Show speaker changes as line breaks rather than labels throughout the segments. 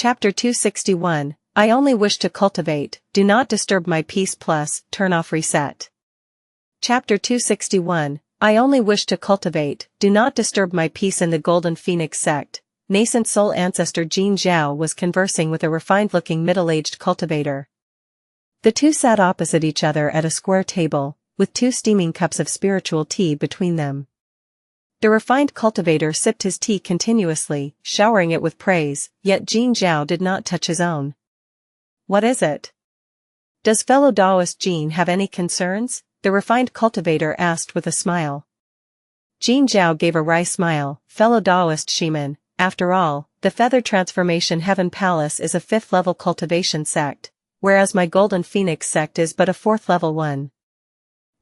Chapter 261, I only wish to cultivate, do not disturb my peace plus, turn off reset. Chapter 261, I only wish to cultivate, do not disturb my peace. In the Golden Phoenix sect, nascent soul ancestor Jin Zhao was conversing with a refined-looking middle-aged cultivator. The two sat opposite each other at a square table, with two steaming cups of spiritual tea between them. The refined cultivator sipped his tea continuously, showering it with praise, yet Jin Zhao did not touch his own. What is it? Does fellow Taoist Jin have any concerns? The refined cultivator asked with a smile. Jin Zhao gave a wry smile. Fellow Taoist Xiamen, after all, the Feather Transformation Heaven Palace is a 5th-level cultivation sect, whereas my Golden Phoenix sect is but a 4th-level one.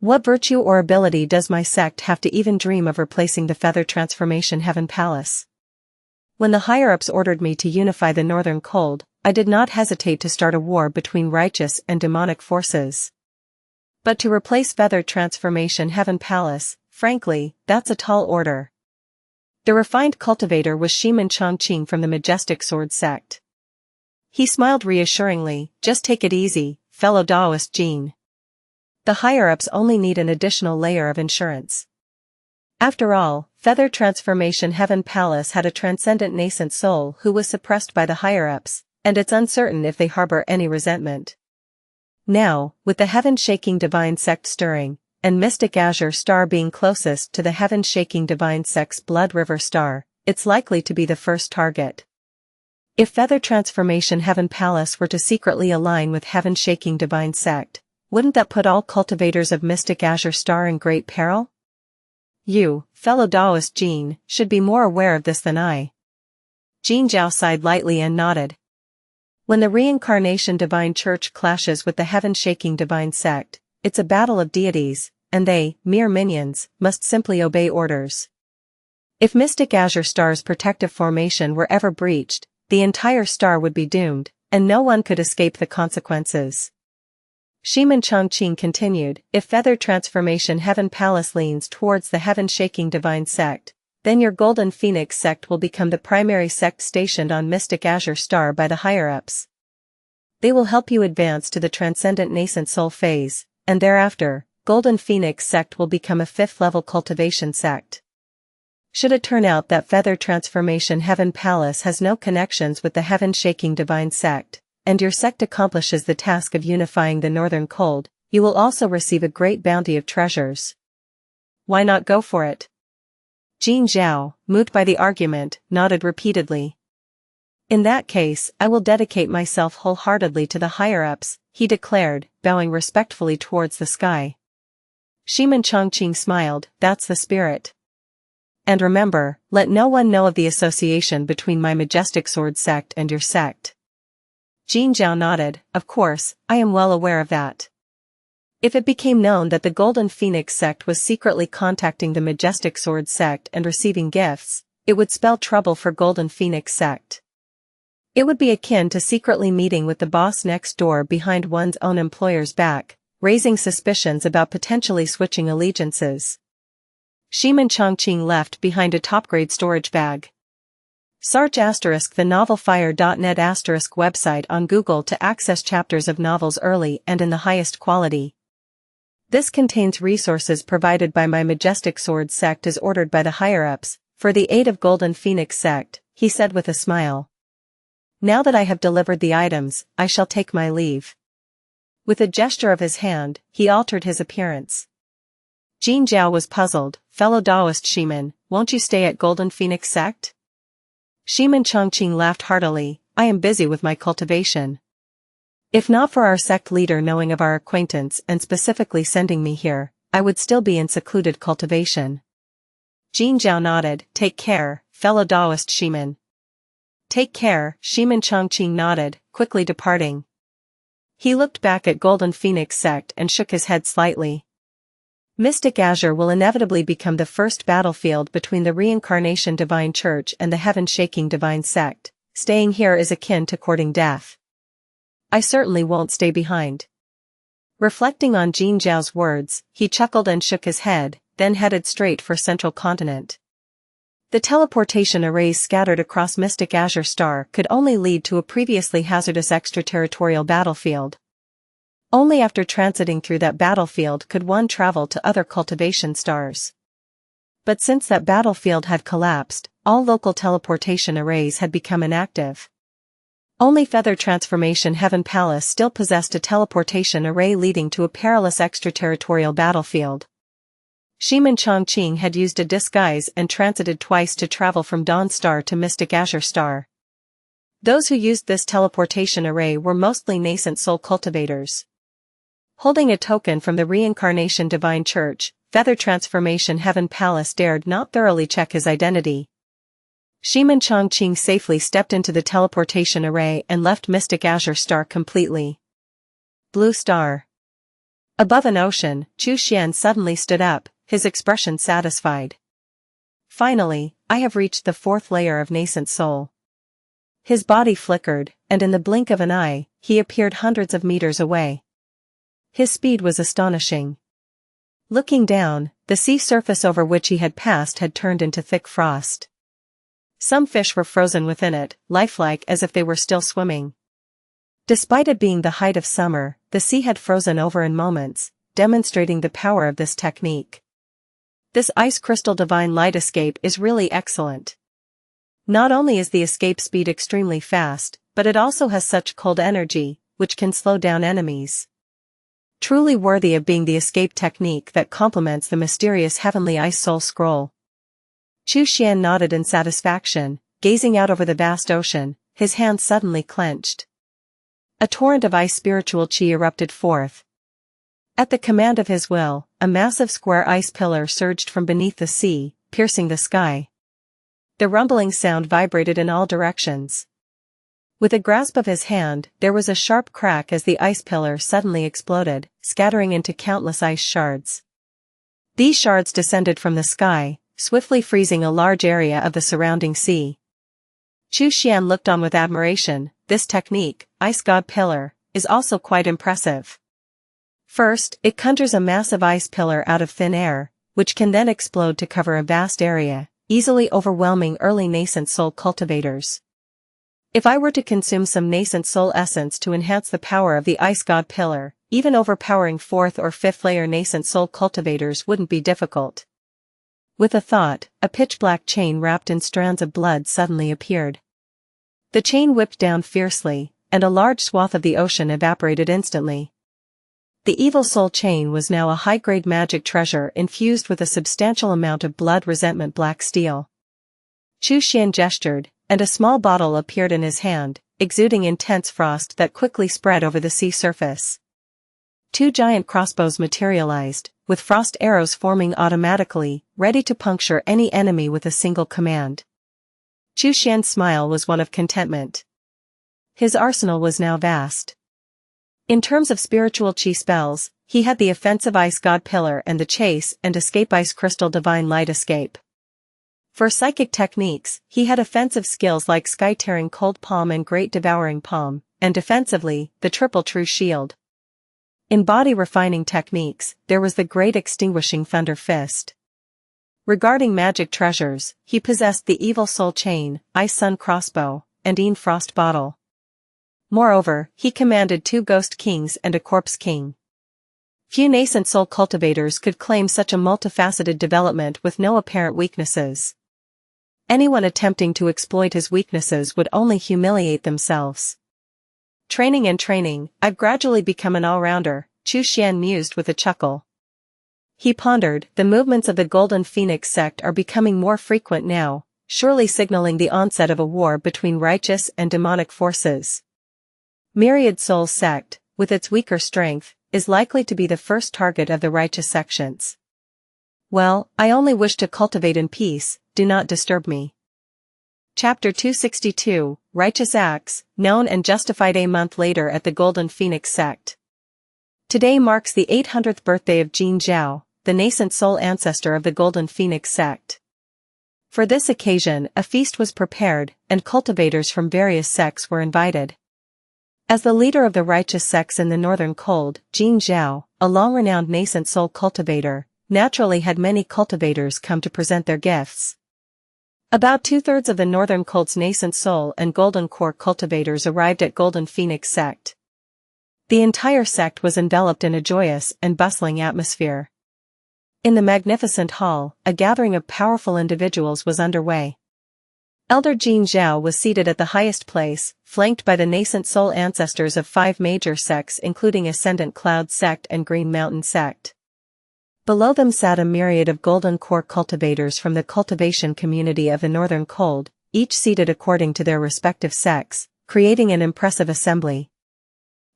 What virtue or ability does my sect have to even dream of replacing the Feather Transformation Heaven Palace? When the higher-ups ordered me to unify the Northern Cold, I did not hesitate to start a war between righteous and demonic forces. But to replace Feather Transformation Heaven Palace, frankly, that's a tall order. The refined cultivator was Ximen Chongqing from the Majestic Sword sect. He smiled reassuringly. Just take it easy, fellow Taoist Jin. The higher-ups only need an additional layer of insurance. After all, Feather Transformation Heaven Palace had a transcendent nascent soul who was suppressed by the higher-ups, and it's uncertain if they harbor any resentment. Now, with the heaven-shaking divine sect stirring, and Mystic Azure Star being closest to the heaven-shaking divine sect's Blood River Star, it's likely to be the first target. If Feather Transformation Heaven Palace were to secretly align with heaven-shaking divine sect, wouldn't that put all cultivators of Mystic Azure Star in great peril? You, fellow Taoist Jin, should be more aware of this than I. Jin Zhao sighed lightly and nodded. When the Reincarnation Divine Church clashes with the heaven-shaking divine sect, it's a battle of deities, and they, mere minions, must simply obey orders. If Mystic Azure Star's protective formation were ever breached, the entire star would be doomed, and no one could escape the consequences. Ximen Chongqing continued, if Feather Transformation Heaven Palace leans towards the heaven-shaking divine sect, then your Golden Phoenix sect will become the primary sect stationed on Mystic Azure Star by the higher-ups. They will help you advance to the transcendent nascent soul phase, and thereafter, Golden Phoenix sect will become a 5th-level cultivation sect. Should it turn out that Feather Transformation Heaven Palace has no connections with the heaven-shaking divine sect, and your sect accomplishes the task of unifying the Northern Cold, you will also receive a great bounty of treasures. Why not go for it? Jin Zhao, moved by the argument, nodded repeatedly. In that case, I will dedicate myself wholeheartedly to the higher-ups, he declared, bowing respectfully towards the sky. Ximen Chongqing smiled, that's the spirit. And remember, let no one know of the association between my Majestic Sword sect and your sect. Jin Zhao nodded, of course, I am well aware of that. If it became known that the Golden Phoenix sect was secretly contacting the Majestic Sword sect and receiving gifts, it would spell trouble for Golden Phoenix sect. It would be akin to secretly meeting with the boss next door behind one's own employer's back, raising suspicions about potentially switching allegiances. Ximen Chongqing left behind a top-grade storage bag. Search *the novelfire.net website on Google to access chapters of novels early and in the highest quality. This contains resources provided by my Majestic Sword sect as ordered by the higher-ups, for the aid of Golden Phoenix sect, he said with a smile. Now that I have delivered the items, I shall take my leave. With a gesture of his hand, he altered his appearance. Jin Zhao was puzzled, fellow Taoist Ximen, won't you stay at Golden Phoenix sect? Ximen Chongqing laughed heartily, I am busy with my cultivation. If not for our sect leader knowing of our acquaintance and specifically sending me here, I would still be in secluded cultivation. Jin Zhao nodded, take care, fellow Taoist Ximen. Take care, Ximen Chongqing nodded, quickly departing. He looked back at Golden Phoenix sect and shook his head slightly. Mystic Azure will inevitably become the first battlefield between the Reincarnation Divine Church and the heaven-shaking divine sect. Staying here is akin to courting death. I certainly won't stay behind. Reflecting on Jin Zhao's words, he chuckled and shook his head, then headed straight for Central Continent. The teleportation arrays scattered across Mystic Azure Star could only lead to a previously hazardous extraterritorial battlefield. Only after transiting through that battlefield could one travel to other cultivation stars. But since that battlefield had collapsed, all local teleportation arrays had become inactive. Only Feather Transformation Heaven Palace still possessed a teleportation array leading to a perilous extraterritorial battlefield. Xianxia had used a disguise and transited twice to travel from Dawn Star to Mystic Azure Star. Those who used this teleportation array were mostly nascent soul cultivators. Holding a token from the Reincarnation Divine Church, Feather Transformation Heaven Palace dared not thoroughly check his identity. Xianxia safely stepped into the teleportation array and left Mystic Azure Star completely. Blue Star. Above an ocean, Xuan suddenly stood up, his expression satisfied. Finally, I have reached the 4th layer of nascent soul. His body flickered, and in the blink of an eye, he appeared hundreds of meters away. His speed was astonishing. Looking down, the sea surface over which he had passed had turned into thick frost. Some fish were frozen within it, lifelike as if they were still swimming. Despite it being the height of summer, the sea had frozen over in moments, demonstrating the power of this technique. This ice crystal divine light escape is really excellent. Not only is the escape speed extremely fast, but it also has such cold energy, which can slow down enemies. Truly worthy of being the escape technique that complements the mysterious heavenly ice soul scroll. Xuan nodded in satisfaction, gazing out over the vast ocean, his hands suddenly clenched. A torrent of ice spiritual chi erupted forth. At the command of his will, a massive square ice pillar surged from beneath the sea, piercing the sky. The rumbling sound vibrated in all directions. With a grasp of his hand, there was a sharp crack as the ice pillar suddenly exploded, scattering into countless ice shards. These shards descended from the sky, swiftly freezing a large area of the surrounding sea. Xuan looked on with admiration. This technique, Ice God Pillar, is also quite impressive. First, it conjures a massive ice pillar out of thin air, which can then explode to cover a vast area, easily overwhelming early nascent soul cultivators. If I were to consume some nascent soul essence to enhance the power of the Ice God Pillar, even overpowering 4th or 5th layer nascent soul cultivators wouldn't be difficult. With a thought, a pitch-black chain wrapped in strands of blood suddenly appeared. The chain whipped down fiercely, and a large swath of the ocean evaporated instantly. The evil soul chain was now a high-grade magic treasure infused with a substantial amount of blood resentment black steel. Xuan gestured, and a small bottle appeared in his hand, exuding intense frost that quickly spread over the sea surface. 2 giant crossbows materialized, with frost arrows forming automatically, ready to puncture any enemy with a single command. Xuan's smile was one of contentment. His arsenal was now vast. In terms of spiritual chi spells, he had the offensive Ice God Pillar and the chase and escape Ice Crystal Divine Light Escape. For psychic techniques, he had offensive skills like Sky-Tearing Cold Palm and Great Devouring Palm, and defensively, the Triple True Shield. In body-refining techniques, there was the Great Extinguishing Thunder Fist. Regarding magic treasures, he possessed the Evil Soul Chain, Ice Sun Crossbow, and Een Frost Bottle. Moreover, he commanded 2 Ghost Kings and a Corpse King. Few nascent soul cultivators could claim such a multifaceted development with no apparent weaknesses. Anyone attempting to exploit his weaknesses would only humiliate themselves. Training and training, I've gradually become an all-rounder, Xuan mused with a chuckle. He pondered, the movements of the Golden Phoenix sect are becoming more frequent now, surely signaling the onset of a war between righteous and demonic forces. Myriad Souls sect, with its weaker strength, is likely to be the first target of the righteous sections. Well, I only wish to cultivate in peace, do not disturb me. Chapter 262, Righteous Acts, known and justified a month later at the Golden Phoenix sect. Today marks the 800th birthday of Jin Zhao, the nascent soul ancestor of the Golden Phoenix sect. For this occasion a feast was prepared, and cultivators from various sects were invited. As the leader of the righteous sects in the northern cold, Jin Zhao, a long-renowned nascent soul cultivator, naturally had many cultivators come to present their gifts. About two-thirds of the Northern Cult's nascent soul and golden core cultivators arrived at Golden Phoenix sect. The entire sect was enveloped in a joyous and bustling atmosphere. In the magnificent hall, a gathering of powerful individuals was underway. Elder Jin Zhao was seated at the highest place, flanked by the nascent soul ancestors of 5 major sects including Ascendant Cloud sect and Green Mountain sect. Below them sat a myriad of golden core cultivators from the cultivation community of the Northern Cold, each seated according to their respective sects, creating an impressive assembly.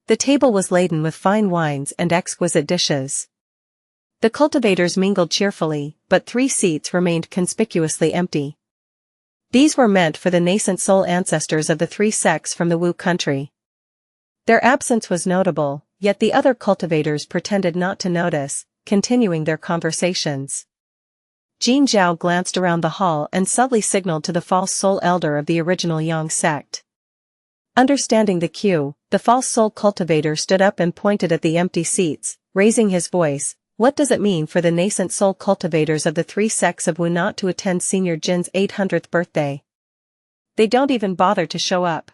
The table was laden with fine wines and exquisite dishes. The cultivators mingled cheerfully, but 3 seats remained conspicuously empty. These were meant for the nascent soul ancestors of the 3 sects from the Wu country. Their absence was notable, yet the other cultivators pretended not to notice, continuing their conversations. Jin Zhao glanced around the hall and subtly signaled to the false soul elder of the original Yang sect. Understanding the cue, the false soul cultivator stood up and pointed at the empty seats, raising his voice. What does it mean for the nascent soul cultivators of the 3 sects of Wu not to attend Senior Jin's 800th birthday? They don't even bother to show up.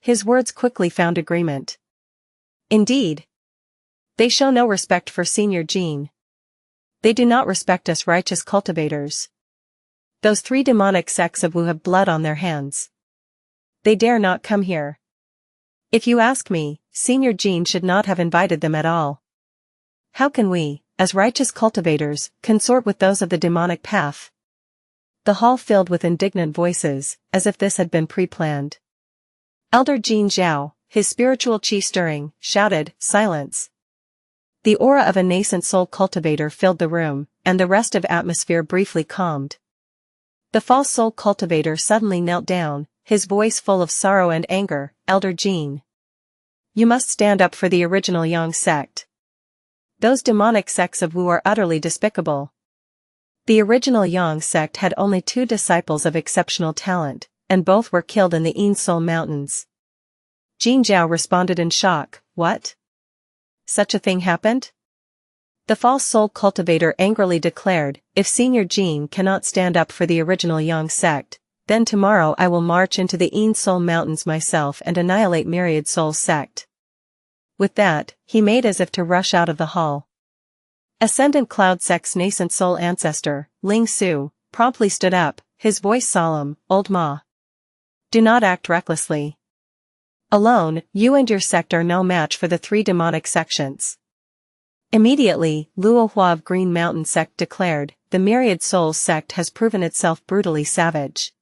His words quickly found agreement. Indeed. They show no respect for Senior Jin. They do not respect us righteous cultivators. Those 3 demonic sects of Wu have blood on their hands. They dare not come here. If you ask me, Senior Jin should not have invited them at all. How can we, as righteous cultivators, consort with those of the demonic path? The hall filled with indignant voices, as if this had been pre-planned. Elder Jin Zhao, his spiritual chi stirring, shouted, "Silence!" The aura of a nascent soul cultivator filled the room, and the rest of atmosphere briefly calmed. The false soul cultivator suddenly knelt down, his voice full of sorrow and anger. "Elder Jin, you must stand up for the original Yang sect. Those demonic sects of Wu are utterly despicable." The original Yang sect had only 2 disciples of exceptional talent, and both were killed in the Yin Soul Mountains. Jin Zhao responded in shock. What? Such a thing happened? The false soul cultivator angrily declared, if Senior Jin cannot stand up for the original Yang sect, then tomorrow I will march into the Yin Soul Mountains myself and annihilate Myriad Soul sect. With that, he made as if to rush out of the hall. Ascendant Cloud sect's nascent soul ancestor, Ling Su, promptly stood up, his voice solemn. Old Ma, do not act recklessly. Alone, you and your sect are no match for the 3 demonic sections. Immediately, Luo Hua of Green Mountain sect declared, the Myriad Souls sect has proven itself brutally savage.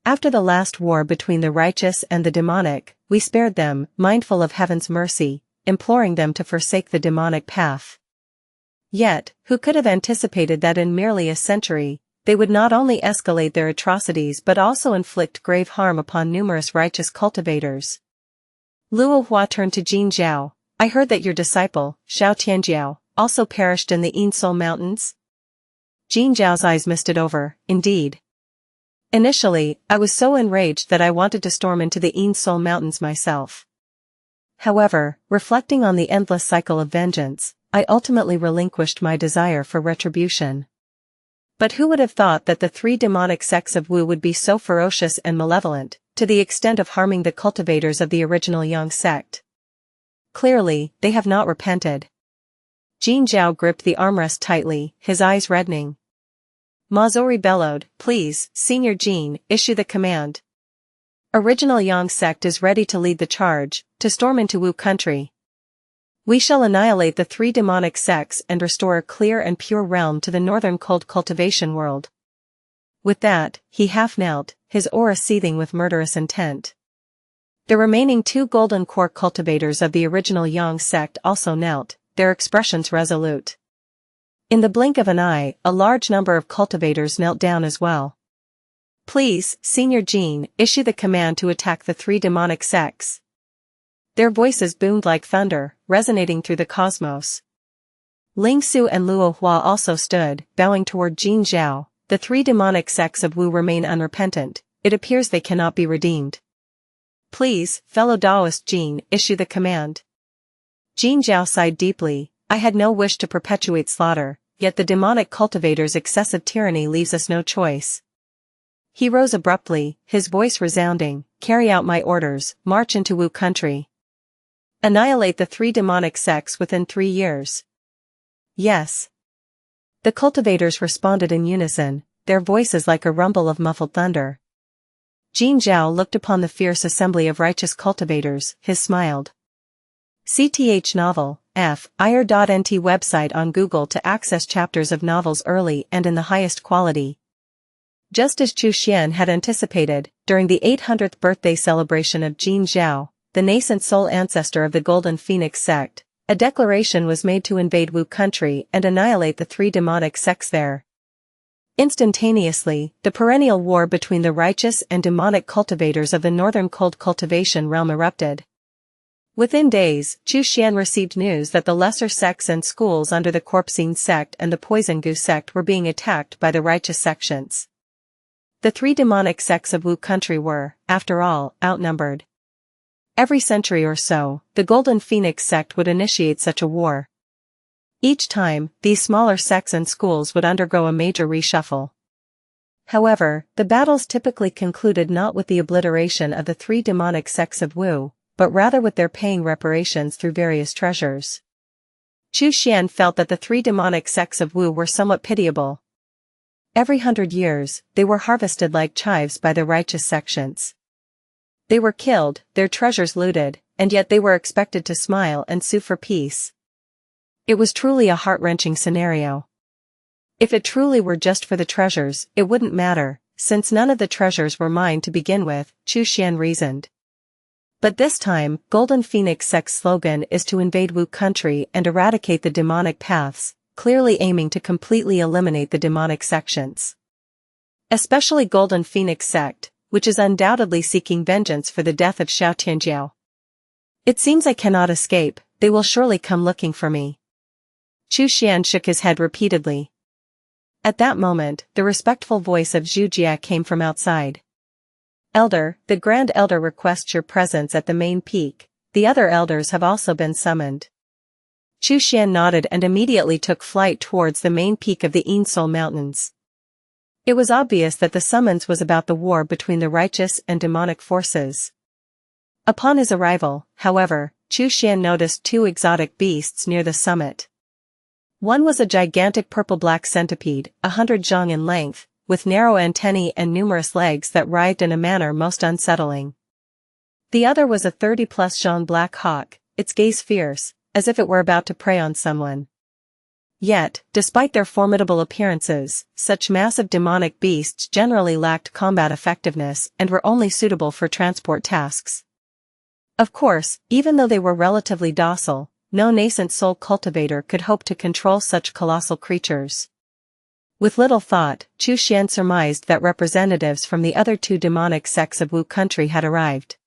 After the last war between the righteous and the demonic, we spared them, mindful of heaven's mercy, imploring them to forsake the demonic path. Yet, who could have anticipated that in merely a century, they would not only escalate their atrocities but also inflict grave harm upon numerous righteous cultivators. Luo Hua turned to Jin Zhao. I heard that your disciple, Xiao Tianjiao, also perished in the Yin Soul Mountains? Jin Zhao's eyes misted over. Indeed. Initially, I was so enraged that I wanted to storm into the Yin Soul Mountains myself. However, reflecting on the endless cycle of vengeance, I ultimately relinquished my desire for retribution. But who would have thought that the 3 demonic sects of Wu would be so ferocious and malevolent, to the extent of harming the cultivators of the original Yang sect? Clearly, they have not repented. Jin Zhao gripped the armrest tightly, his eyes reddening. Mazori bellowed, please, Senior Jin, issue the command. Original Yang sect is ready to lead the charge, to storm into Wu country. We shall annihilate the 3 demonic sects and restore a clear and pure realm to the Northern Cold cultivation world. With that, he half knelt, his aura seething with murderous intent. The remaining 2 golden core cultivators of the original Yang sect also knelt, their expressions resolute. In the blink of an eye, a large number of cultivators knelt down as well. Please, Senior Jin, issue the command to attack the 3 demonic sects. Their voices boomed like thunder, resonating through the cosmos. Ling Su and Luo Hua also stood, bowing toward Jin Zhao. The 3 demonic sects of Wu remain unrepentant, it appears they cannot be redeemed. Please, fellow Taoist Jin, issue the command. Jin Zhao sighed deeply. I had no wish to perpetuate slaughter, yet the demonic cultivator's excessive tyranny leaves us no choice. He rose abruptly, his voice resounding, "Carry out my orders, march into Wu country. Annihilate the 3 demonic sects within 3 years." "Yes." The cultivators responded in unison, their voices like a rumble of muffled thunder. Jin Zhao looked upon the fierce assembly of righteous cultivators, his smiled. CTH novel, ir.nt website on Google to access chapters of novels early and in the highest quality. Just as Chu Xian had anticipated, during the 800th birthday celebration of Jin Zhao, the nascent soul ancestor of the Golden Phoenix sect, a declaration was made to invade Wu country and annihilate the 3 demonic sects there. Instantaneously, the perennial war between the righteous and demonic cultivators of the northern cold cultivation realm erupted. Within days, Chu Xian received news that the lesser sects and schools under the Corpsine sect and the Poison Gu sect were being attacked by the righteous sections. The 3 demonic sects of Wu country were, after all, outnumbered. Every century or so, the Golden Phoenix sect would initiate such a war. Each time, these smaller sects and schools would undergo a major reshuffle. However, the battles typically concluded not with the obliteration of the 3 demonic sects of Wu, but rather with their paying reparations through various treasures. Chu Xian felt that the 3 demonic sects of Wu were somewhat pitiable. Every 100 years, they were harvested like chives by the righteous sections. They were killed, their treasures looted, and yet they were expected to smile and sue for peace. It was truly a heart-wrenching scenario. If it truly were just for the treasures, it wouldn't matter, since none of the treasures were mine to begin with, Chu Xian reasoned. But this time, Golden Phoenix sect's slogan is to invade Wu country and eradicate the demonic paths, clearly aiming to completely eliminate the demonic sections. Especially Golden Phoenix sect, which is undoubtedly seeking vengeance for the death of Xianxia. "It seems I cannot escape, they will surely come looking for me." Chu Xian shook his head repeatedly. At that moment, the respectful voice of Zhu Jia came from outside. "Elder, the Grand Elder requests your presence at the main peak. The other elders have also been summoned." Chu Xian nodded and immediately took flight towards the main peak of the Insol Mountains. It was obvious that the summons was about the war between the righteous and demonic forces. Upon his arrival, however, Chu Xian noticed 2 exotic beasts near the summit. One was a gigantic purple-black centipede, 100 zhang in length, with narrow antennae and numerous legs that writhed in a manner most unsettling. The other was a 30-plus zhang black hawk, its gaze fierce, as if it were about to prey on someone. Yet, despite their formidable appearances, such massive demonic beasts generally lacked combat effectiveness and were only suitable for transport tasks. Of course, even though they were relatively docile, no nascent soul cultivator could hope to control such colossal creatures. With little thought, Chu Xian surmised that representatives from the other 2 demonic sects of Wu country had arrived.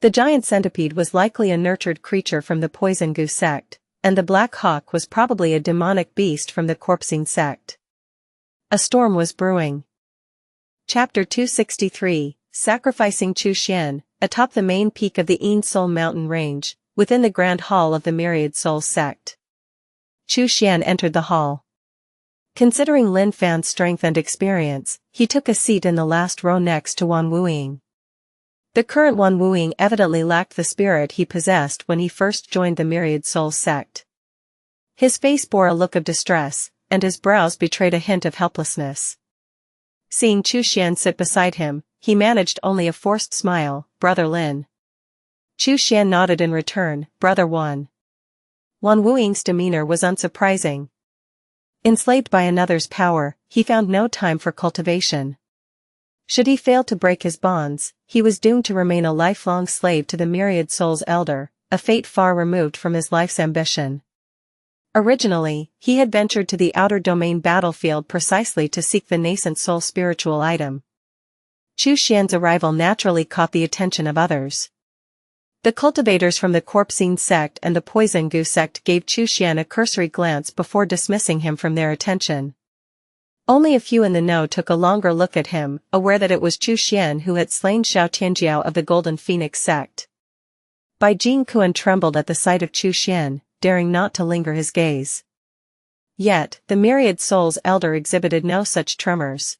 The giant centipede was likely a nurtured creature from the Poison Gu sect, and the black hawk was probably a demonic beast from the Corpsine sect. A storm was brewing. Chapter 263, Sacrificing Chu Xian, atop the main peak of the Insol mountain range, within the grand hall of the Myriad Souls sect. Chu Xian entered the hall. Considering Lin Fan's strength and experience, he took a seat in the last row next to Wan Wuying. The current Wan Wuying evidently lacked the spirit he possessed when he first joined the Myriad Souls sect. His face bore a look of distress, and his brows betrayed a hint of helplessness. Seeing Chu Xian sit beside him, he managed only a forced smile. "Brother Lin." Chu Xian nodded in return. "Brother Wan." Wan Wuying's demeanor was unsurprising. Enslaved by another's power, he found no time for cultivation. Should he fail to break his bonds, he was doomed to remain a lifelong slave to the Myriad Souls Elder, a fate far removed from his life's ambition. Originally, he had ventured to the outer domain battlefield precisely to seek the nascent soul spiritual item. Chu Xian's arrival naturally caught the attention of others. The cultivators from the Corpsine sect and the Poison Gu sect gave Chu Xian a cursory glance before dismissing him from their attention. Only a few in the know took a longer look at him, aware that it was Chu Xian who had slain Xianxia of the Golden Phoenix sect. Bai Jing Kuan trembled at the sight of Chu Xian, daring not to linger his gaze. Yet, the Myriad Souls Elder exhibited no such tremors.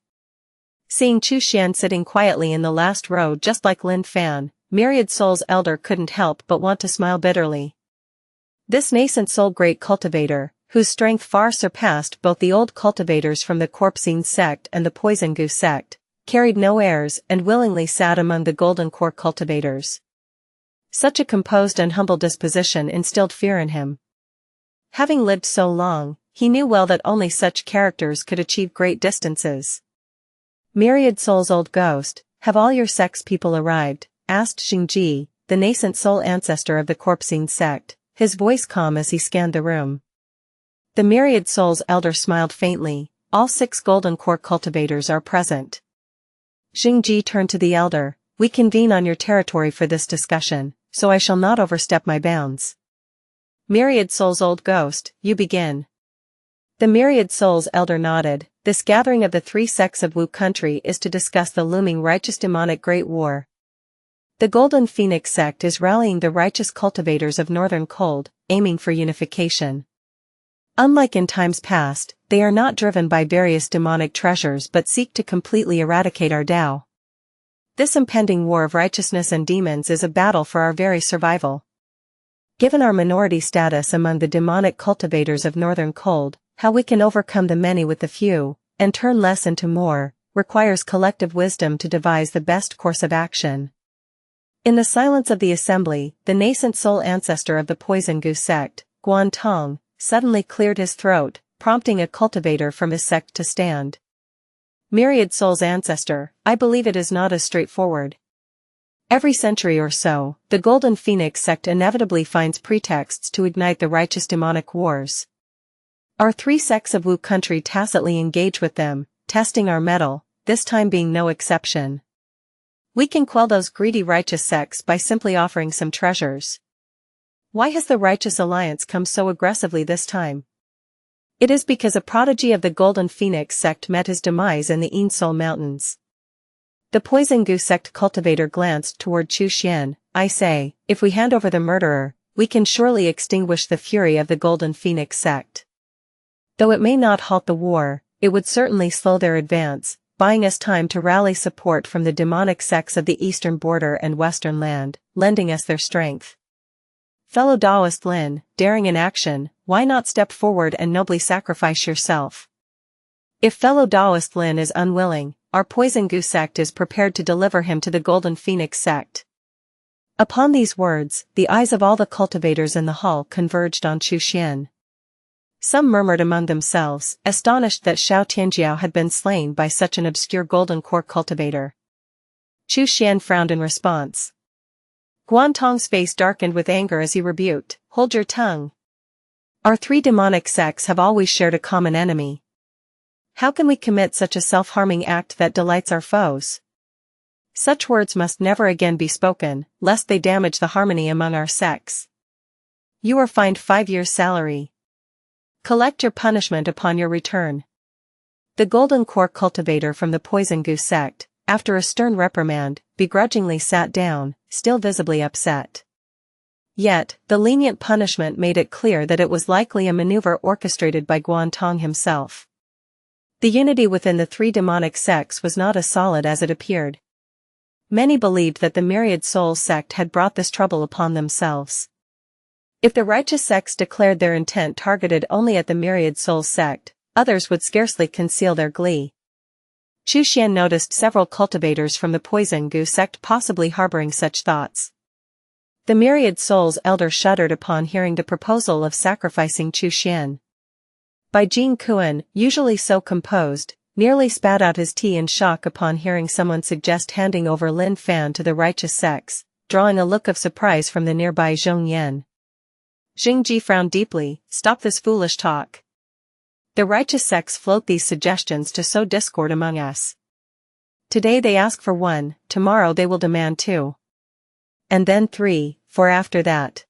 Seeing Xuan sitting quietly in the last row just like Lin Fan, Myriad Soul's elder couldn't help but want to smile bitterly. This nascent soul great cultivator, whose strength far surpassed both the old cultivators from the Corpsine sect and the Poison Goose sect, carried no airs and willingly sat among the Golden Core cultivators. Such a composed and humble disposition instilled fear in him. Having lived so long, he knew well that only such characters could achieve great distances. Myriad Soul's old ghost, have all your sect's people arrived? Asked Xianxia, the nascent soul ancestor of the Corpsine sect, his voice calm as he scanned the room. The Myriad Soul's elder smiled faintly. All 6 Golden Core cultivators are present. Xianxia turned to the elder. We convene on your territory for this discussion, so I shall not overstep my bounds. Myriad Soul's old ghost, you begin. The Myriad Soul's elder nodded. This gathering of the 3 sects of Wu country is to discuss the looming righteous demonic Great War. The Golden Phoenix sect is rallying the righteous cultivators of Northern Cold, aiming for unification. Unlike in times past, they are not driven by various demonic treasures but seek to completely eradicate our Tao. This impending war of righteousness and demons is a battle for our very survival. Given our minority status among the demonic cultivators of Northern Cold, how we can overcome the many with the few, and turn less into more, requires collective wisdom to devise the best course of action. In the silence of the assembly, the nascent soul ancestor of the Poison Goose sect, Guan Tong, suddenly cleared his throat, prompting a cultivator from his sect to stand. Myriad Soul's ancestor, I believe it is not as straightforward. Every century or so, the Golden Phoenix sect inevitably finds pretexts to ignite the righteous demonic wars. Our 3 sects of Wu country tacitly engage with them, testing our mettle, this time being no exception. We can quell those greedy righteous sects by simply offering some treasures. Why has the Righteous Alliance come so aggressively this time? It is because a prodigy of the Golden Phoenix sect met his demise in the Soul Mountains. The Poison Goose sect cultivator glanced toward Xuan. I say, if we hand over the murderer, we can surely extinguish the fury of the Golden Phoenix sect. Though it may not halt the war, it would certainly slow their advance, buying us time to rally support from the demonic sects of the eastern border and western land, lending us their strength. Fellow Taoist Lin, daring in action, why not step forward and nobly sacrifice yourself? If fellow Taoist Lin is unwilling, our Poison Goose sect is prepared to deliver him to the Golden Phoenix sect. Upon these words, the eyes of all the cultivators in the hall converged on Xuan. Some murmured among themselves, astonished that Xiao Tianjiao had been slain by such an obscure Golden Core cultivator. Xuan frowned in response. Guan Tong's face darkened with anger as he rebuked, hold your tongue. Our 3 demonic sects have always shared a common enemy. How can we commit such a self-harming act that delights our foes? Such words must never again be spoken, lest they damage the harmony among our sects. You are fined 5 years' salary. Collect your punishment upon your return. The Golden Core cultivator from the Poison Goose sect, after a stern reprimand, begrudgingly sat down, still visibly upset. Yet, the lenient punishment made it clear that it was likely a maneuver orchestrated by Guan Tong himself. The unity within the 3 demonic sects was not as solid as it appeared. Many believed that the Myriad Soul sect had brought this trouble upon themselves. If the righteous sects declared their intent targeted only at the Myriad Soul sect, others would scarcely conceal their glee. Xuan noticed several cultivators from the Poison Goose sect possibly harboring such thoughts. The Myriad Soul's elder shuddered upon hearing the proposal of sacrificing Xuan. Bai Jing Kuan, usually so composed, nearly spat out his tea in shock upon hearing someone suggest handing over Lin Fan to the righteous sects, drawing a look of surprise from the nearby Zhong Yan. Xianxia frowned deeply, stop this foolish talk. The righteous sects float these suggestions to sow discord among us. Today they ask for 1, tomorrow they will demand 2. And then 3, for after that.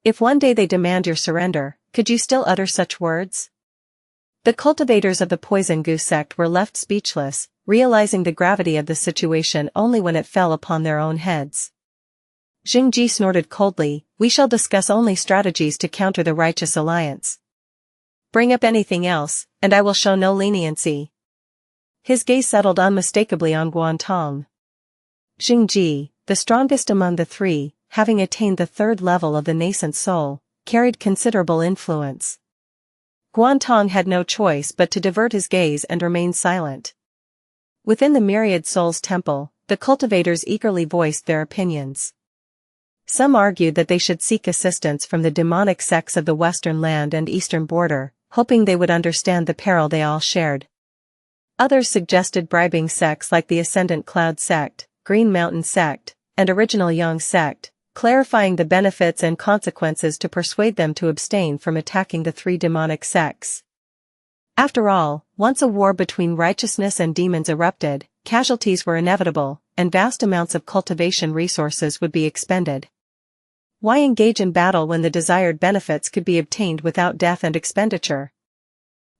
If one day they demand your surrender, could you still utter such words? The cultivators of the Poison Goose sect were left speechless, realizing the gravity of the situation only when it fell upon their own heads. Xianxia snorted coldly, we shall discuss only strategies to counter the Righteous Alliance. Bring up anything else, and I will show no leniency. His gaze settled unmistakably on Guantong. Xingji, the strongest among the three, having attained the third level of the nascent soul, carried considerable influence. Guantong had no choice but to divert his gaze and remain silent. Within the myriad souls temple, the cultivators eagerly voiced their opinions. Some argued that they should seek assistance from the demonic sects of the western land and eastern border, hoping they would understand the peril they all shared. Others suggested bribing sects like the Ascendant Cloud sect, Green Mountain sect, and Original Yang sect, clarifying the benefits and consequences to persuade them to abstain from attacking the three demonic sects. After all, once a war between righteousness and demons erupted, casualties were inevitable, and vast amounts of cultivation resources would be expended. Why engage in battle when the desired benefits could be obtained without death and expenditure?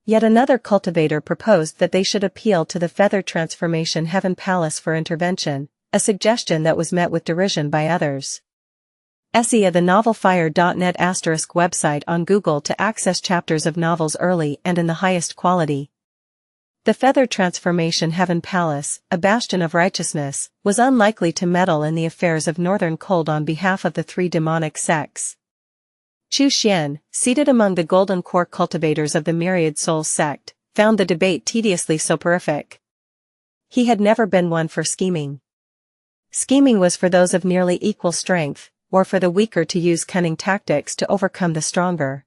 Yet another cultivator proposed that they should appeal to the feather transformation Heaven Palace for intervention, a suggestion that was met with derision by others. SEA the novelfire.net * website on Google to access chapters of novels early and in the highest quality. The feather transformation Heaven Palace, a bastion of righteousness, was unlikely to meddle in the affairs of Northern Cold on behalf of the three demonic sects. Chu Xian, seated among the golden core cultivators of the myriad souls sect, found the debate tediously soporific. He had never been one for scheming. Scheming was for those of nearly equal strength, or for the weaker to use cunning tactics to overcome the stronger.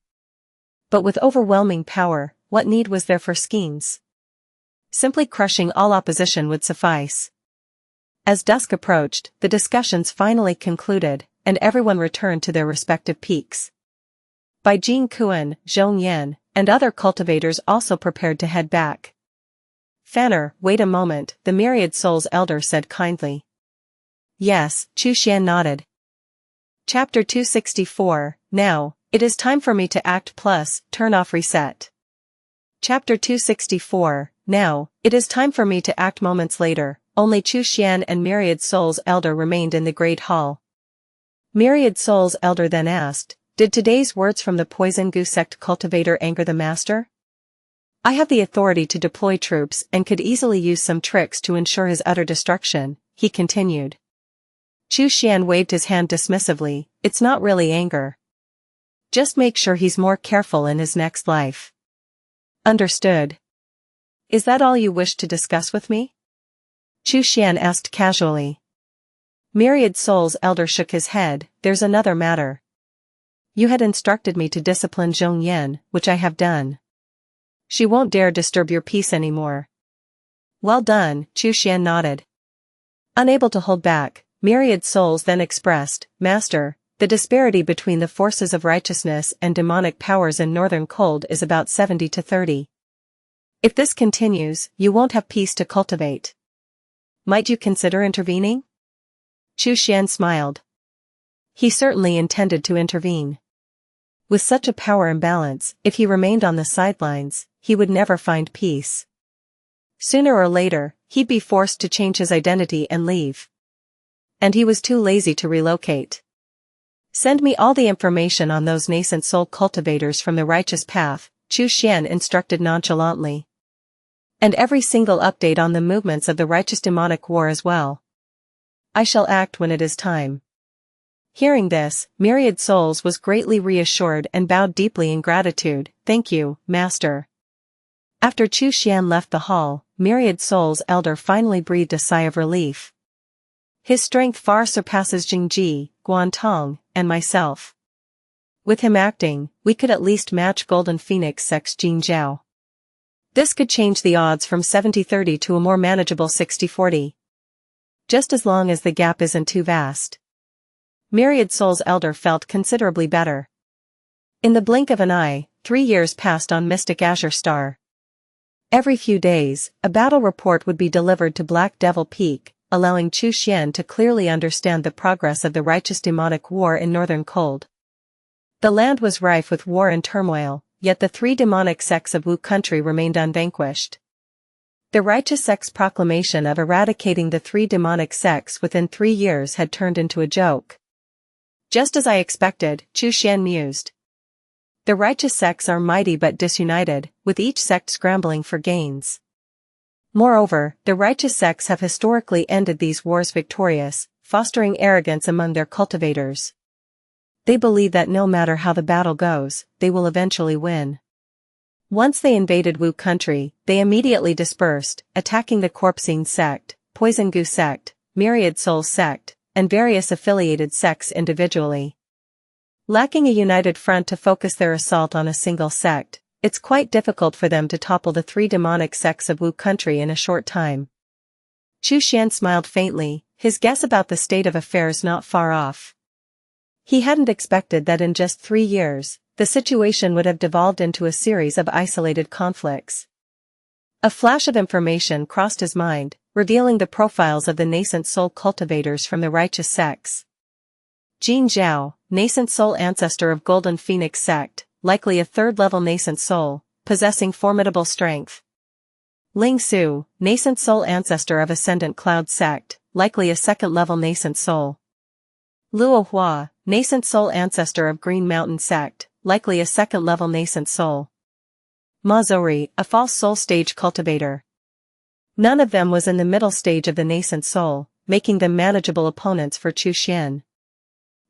But with overwhelming power, what need was there for schemes? Simply crushing all opposition would suffice. As dusk approached, the discussions finally concluded, and everyone returned to their respective peaks. Bai Jing Kuan, Zhong Yan, and other cultivators also prepared to head back. Fanner, wait a moment, the myriad souls elder said kindly. Yes, Chu Xian nodded. Chapter 264, Now, it is time for me to act plus, turn off reset. Chapter 264, Now, it is time for me to act. Moments later, only Chu Xian and Myriad Souls Elder remained in the Great Hall. Myriad Souls Elder then asked, did today's words from the Poison Goo sect cultivator anger the master? I have the authority to deploy troops and could easily use some tricks to ensure his utter destruction, he continued. Chu Xian waved his hand dismissively, it's not really anger. Just make sure he's more careful in his next life. Understood. Is that all you wish to discuss with me? Chu Xian asked casually. Myriad Souls Elder shook his head, there's another matter. You had instructed me to discipline Zhong Yan, which I have done. She won't dare disturb your peace anymore. Well done, Chu Xian nodded. Unable to hold back, Myriad Souls then expressed, Master, the disparity between the forces of righteousness and demonic powers in Northern Cold is about 70 to 30. If this continues, you won't have peace to cultivate. Might you consider intervening? Chu Xian smiled. He certainly intended to intervene. With such a power imbalance, if he remained on the sidelines, he would never find peace. Sooner or later, he'd be forced to change his identity and leave. And he was too lazy to relocate. Send me all the information on those nascent soul cultivators from the righteous path, Chu Xian instructed nonchalantly. And every single update on the movements of the righteous demonic war as well. I shall act when it is time. Hearing this, Myriad Souls was greatly reassured and bowed deeply in gratitude, thank you, Master. After Chu Xian left the hall, Myriad Souls Elder finally breathed a sigh of relief. His strength far surpasses Jingji, Guantong, and myself. With him acting, we could at least match Golden Phoenix Sect's Jin Zhao. This could change the odds from 70-30 to a more manageable 60-40. Just as long as the gap isn't too vast. Myriad Souls Elder felt considerably better. In the blink of an eye, 3 years passed on Mystic Azure Star. Every few days, a battle report would be delivered to Black Devil Peak, allowing Chu Xian to clearly understand the progress of the righteous demonic war in Northern Cold. The land was rife with war and turmoil, yet the three demonic sects of Wu country remained unvanquished. The righteous sect's proclamation of eradicating the three demonic sects within 3 years had turned into a joke. Just as I expected, Chu Xian mused. The righteous sects are mighty but disunited, with each sect scrambling for gains. Moreover, the righteous sects have historically ended these wars victorious, fostering arrogance among their cultivators. They believe that no matter how the battle goes, they will eventually win. Once they invaded Wu country, they immediately dispersed, attacking the Corpsine sect, Poison Goo sect, Myriad Soul sect, and various affiliated sects individually. Lacking a united front to focus their assault on a single sect, it's quite difficult for them to topple the three demonic sects of Wu country in a short time. Xuan smiled faintly, his guess about the state of affairs not far off. He hadn't expected that in just 3 years, the situation would have devolved into a series of isolated conflicts. A flash of information crossed his mind, revealing the profiles of the nascent soul cultivators from the righteous sects. Jin Zhao, nascent soul ancestor of Golden Phoenix sect, likely a third-level nascent soul, possessing formidable strength. Ling Su, nascent soul ancestor of Ascendant Cloud sect, likely a second-level nascent soul. Luo Hua, nascent soul ancestor of Green Mountain sect, likely a second-level nascent soul. Ma Zori, a false soul stage cultivator. None of them was in the middle stage of the nascent soul, making them manageable opponents for Xuan.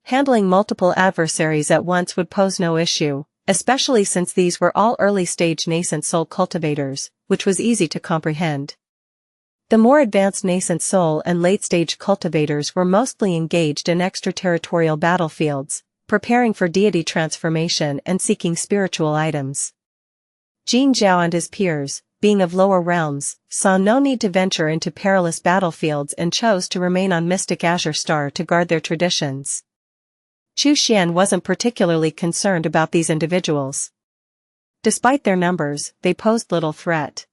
Handling multiple adversaries at once would pose no issue, especially since these were all early-stage nascent soul cultivators, which was easy to comprehend. The more advanced nascent soul and late-stage cultivators were mostly engaged in extraterritorial battlefields, preparing for deity transformation and seeking spiritual items. Jin Zhao and his peers, being of lower realms, saw no need to venture into perilous battlefields and chose to remain on Mystic Azure Star to guard their traditions. Xuan wasn't particularly concerned about these individuals. Despite their numbers, they posed little threat.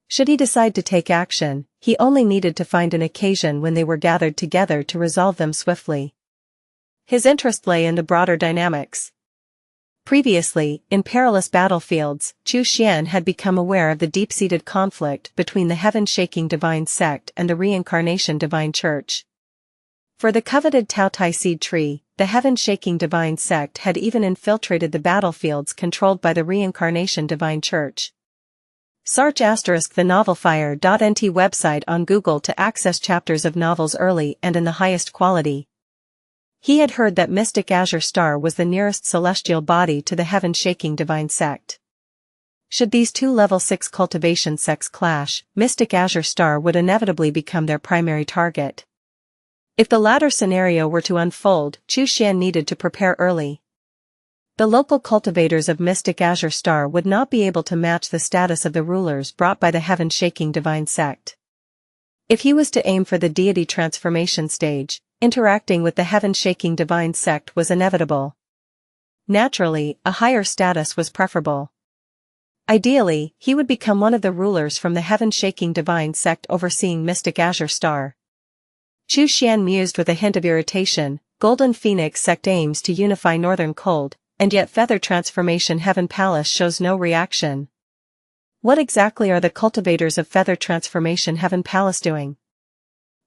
Should he decide to take action, he only needed to find an occasion when they were gathered together to resolve them swiftly. His interest lay in the broader dynamics. Previously, in perilous battlefields, Xuan had become aware of the deep-seated conflict between the heaven-shaking divine sect and the reincarnation divine church. For the coveted Tao Tai seed tree, the heaven-shaking divine sect had even infiltrated the battlefields controlled by the reincarnation divine church. Search *the novelfire.nt website on Google to access chapters of novels early and in the highest quality. He had heard that Mystic Azure Star was the nearest celestial body to the heaven-shaking divine sect. Should these two level 6 cultivation sects clash, Mystic Azure Star would inevitably become their primary target. If the latter scenario were to unfold, Xuan needed to prepare early. The local cultivators of Mystic Azure Star would not be able to match the status of the rulers brought by the heaven-shaking divine sect. If he was to aim for the deity transformation stage, interacting with the heaven-shaking divine sect was inevitable. Naturally, a higher status was preferable. Ideally, he would become one of the rulers from the heaven-shaking divine sect overseeing Mystic Azure Star. Xuan mused with a hint of irritation. Golden Phoenix sect aims to unify Northern Cold, and yet Feather Transformation Heaven Palace shows no reaction. What exactly are the cultivators of Feather Transformation Heaven Palace doing?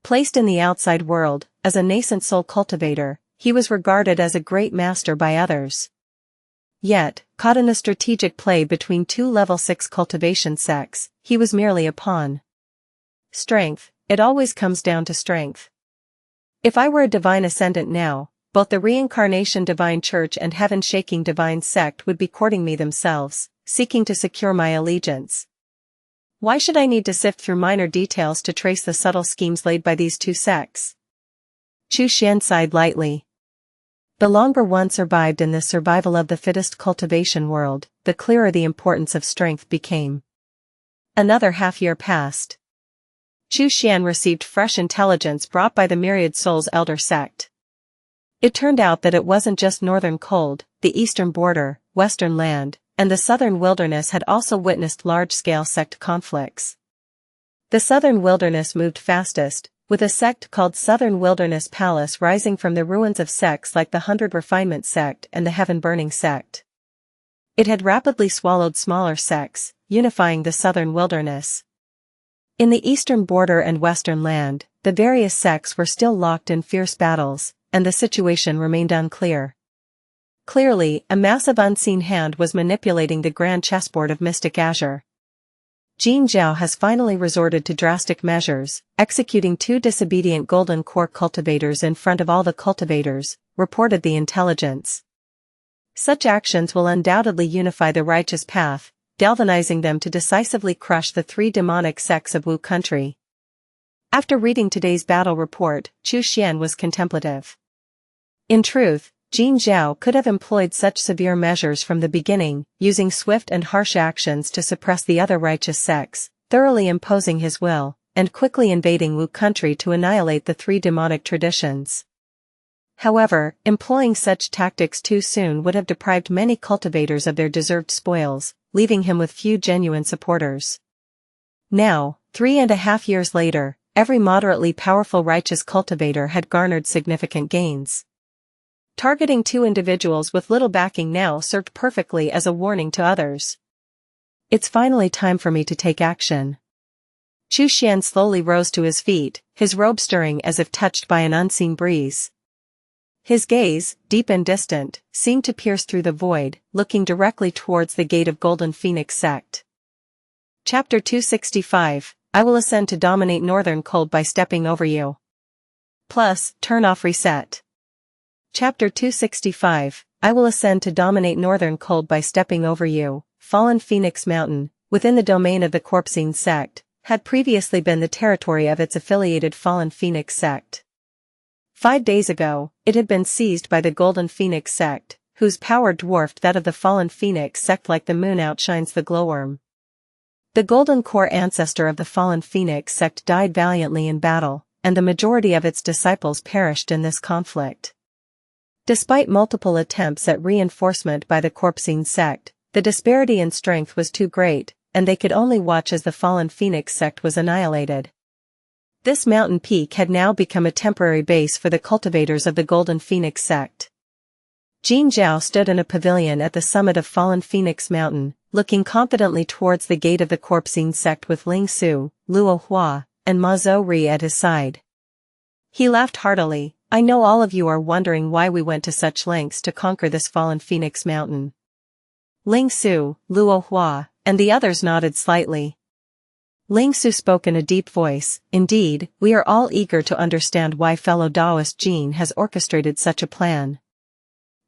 Placed in the outside world, as a nascent soul cultivator, he was regarded as a great master by others. Yet, caught in a strategic play between two level 6 cultivation sects, he was merely a pawn. Strength, it always comes down to strength. If I were a divine ascendant now, both the reincarnation divine church and heaven-shaking divine sect would be courting me themselves, seeking to secure my allegiance. Why should I need to sift through minor details to trace the subtle schemes laid by these two sects? Xuan sighed lightly. The longer one survived in this survival of the fittest cultivation world, the clearer the importance of strength became. Another half-year passed. Xuan received fresh intelligence brought by the Myriad Souls elder sect. It turned out that it wasn't just Northern Cold, the eastern border, western land, and the southern wilderness had also witnessed large-scale sect conflicts. The southern wilderness moved fastest, with a sect called Southern Wilderness Palace rising from the ruins of sects like the 100 Refinement sect and the Heaven Burning sect. It had rapidly swallowed smaller sects, unifying the southern wilderness. In the eastern border and western land, the various sects were still locked in fierce battles, and the situation remained unclear. Clearly, a massive unseen hand was manipulating the grand chessboard of Mystic Azure. Jin Zhao has finally resorted to drastic measures, executing 2 disobedient golden core cultivators in front of all the cultivators, reported the intelligence. Such actions will undoubtedly unify the righteous path, galvanizing them to decisively crush the 3 demonic sects of Wu country. After reading today's battle report, Chu Xian was contemplative. In truth, Jin Zhao could have employed such severe measures from the beginning, using swift and harsh actions to suppress the other righteous sects, thoroughly imposing his will, and quickly invading Wu country to annihilate the 3 demonic traditions. However, employing such tactics too soon would have deprived many cultivators of their deserved spoils, leaving him with few genuine supporters. Now, 3.5 years later, every moderately powerful righteous cultivator had garnered significant gains. Targeting 2 individuals with little backing now served perfectly as a warning to others. It's finally time for me to take action. Chu Xian slowly rose to his feet, his robe stirring as if touched by an unseen breeze. His gaze, deep and distant, seemed to pierce through the void, looking directly towards the gate of Golden Phoenix sect. Chapter 265, I will ascend to dominate Northern Cold by stepping over you. Plus, turn off reset. Chapter 265, I will ascend to dominate Northern Cold by stepping over you. Fallen Phoenix Mountain, within the domain of the Corpsine sect, had previously been the territory of its affiliated Fallen Phoenix sect. 5 days ago, it had been seized by the Golden Phoenix sect, whose power dwarfed that of the Fallen Phoenix sect like the moon outshines the glowworm. The Golden Core ancestor of the Fallen Phoenix sect died valiantly in battle, and the majority of its disciples perished in this conflict. Despite multiple attempts at reinforcement by the Corpsine sect, the disparity in strength was too great, and they could only watch as the Fallen Phoenix sect was annihilated. This mountain peak had now become a temporary base for the cultivators of the Golden Phoenix sect. Jin Zhao stood in a pavilion at the summit of Fallen Phoenix Mountain, looking confidently towards the gate of the Corpsine sect with Ling Su, Luo Hua, and Ma Zhou at his side. He laughed heartily. I know all of you are wondering why we went to such lengths to conquer this Fallen Phoenix Mountain. Ling Su, Luo Hua, and the others nodded slightly. Ling Su spoke in a deep voice. Indeed, we are all eager to understand why fellow Taoist Jin has orchestrated such a plan.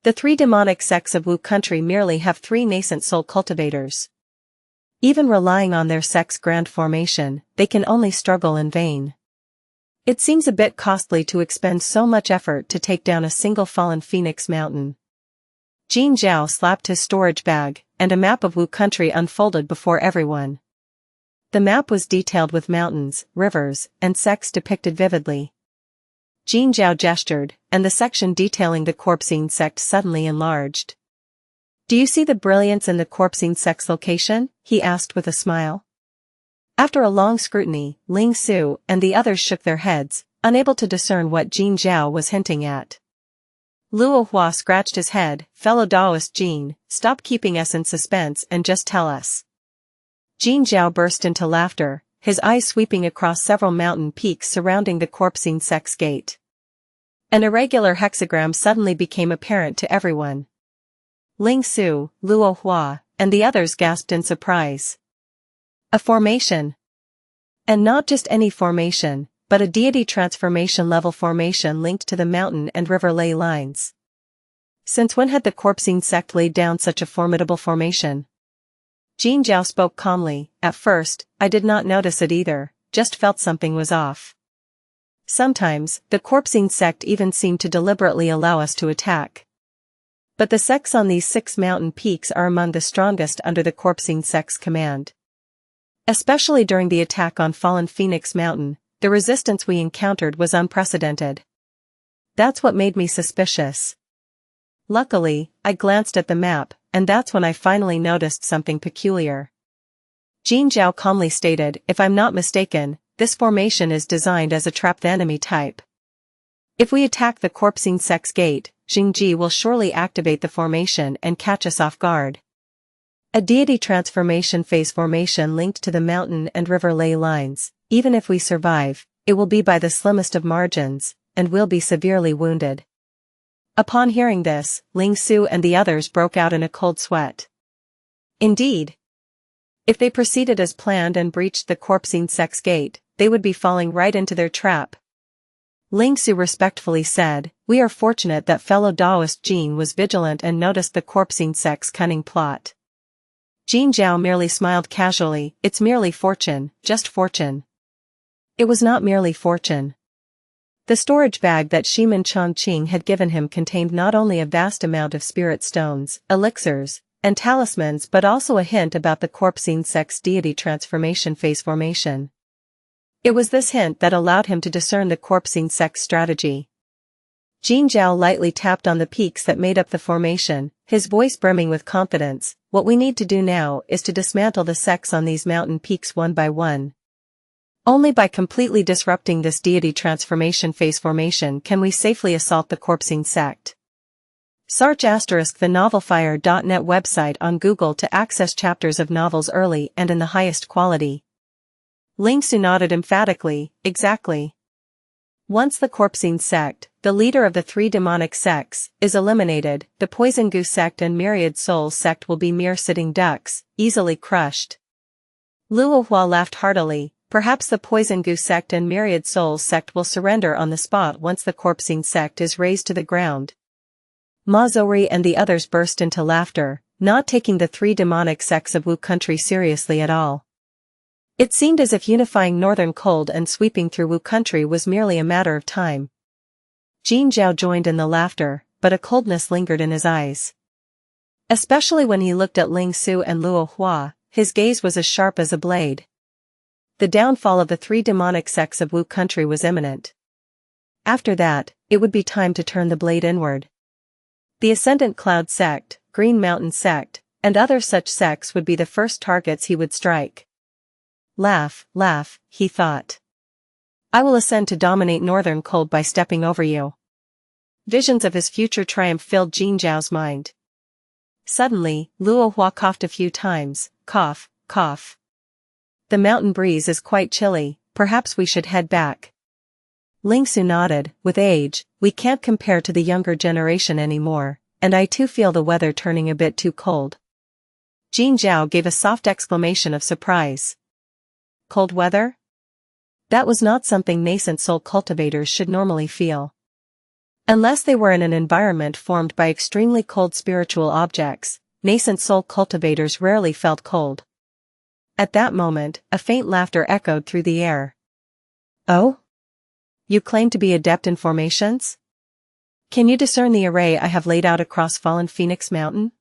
The 3 demonic sects of Wu country merely have 3 nascent soul cultivators. Even relying on their sect's grand formation, they can only struggle in vain. It seems a bit costly to expend so much effort to take down a single Fallen Phoenix Mountain. Jin Zhao slapped his storage bag, and a map of Wu country unfolded before everyone. The map was detailed with mountains, rivers, and sects depicted vividly. Jin Zhao gestured, and the section detailing the Corpsine sect suddenly enlarged. Do you see the brilliance in the Corpsine sect's location? He asked with a smile. After a long scrutiny, Ling Su and the others shook their heads, unable to discern what Jin Zhao was hinting at. Luo Hua scratched his head. Fellow Taoist Jin, stop keeping us in suspense and just tell us. Jin Zhao burst into laughter, his eyes sweeping across several mountain peaks surrounding the Corpsine sect's gate. An irregular hexagram suddenly became apparent to everyone. Ling Su, Luo Hua, and the others gasped in surprise. A formation. And not just any formation, but a deity transformation level formation linked to the mountain and river ley lines. Since when had the Corpsine sect laid down such a formidable formation? Jin Zhao spoke calmly. At first, I did not notice it either, just felt something was off. Sometimes, the Corpsine sect even seemed to deliberately allow us to attack. But the sects on these 6 mountain peaks are among the strongest under the Corpsine sect's command. Especially during the attack on Fallen Phoenix Mountain, the resistance we encountered was unprecedented. That's what made me suspicious. Luckily, I glanced at the map, and that's when I finally noticed something peculiar. Jin Zhao calmly stated, if I'm not mistaken, this formation is designed as a trapped enemy type. If we attack the Corpsine sect's gate, Xingji will surely activate the formation and catch us off guard. A deity transformation phase formation linked to the mountain and river ley lines. Even if we survive, it will be by the slimmest of margins, and we'll be severely wounded. Upon hearing this, Ling Su and the others broke out in a cold sweat. Indeed. If they proceeded as planned and breached the corpsine sect's gate, they would be falling right into their trap. Ling Su respectfully said, "We are fortunate that fellow Taoist Jin was vigilant and noticed the corpsine sect's cunning plot." Jin Zhao merely smiled casually. "It's merely fortune, just fortune." It was not merely fortune. The storage bag that Shimin Chongqing had given him contained not only a vast amount of spirit stones, elixirs, and talismans but also a hint about the corpsine sect's deity transformation phase formation. It was this hint that allowed him to discern the corpsine sect's strategy. Jin Zhao lightly tapped on the peaks that made up the formation, his voice brimming with confidence. "What we need to do now is to dismantle the sects on these mountain peaks one by one. Only by completely disrupting this deity transformation phase formation can we safely assault the corpsine sect." Search *thennovelfire.net website on Google to access chapters of novels early and in the highest quality. Ling Su nodded emphatically, "Exactly. Once the corpsine sect, the leader of the three demonic sects, is eliminated, the Poison Goo sect and Myriad Souls sect will be mere sitting ducks, easily crushed." Luo Hua laughed heartily. "Perhaps the Poison Goo sect and Myriad Souls sect will surrender on the spot once the corpsine sect is razed to the ground." Ma Zori and the others burst into laughter, not taking the three demonic sects of Wu country seriously at all. It seemed as if unifying northern cold and sweeping through Wu country was merely a matter of time. Jin Zhao joined in the laughter, but a coldness lingered in his eyes. Especially when he looked at Ling Su and Luo Hua, his gaze was as sharp as a blade. The downfall of the three demonic sects of Wu country was imminent. After that, it would be time to turn the blade inward. The Ascendant Cloud sect, Green Mountain sect, and other such sects would be the first targets he would strike. Laugh, he thought. "I will ascend to dominate northern cold by stepping over you." Visions of his future triumph filled Jin Zhao's mind. Suddenly, Luo Hua coughed a few times, cough, cough. "The mountain breeze is quite chilly, perhaps we should head back." Ling Su nodded. "With age, we can't compare to the younger generation anymore, and I too feel the weather turning a bit too cold." Jin Zhao gave a soft exclamation of surprise. Cold weather? That was not something nascent soul cultivators should normally feel. Unless they were in an environment formed by extremely cold spiritual objects, nascent soul cultivators rarely felt cold. At that moment, a faint laughter echoed through the air. "Oh? You claim to be adept in formations? Can you discern the array I have laid out across fallen Phoenix Mountain?"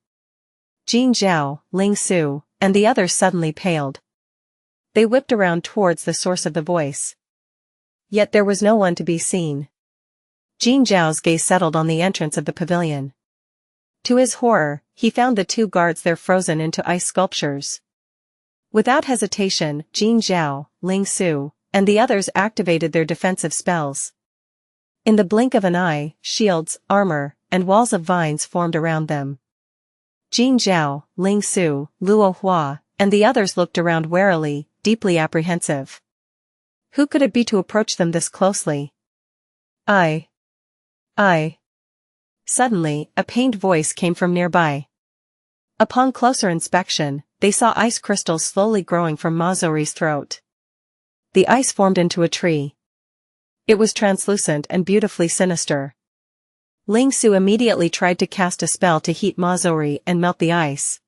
Jin Zhao, Ling Su, and the others suddenly paled. They whipped around towards the source of the voice. Yet there was no one to be seen. Jin Zhao's gaze settled on the entrance of the pavilion. To his horror, he found the two guards there frozen into ice sculptures. Without hesitation, Jin Zhao, Ling Su, and the others activated their defensive spells. In the blink of an eye, shields, armor, and walls of vines formed around them. Jin Zhao, Ling Su, Luo Hua, and the others looked around warily, deeply apprehensive. Who could it be to approach them this closely? I. Suddenly, a pained voice came from nearby. Upon closer inspection, they saw ice crystals slowly growing from Ma Zori's throat. The ice formed into a tree. It was translucent and beautifully sinister. Ling Su immediately tried to cast a spell to heat Ma Zori and melt the ice.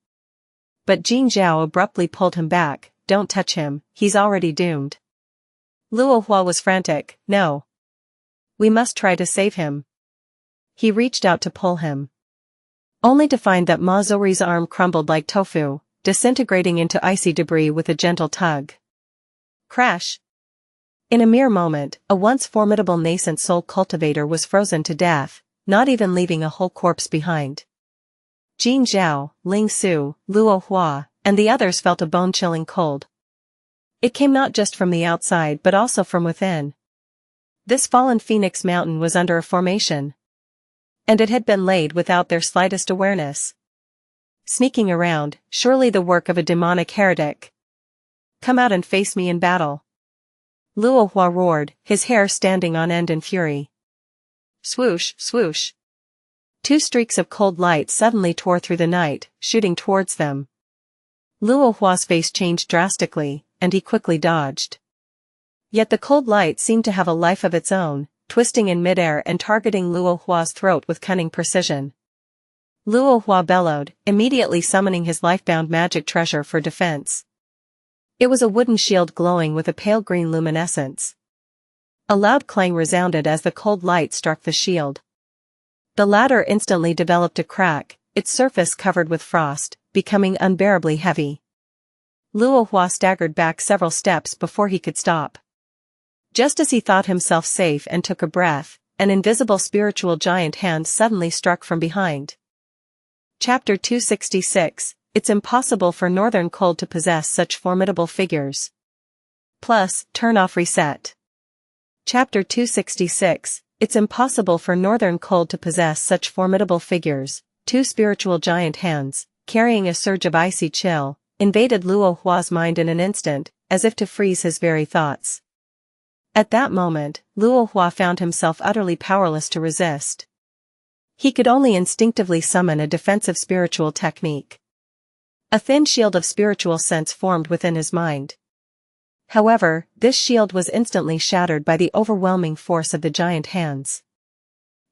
But Jin Zhao abruptly pulled him back. "Don't touch him, he's already doomed." Luo Hua was frantic. "No. We must try to save him." He reached out to pull him, only to find that Ma Zori's arm crumbled like tofu, disintegrating into icy debris with a gentle tug. Crash! In a mere moment, a once formidable nascent soul cultivator was frozen to death, not even leaving a whole corpse behind. Jin Zhao, Ling Su, Luo Hua, and the others felt a bone-chilling cold. It came not just from the outside but also from within. This fallen Phoenix Mountain was under a formation. And it had been laid without their slightest awareness. Sneaking around, surely the work of a demonic heretic. "Come out and face me in battle." Luo Hua roared, his hair standing on end in fury. Swoosh, swoosh. Two streaks of cold light suddenly tore through the night, shooting towards them. Luo Hua's face changed drastically, and he quickly dodged. Yet the cold light seemed to have a life of its own, twisting in midair and targeting Luo Hua's throat with cunning precision. Luo Hua bellowed, immediately summoning his life-bound magic treasure for defense. It was a wooden shield glowing with a pale green luminescence. A loud clang resounded as the cold light struck the shield. The latter instantly developed a crack, its surface covered with frost, becoming unbearably heavy. Luo Hua staggered back several steps before he could stop. Just as he thought himself safe and took a breath, an invisible spiritual giant hand suddenly struck from behind. Chapter 266, It's impossible for Northern Cold to possess such formidable figures. Plus, turn off reset. Chapter 266, It's impossible for Northern Cold to possess such formidable figures. Two spiritual giant hands, carrying a surge of icy chill, invaded Luo Hua's mind in an instant, as if to freeze his very thoughts. At that moment, Luo Hua found himself utterly powerless to resist. He could only instinctively summon a defensive spiritual technique. A thin shield of spiritual sense formed within his mind. However, this shield was instantly shattered by the overwhelming force of the giant hands.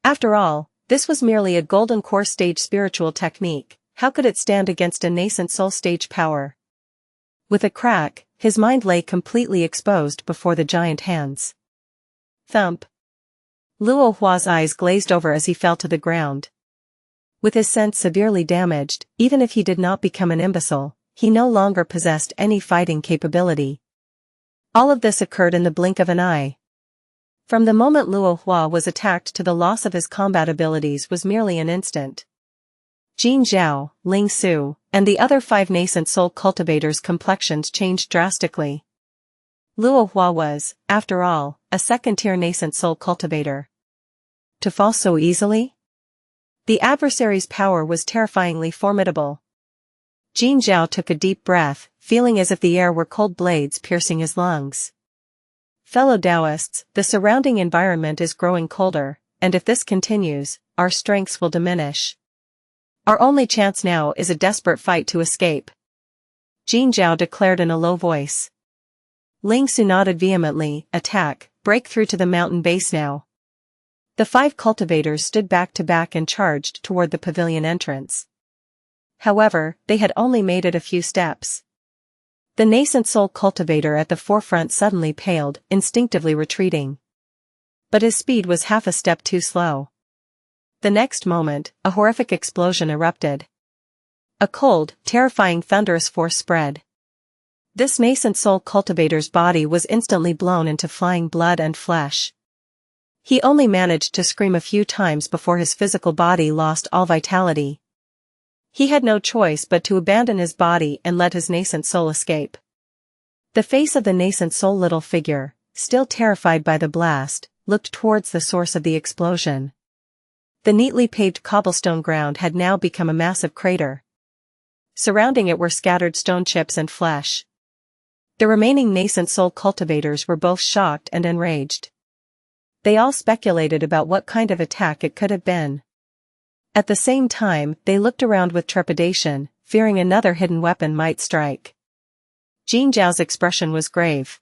After all, this was merely a golden core stage spiritual technique. How could it stand against a nascent soul stage power? With a crack, his mind lay completely exposed before the giant hands. Thump. Luo Hua's eyes glazed over as he fell to the ground. With his sense severely damaged, even if he did not become an imbecile, he no longer possessed any fighting capability. All of this occurred in the blink of an eye. From the moment Luo Hua was attacked to the loss of his combat abilities was merely an instant. Jin Zhao, Ling Su, and the other 5 nascent soul cultivators' complexions changed drastically. Luo Hua was, after all, a second-tier nascent soul cultivator. To fall so easily? The adversary's power was terrifyingly formidable. Jin Zhao took a deep breath, feeling as if the air were cold blades piercing his lungs. Fellow Taoists, the surrounding environment is growing colder, and if this continues, our strengths will diminish. Our only chance now is a desperate fight to escape. Jin Zhao declared in a low voice. Ling Su nodded vehemently, attack, break through to the mountain base now. The 5 cultivators stood back to back and charged toward the pavilion entrance. However, they had only made it a few steps. The nascent soul cultivator at the forefront suddenly paled, instinctively retreating. But his speed was half a step too slow. The next moment, a horrific explosion erupted. A cold, terrifying thunderous force spread. This nascent soul cultivator's body was instantly blown into flying blood and flesh. He only managed to scream a few times before his physical body lost all vitality. He had no choice but to abandon his body and let his nascent soul escape. The face of the nascent soul little figure, still terrified by the blast, looked towards the source of the explosion. The neatly paved cobblestone ground had now become a massive crater. Surrounding it were scattered stone chips and flesh. The remaining nascent soul cultivators were both shocked and enraged. They all speculated about what kind of attack it could have been. At the same time, they looked around with trepidation, fearing another hidden weapon might strike. Jin Zhao's expression was grave.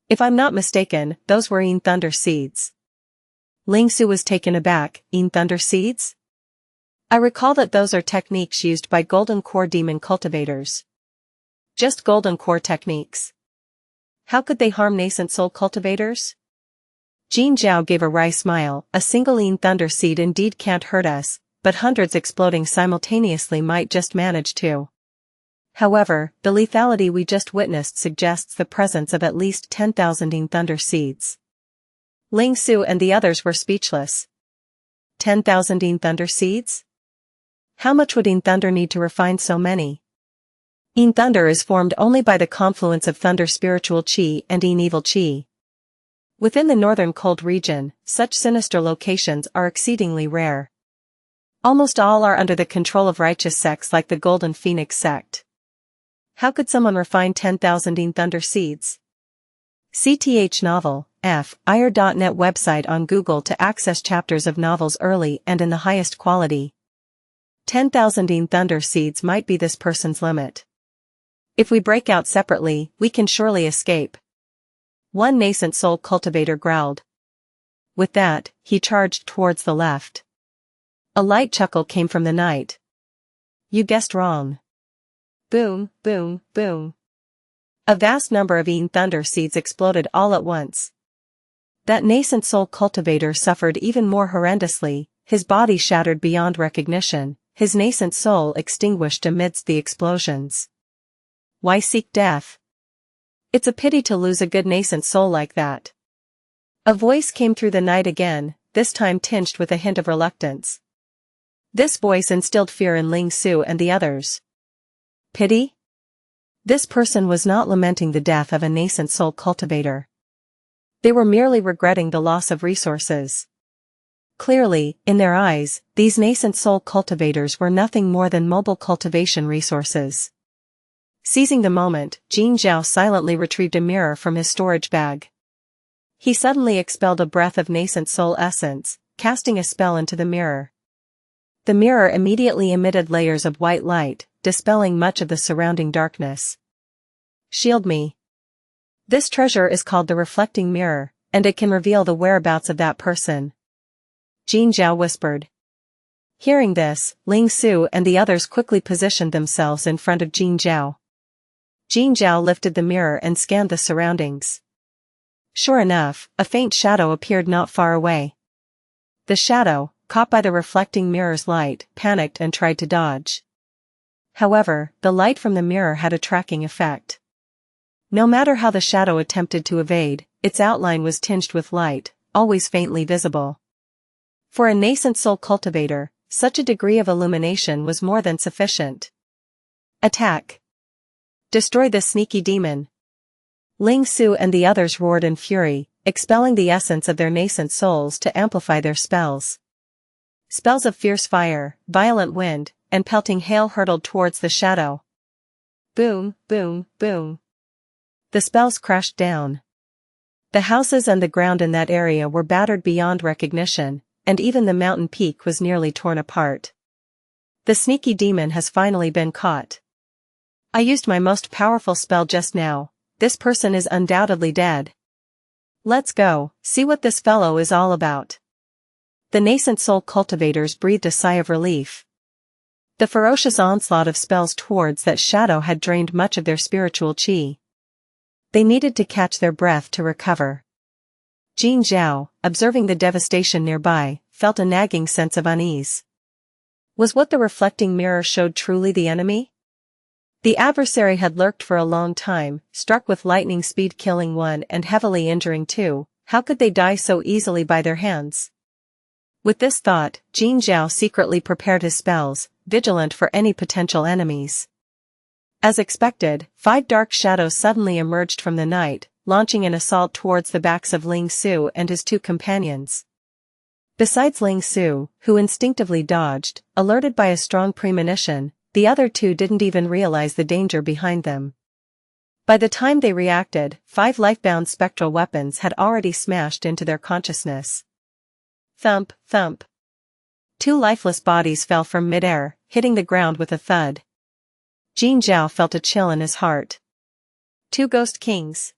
If I'm not mistaken, those were Yin Thunder Seeds. Ling Su was taken aback. Yin Thunder Seeds? I recall that those are techniques used by Golden Core demon cultivators. Just Golden Core techniques. How could they harm nascent soul cultivators? Jin Zhao gave a wry smile. A single Yin Thunder Seed indeed can't hurt us, but hundreds exploding simultaneously might just manage to. However, the lethality we just witnessed suggests the presence of at least 10,000 Yin Thunder Seeds. Ling Su and the others were speechless. 10,000 Yin Thunder Seeds? How much would Yin Thunder need to refine so many? Yin Thunder is formed only by the confluence of Thunder spiritual Qi and Yin evil Qi. Within the northern cold region, such sinister locations are exceedingly rare. Almost all are under the control of righteous sects like the Golden Phoenix sect. How could someone refine 10,000 Yin Thunder Seeds? CTH Novel, F. IR.net website on Google to access chapters of novels early and in the highest quality. 10,000 Yin Thunder Seeds might be this person's limit. If we break out separately, we can surely escape. One nascent soul cultivator growled. With that, he charged towards the left. A light chuckle came from the night. You guessed wrong. Boom, boom, boom. A vast number of thunder seeds exploded all at once. That nascent soul cultivator suffered even more horrendously, his body shattered beyond recognition, his nascent soul extinguished amidst the explosions. Why seek death? It's a pity to lose a good nascent soul like that. A voice came through the night again, this time tinged with a hint of reluctance. This voice instilled fear in Ling Su and the others. Pity? This person was not lamenting the death of a nascent soul cultivator. They were merely regretting the loss of resources. Clearly, in their eyes, these nascent soul cultivators were nothing more than mobile cultivation resources. Seizing the moment, Jin Zhao silently retrieved a mirror from his storage bag. He suddenly expelled a breath of nascent soul essence, casting a spell into the mirror. The mirror immediately emitted layers of white light, dispelling much of the surrounding darkness. Shield me. This treasure is called the reflecting mirror, and it can reveal the whereabouts of that person. Jin Zhao whispered. Hearing this, Ling Su and the others quickly positioned themselves in front of Jin Zhao. Jin Zhao lifted the mirror and scanned the surroundings. Sure enough, a faint shadow appeared not far away. The shadow, caught by the reflecting mirror's light, panicked and tried to dodge. However, the light from the mirror had a tracking effect. No matter how the shadow attempted to evade, its outline was tinged with light, always faintly visible. For a nascent soul cultivator, such a degree of illumination was more than sufficient. Attack! Destroy this sneaky demon! Ling Su and the others roared in fury, expelling the essence of their nascent souls to amplify their spells. Spells of fierce fire, violent wind, and pelting hail hurtled towards the shadow. Boom, boom, boom. The spells crashed down. The houses and the ground in that area were battered beyond recognition, and even the mountain peak was nearly torn apart. The sneaky demon has finally been caught. I used my most powerful spell just now. This person is undoubtedly dead. Let's go, see what this fellow is all about. The nascent soul cultivators breathed a sigh of relief. The ferocious onslaught of spells towards that shadow had drained much of their spiritual qi. They needed to catch their breath to recover. Jin Zhao, observing the devastation nearby, felt a nagging sense of unease. Was what the reflecting mirror showed truly the enemy? The adversary had lurked for a long time, struck with lightning speed killing one and heavily injuring two. How could they die so easily by their hands? With this thought, Jin Zhao secretly prepared his spells, vigilant for any potential enemies. As expected, 5 dark shadows suddenly emerged from the night, launching an assault towards the backs of Ling Su and his 2 companions. Besides Ling Su, who instinctively dodged, alerted by a strong premonition, the other 2 didn't even realize the danger behind them. By the time they reacted, 5 life-bound spectral weapons had already smashed into their consciousness. Thump, thump. 2 lifeless bodies fell from mid-air, hitting the ground with a thud. Jin Zhao felt a chill in his heart. 2 ghost kings.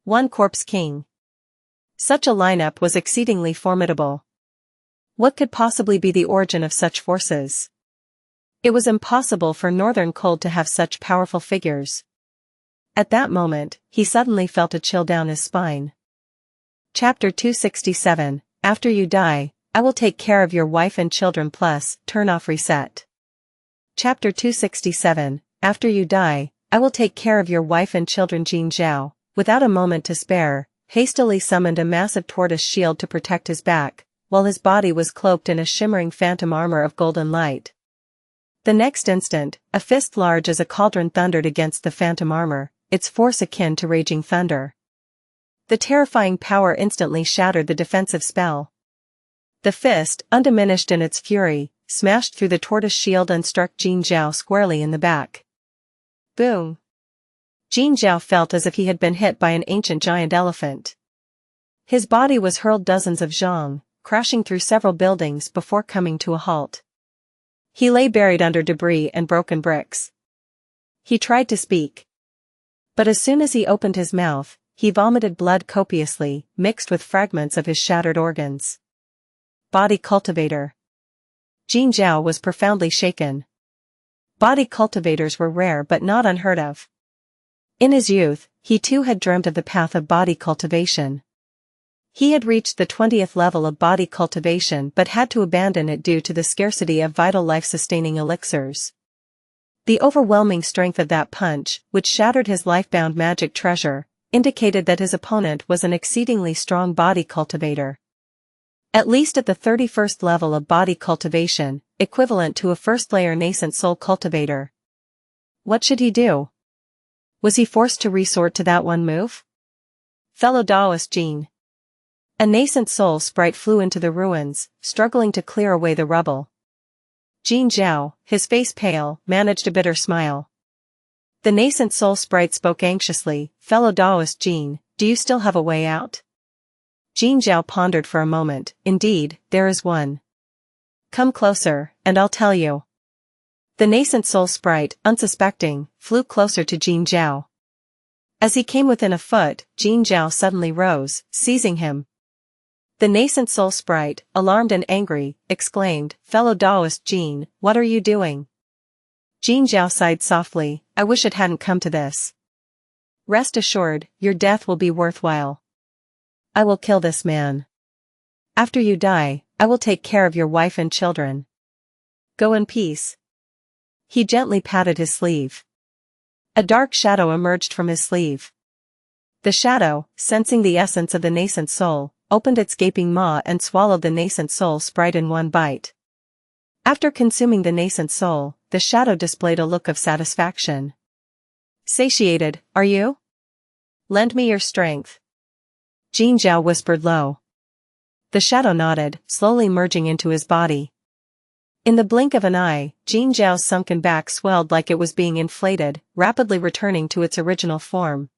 1 corpse king. Such a lineup was exceedingly formidable. What could possibly be the origin of such forces? It was impossible for Northern Cold to have such powerful figures. At that moment, he suddenly felt a chill down his spine. Chapter 267, After you die, I will take care of your wife and children plus, turn off reset. Chapter 267, After you die, I will take care of your wife and children. Jin Zhao, without a moment to spare, hastily summoned a massive tortoise shield to protect his back, while his body was cloaked in a shimmering phantom armor of golden light. The next instant, a fist large as a cauldron thundered against the phantom armor, its force akin to raging thunder. The terrifying power instantly shattered the defensive spell. The fist, undiminished in its fury, smashed through the tortoise shield and struck Jin Zhao squarely in the back. Boom! Jin Zhao felt as if he had been hit by an ancient giant elephant. His body was hurled dozens of zhang, crashing through several buildings before coming to a halt. He lay buried under debris and broken bricks. He tried to speak. But as soon as he opened his mouth, he vomited blood copiously, mixed with fragments of his shattered organs. Body cultivator. Jin Zhao was profoundly shaken. Body cultivators were rare but not unheard of. In his youth, he too had dreamt of the path of body cultivation. He had reached the 20th level of body cultivation but had to abandon it due to the scarcity of vital life-sustaining elixirs. The overwhelming strength of that punch, which shattered his life-bound magic treasure, indicated that his opponent was an exceedingly strong body cultivator. At least at the 31st level of body cultivation, equivalent to a first-layer nascent soul cultivator. What should he do? Was he forced to resort to that one move? Fellow Taoist Jin. A nascent soul sprite flew into the ruins, struggling to clear away the rubble. Jin Zhao, his face pale, managed a bitter smile. The nascent soul sprite spoke anxiously, "Fellow Taoist Jin, do you still have a way out?" Jin Zhao pondered for a moment. "Indeed, there is one. Come closer, and I'll tell you." The nascent soul sprite, unsuspecting, flew closer to Jin Zhao. As he came within a foot, Jin Zhao suddenly rose, seizing him. The nascent soul sprite, alarmed and angry, exclaimed, "Fellow Taoist Jin, what are you doing?" Jin Zhao sighed softly, "I wish it hadn't come to this. Rest assured, your death will be worthwhile. I will kill this man. After you die, I will take care of your wife and children. Go in peace." He gently patted his sleeve. A dark shadow emerged from his sleeve. The shadow, sensing the essence of the nascent soul, opened its gaping maw and swallowed the nascent soul sprite in one bite. After consuming the nascent soul, the shadow displayed a look of satisfaction. "Satiated, are you? Lend me your strength." Jin Zhao whispered low. The shadow nodded, slowly merging into his body. In the blink of an eye, Jin Zhao's sunken back swelled like it was being inflated, rapidly returning to its original form.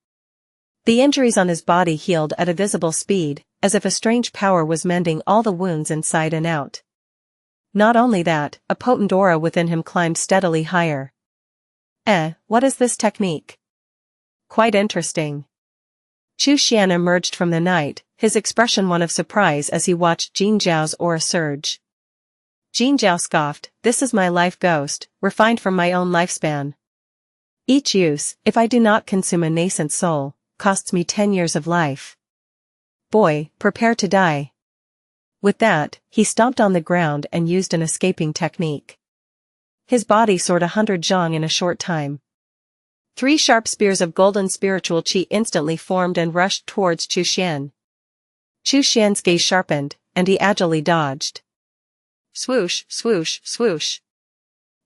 The injuries on his body healed at a visible speed, as if a strange power was mending all the wounds inside and out. Not only that, a potent aura within him climbed steadily higher. What is this technique? Quite interesting. Xuan emerged from the night, his expression one of surprise as he watched Jin Zhao's aura surge. Jin Zhao scoffed, "This is my life ghost, refined from my own lifespan. Each use, if I do not consume a nascent soul, costs me 10 years of life. Boy, prepare to die." With that, he stomped on the ground and used an escaping technique. His body soared 100 zhang in a short time. 3 sharp spears of golden spiritual qi instantly formed and rushed towards Xuan. Xuan's gaze sharpened, and he agilely dodged. Swoosh, swoosh, swoosh.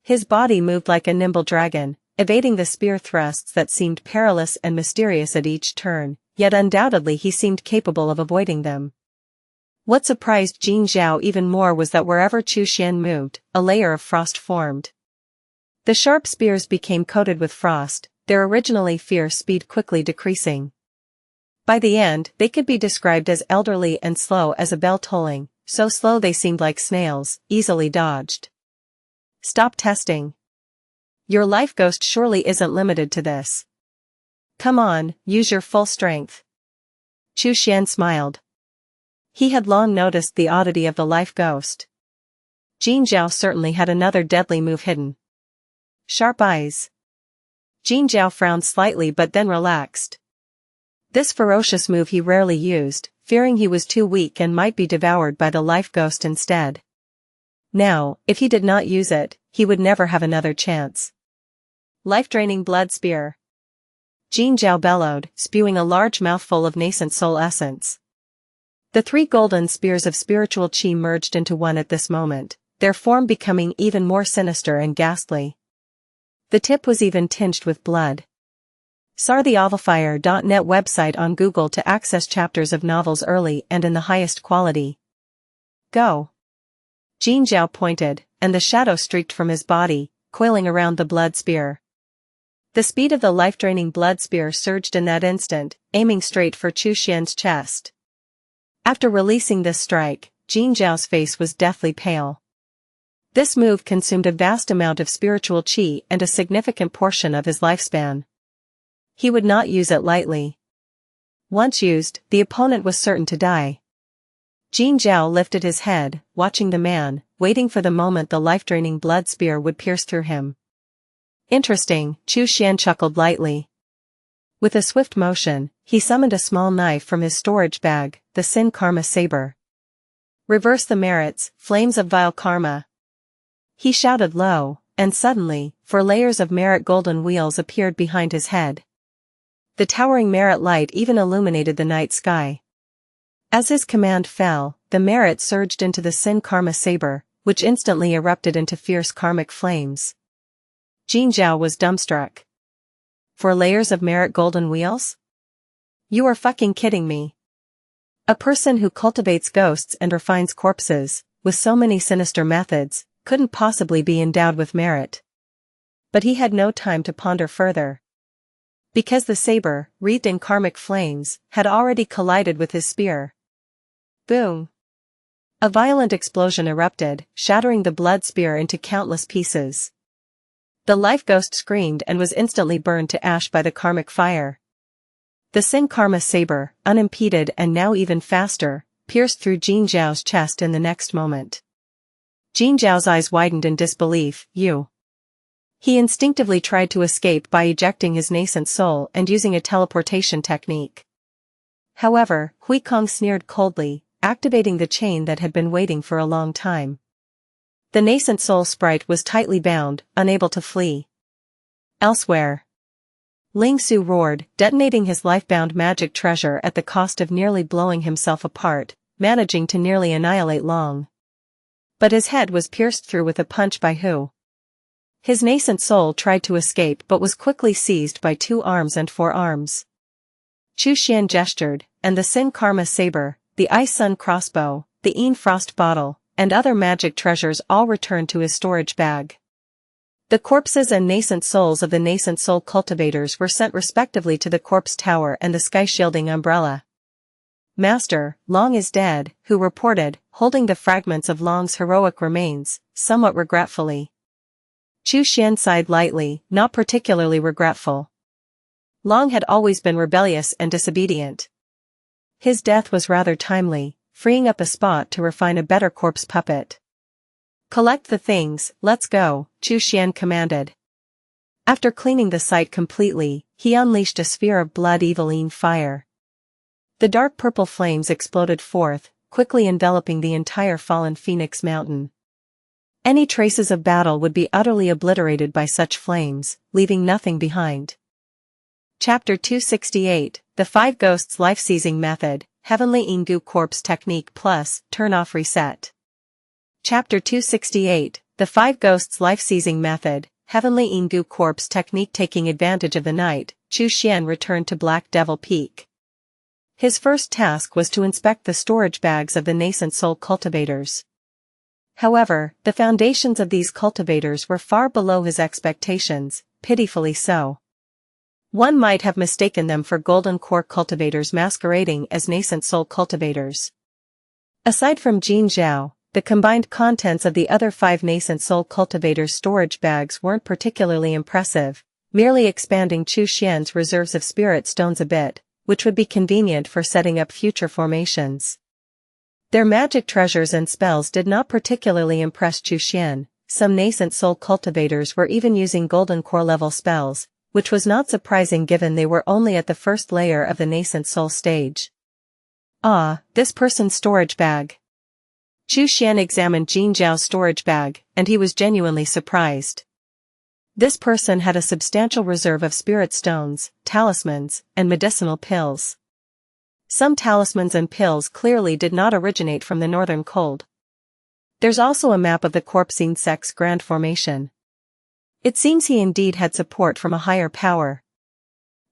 His body moved like a nimble dragon, evading the spear thrusts that seemed perilous and mysterious at each turn, yet undoubtedly he seemed capable of avoiding them. What surprised Jin Zhao even more was that wherever Xuan moved, a layer of frost formed. The sharp spears became coated with frost, their originally fierce speed quickly decreasing. By the end, they could be described as elderly and slow as a bell tolling, so slow they seemed like snails, easily dodged. Stop testing. Your life ghost surely isn't limited to this. Come on, use your full strength. Xuan smiled. He had long noticed the oddity of the life ghost. Jin Zhao certainly had another deadly move hidden. Sharp eyes. Jin Zhao frowned slightly but then relaxed. This ferocious move he rarely used, fearing he was too weak and might be devoured by the life ghost instead. Now, if he did not use it, he would never have another chance. Life-draining blood spear. Jin Zhao bellowed, spewing a large mouthful of nascent soul essence. The 3 golden spears of spiritual qi merged into one at this moment, their form becoming even more sinister and ghastly. The tip was even tinged with blood. SarTheOvifyer.net website on Google to access chapters of novels early and in the highest quality. Go. Jin Zhao pointed, and the shadow streaked from his body, coiling around the blood spear. The speed of the life-draining blood spear surged in that instant, aiming straight for Xuan's chest. After releasing this strike, Jin Zhao's face was deathly pale. This move consumed a vast amount of spiritual chi and a significant portion of his lifespan. He would not use it lightly. Once used, the opponent was certain to die. Jin Zhao lifted his head, watching the man, waiting for the moment the life-draining blood spear would pierce through him. Interesting, Chu Xian chuckled lightly. With a swift motion, he summoned a small knife from his storage bag, the Sin Karma Saber. Reverse the merits, flames of vile karma. He shouted low, and suddenly, 4 layers of merit golden wheels appeared behind his head. The towering merit light even illuminated the night sky. As his command fell, the merit surged into the Sin Karma Saber, which instantly erupted into fierce karmic flames. Jin Zhao was dumbstruck. 4 layers of merit golden wheels? You are fucking kidding me. A person who cultivates ghosts and refines corpses, with so many sinister methods, couldn't possibly be endowed with merit. But he had no time to ponder further. Because the saber, wreathed in karmic flames, had already collided with his spear. Boom! A violent explosion erupted, shattering the blood spear into countless pieces. The life ghost screamed and was instantly burned to ash by the karmic fire. The Sin Karma Saber, unimpeded and now even faster, pierced through Jin Zhao's chest in the next moment. Jin Zhao's eyes widened in disbelief. You. He instinctively tried to escape by ejecting his nascent soul and using a teleportation technique. However, Hui Kong sneered coldly, activating the chain that had been waiting for a long time. The nascent soul sprite was tightly bound, unable to flee. Elsewhere. Ling Su roared, detonating his life-bound magic treasure at the cost of nearly blowing himself apart, managing to nearly annihilate Long. But his head was pierced through with a punch by Hu. His nascent soul tried to escape but was quickly seized by 2 arms and 4 arms. Chu Xian gestured, and the Sin Karma Saber, the Ice Sun crossbow, the Een Frost bottle, and other magic treasures all returned to his storage bag. The corpses and nascent souls of the nascent soul cultivators were sent respectively to the corpse tower and the sky-shielding umbrella. Master, Long is dead, Hu reported, holding the fragments of Long's heroic remains, somewhat regretfully. Chu Xian sighed lightly, not particularly regretful. Long had always been rebellious and disobedient. His death was rather timely, freeing up a spot to refine a better corpse puppet. Collect the things, let's go, Chu Xian commanded. After cleaning the site completely, he unleashed a sphere of blood-eveline fire. The dark purple flames exploded forth, quickly enveloping the entire fallen Phoenix Mountain. Any traces of battle would be utterly obliterated by such flames, leaving nothing behind. Chapter 268, The 5 Ghosts Life-Seizing Method, Heavenly Ingu Corpse Technique Plus, Turn-Off Reset. Chapter 268, The 5 Ghosts Life-Seizing Method, Heavenly Ingu Corpse Technique. Taking advantage of the night, Chu Xian returned to Black Devil Peak. His first task was to inspect the storage bags of the nascent soul cultivators. However, the foundations of these cultivators were far below his expectations, pitifully so. One might have mistaken them for golden core cultivators masquerading as nascent soul cultivators. Aside from Jin Zhao, the combined contents of the other 5 nascent soul cultivators' storage bags weren't particularly impressive, merely expanding Chu Xian's reserves of spirit stones a bit, which would be convenient for setting up future formations. Their magic treasures and spells did not particularly impress Chu Xian. Some nascent soul cultivators were even using golden core level spells, which was not surprising given they were only at the first layer of the nascent soul stage. Ah, this person's storage bag. Chu Xian examined Jin Zhao's storage bag, and he was genuinely surprised. This person had a substantial reserve of spirit stones, talismans, and medicinal pills. Some talismans and pills clearly did not originate from the northern cold. There's also a map of the corpse insect's grand formation. It seems he indeed had support from a higher power.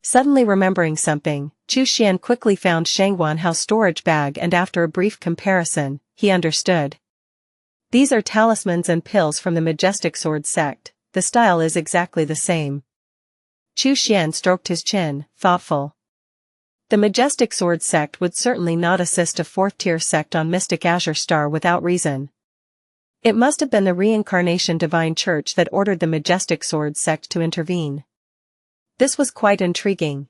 Suddenly remembering something, Chu Xian quickly found Shangwan Hao's storage bag, and after a brief comparison, he understood. These are talismans and pills from the Majestic Sword sect. The style is exactly the same. Chu Xian stroked his chin, thoughtful. The Majestic Sword sect would certainly not assist a 4th-tier sect on Mystic Azure Star without reason. It must have been the Reincarnation Divine Church that ordered the Majestic Sword sect to intervene. This was quite intriguing.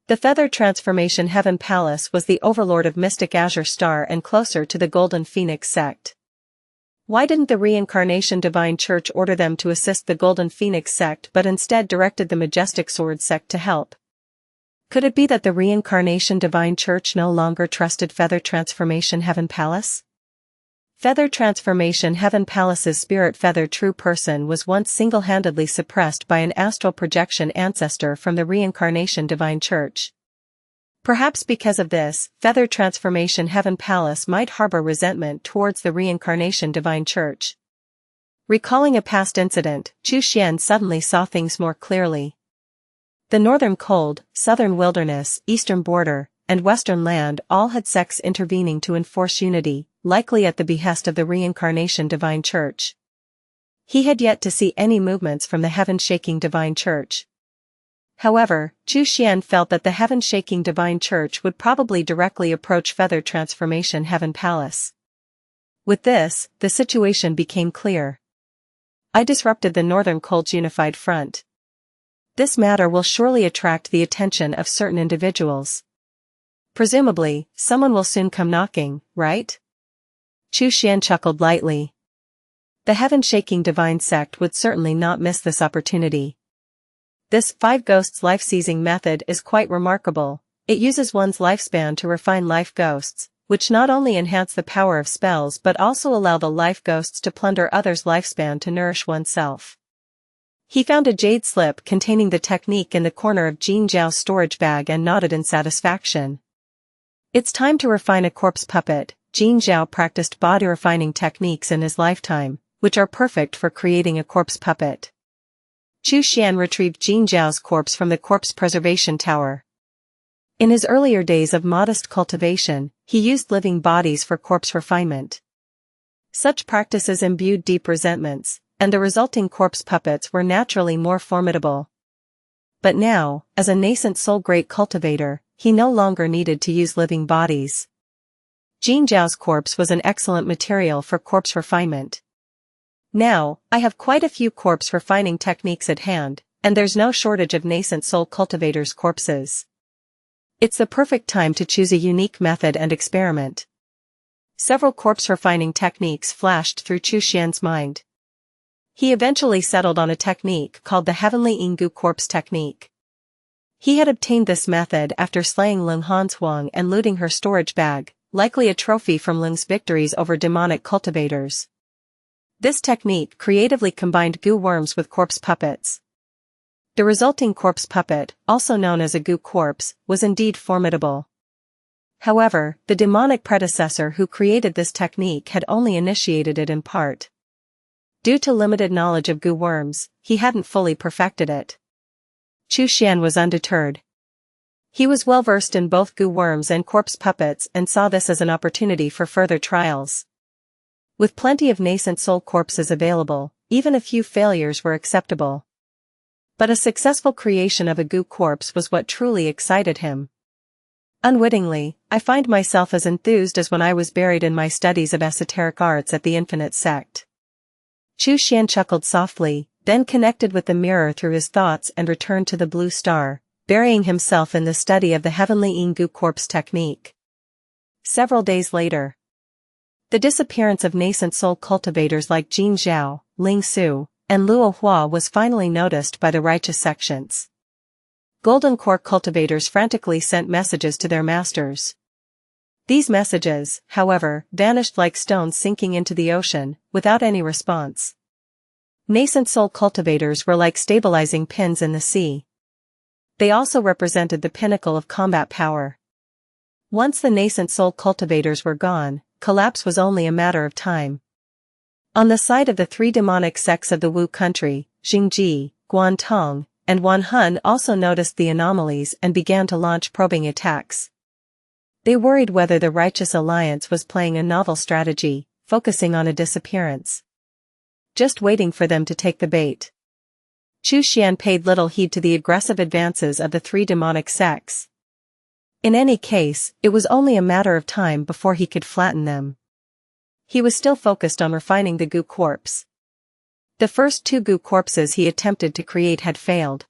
The Feather Transformation Heaven Palace was the overlord of Mystic Azure Star and closer to the Golden Phoenix sect. Why didn't the Reincarnation Divine Church order them to assist the Golden Phoenix sect but instead directed the Majestic Sword sect to help? Could it be that the Reincarnation Divine Church no longer trusted Feather Transformation Heaven Palace? Feather Transformation Heaven Palace's spirit feather true person was once single-handedly suppressed by an astral projection ancestor from the Reincarnation Divine Church. Perhaps because of this, Feather Transformation Heaven Palace might harbor resentment towards the Reincarnation Divine Church. Recalling a past incident, Xianxia suddenly saw things more clearly. The northern cold, southern wilderness, eastern border, and western land all had sects intervening to enforce unity, likely at the behest of the Reincarnation Divine Church. He had yet to see any movements from the heaven-shaking Divine Church. However, Xian felt that the heaven-shaking Divine Church would probably directly approach Feather Transformation Heaven Palace. With this, the situation became clear. I disrupted the Northern Cold's unified front. This matter will surely attract the attention of certain individuals. Presumably, someone will soon come knocking, right? Xian chuckled lightly. The heaven-shaking divine sect would certainly not miss this opportunity. This 5 ghosts life-seizing method is quite remarkable. It uses one's lifespan to refine life ghosts, which not only enhance the power of spells but also allow the life ghosts to plunder others' lifespan to nourish oneself. He found a jade slip containing the technique in the corner of Jin Zhao's storage bag and nodded in satisfaction. It's time to refine a corpse puppet. Jin Zhao practiced body refining techniques in his lifetime, which are perfect for creating a corpse puppet. Xian retrieved Jin Zhao's corpse from the corpse preservation tower. In his earlier days of modest cultivation, he used living bodies for corpse refinement. Such practices imbued deep resentments, and the resulting corpse puppets were naturally more formidable. But now, as a nascent soul great cultivator, he no longer needed to use living bodies. Jin Zhao's corpse was an excellent material for corpse refinement. Now, I have quite a few corpse refining techniques at hand, and there's no shortage of nascent soul cultivators' corpses. It's the perfect time to choose a unique method and experiment. Several corpse refining techniques flashed through Xian's mind. He eventually settled on a technique called the Heavenly Yinggu Corpse Technique. He had obtained this method after slaying Lung Hanshuang and looting her storage bag, likely a trophy from Lung's victories over demonic cultivators. This technique creatively combined goo worms with corpse puppets. The resulting corpse puppet, also known as a goo corpse, was indeed formidable. However, the demonic predecessor who created this technique had only initiated it in part. Due to limited knowledge of goo worms, he hadn't fully perfected it. Xian was undeterred. He was well versed in both goo worms and corpse puppets and saw this as an opportunity for further trials. With plenty of nascent soul corpses available, even a few failures were acceptable. But a successful creation of a goo corpse was what truly excited him. Unwittingly, I find myself as enthused as when I was buried in my studies of esoteric arts at the Infinite Sect. Xian chuckled softly, then connected with the mirror through his thoughts and returned to the blue star, burying himself in the study of the Heavenly Yinggu Corpse Technique. Several days later, the disappearance of nascent soul cultivators like Jin Zhao, Ling Su, and Luo Hua was finally noticed by the righteous sections. Golden Core cultivators frantically sent messages to their masters. These messages, however, vanished like stones sinking into the ocean, without any response. Nascent soul cultivators were like stabilizing pins in the sea. They also represented the pinnacle of combat power. Once the nascent soul cultivators were gone, collapse was only a matter of time. On the side of the 3 demonic sects of the Wu country, Jingji, Guantong, and Wanhun also noticed the anomalies and began to launch probing attacks. They worried whether the Righteous Alliance was playing a novel strategy, focusing on a disappearance. Just waiting for them to take the bait. Xian paid little heed to the aggressive advances of the 3 demonic sects. In any case, it was only a matter of time before he could flatten them. he was still focused on refining the goo corpse. The first 2 goo corpses he attempted to create had failed.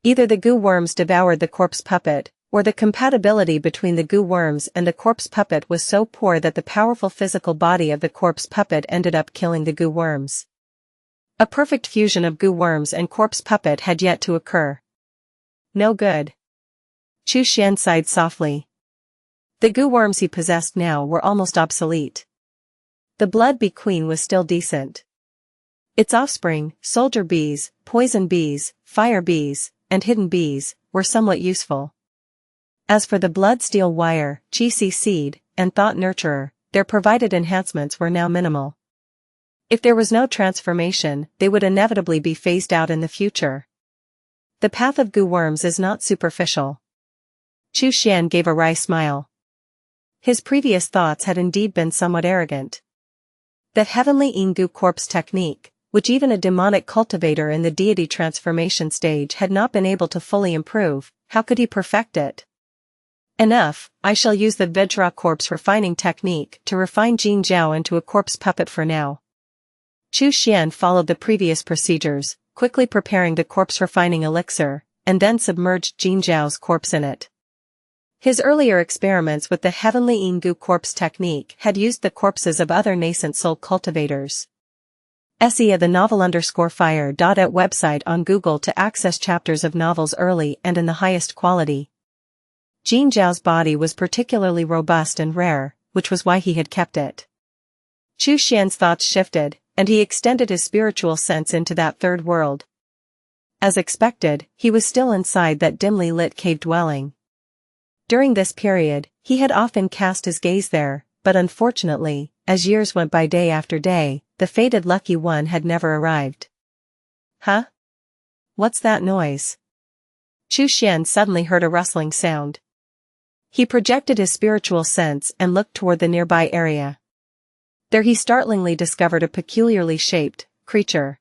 Either the goo worms devoured the corpse puppet, or the compatibility between the goo worms and the corpse puppet was so poor that the powerful physical body of the corpse puppet ended up killing the goo worms. A perfect fusion of goo worms and corpse puppet had yet to occur. No good. Xuan sighed softly. The goo worms he possessed now were almost obsolete. The blood bee queen was still decent. Its offspring, soldier bees, poison bees, fire bees, and hidden bees, were somewhat useful. As for the blood steel wire, GC seed, and thought nurturer, their provided enhancements were now minimal. If there was no transformation, they would inevitably be phased out in the future. The path of goo worms is not superficial. Xuan gave a wry smile. His previous thoughts had indeed been somewhat arrogant. The heaven-defying goo corpse technique, which even a demonic cultivator in the deity transformation stage had not been able to fully improve, how could he perfect it? Enough, I shall use the Vajra corpse refining technique to refine Xianxia into a corpse puppet for now. Xuan followed the previous procedures, quickly preparing the corpse refining elixir, and then submerged Xianxia's corpse in it. His earlier experiments with the heaven-defying goo corpse technique had used the corpses of other nascent soul cultivators. Xianxia the novel_fire.at website on Google to access chapters of novels early and in the highest quality. Xianxia's body was particularly robust and rare, which was why he had kept it. Xuan's thoughts shifted, and he extended his spiritual sense into that third world. As expected, he was still inside that dimly lit cave dwelling. During this period, he had often cast his gaze there, but unfortunately, as years went by day after day, the fated lucky one had never arrived. Huh? What's that noise? Xuan suddenly heard a rustling sound. He projected his spiritual sense and looked toward the nearby area. There he startlingly discovered a peculiarly shaped creature.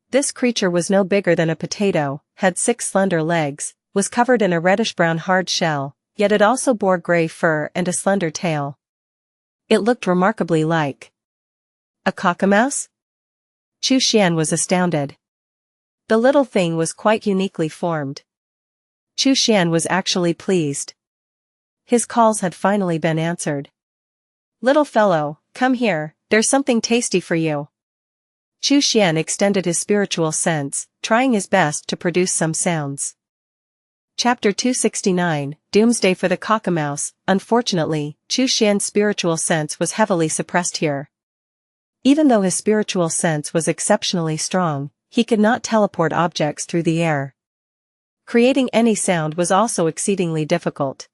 This creature was no bigger than a potato, had 6 slender legs, was covered in a reddish-brown hard shell, yet it also bore gray fur and a slender tail. It looked remarkably like a cockamouse? Xuan was astounded. The little thing was quite uniquely formed. Xuan was actually pleased. His calls had finally been answered. Little fellow, come here, there's something tasty for you. Xuan extended his spiritual sense, trying his best to produce some sounds. Chapter 269, Doomsday for the Cockamouse. Unfortunately, Xuan's spiritual sense was heavily suppressed here. Even though his spiritual sense was exceptionally strong, he could not teleport objects through the air. Creating any sound was also exceedingly difficult.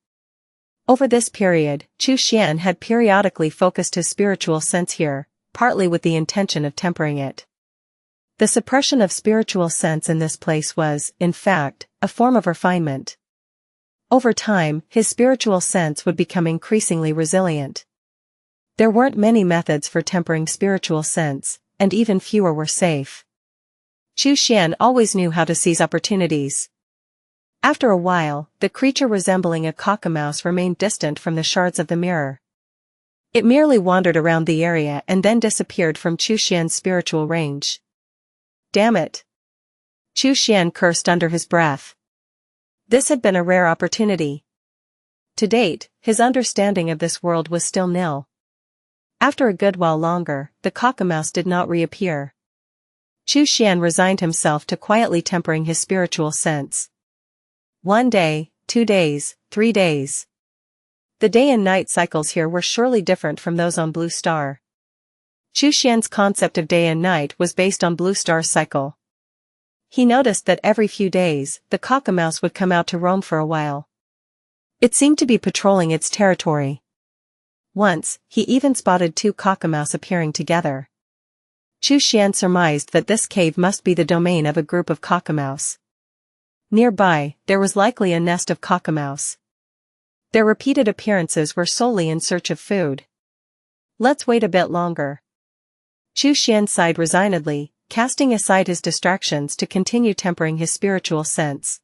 Over this period, Xuan had periodically focused his spiritual sense here, partly with the intention of tempering it. The suppression of spiritual sense in this place was, in fact, a form of refinement. Over time, his spiritual sense would become increasingly resilient. There weren't many methods for tempering spiritual sense, and even fewer were safe. Xuan always knew how to seize opportunities. After a while, the creature resembling a cockamouse remained distant from the shards of the mirror. It merely wandered around the area and then disappeared from Xuan's spiritual range. Damn it! Xuan cursed under his breath. This had been a rare opportunity. To date, his understanding of this world was still nil. After a good while longer, the cockamouse did not reappear. Xuan resigned himself to quietly tempering his spiritual sense. 1 day, 2 days, 3 days. The day and night cycles here were surely different from those on Blue Star. Xuan's concept of day and night was based on Blue Star's cycle. He noticed that every few days, the cockamouse would come out to roam for a while. It seemed to be patrolling its territory. Once, he even spotted 2 cockamouse appearing together. Xuan surmised that this cave must be the domain of a group of cockamouse. Nearby, there was likely a nest of cockamouse. Their repeated appearances were solely in search of food. Let's wait a bit longer. Xuan sighed resignedly, casting aside his distractions to continue tempering his spiritual sense.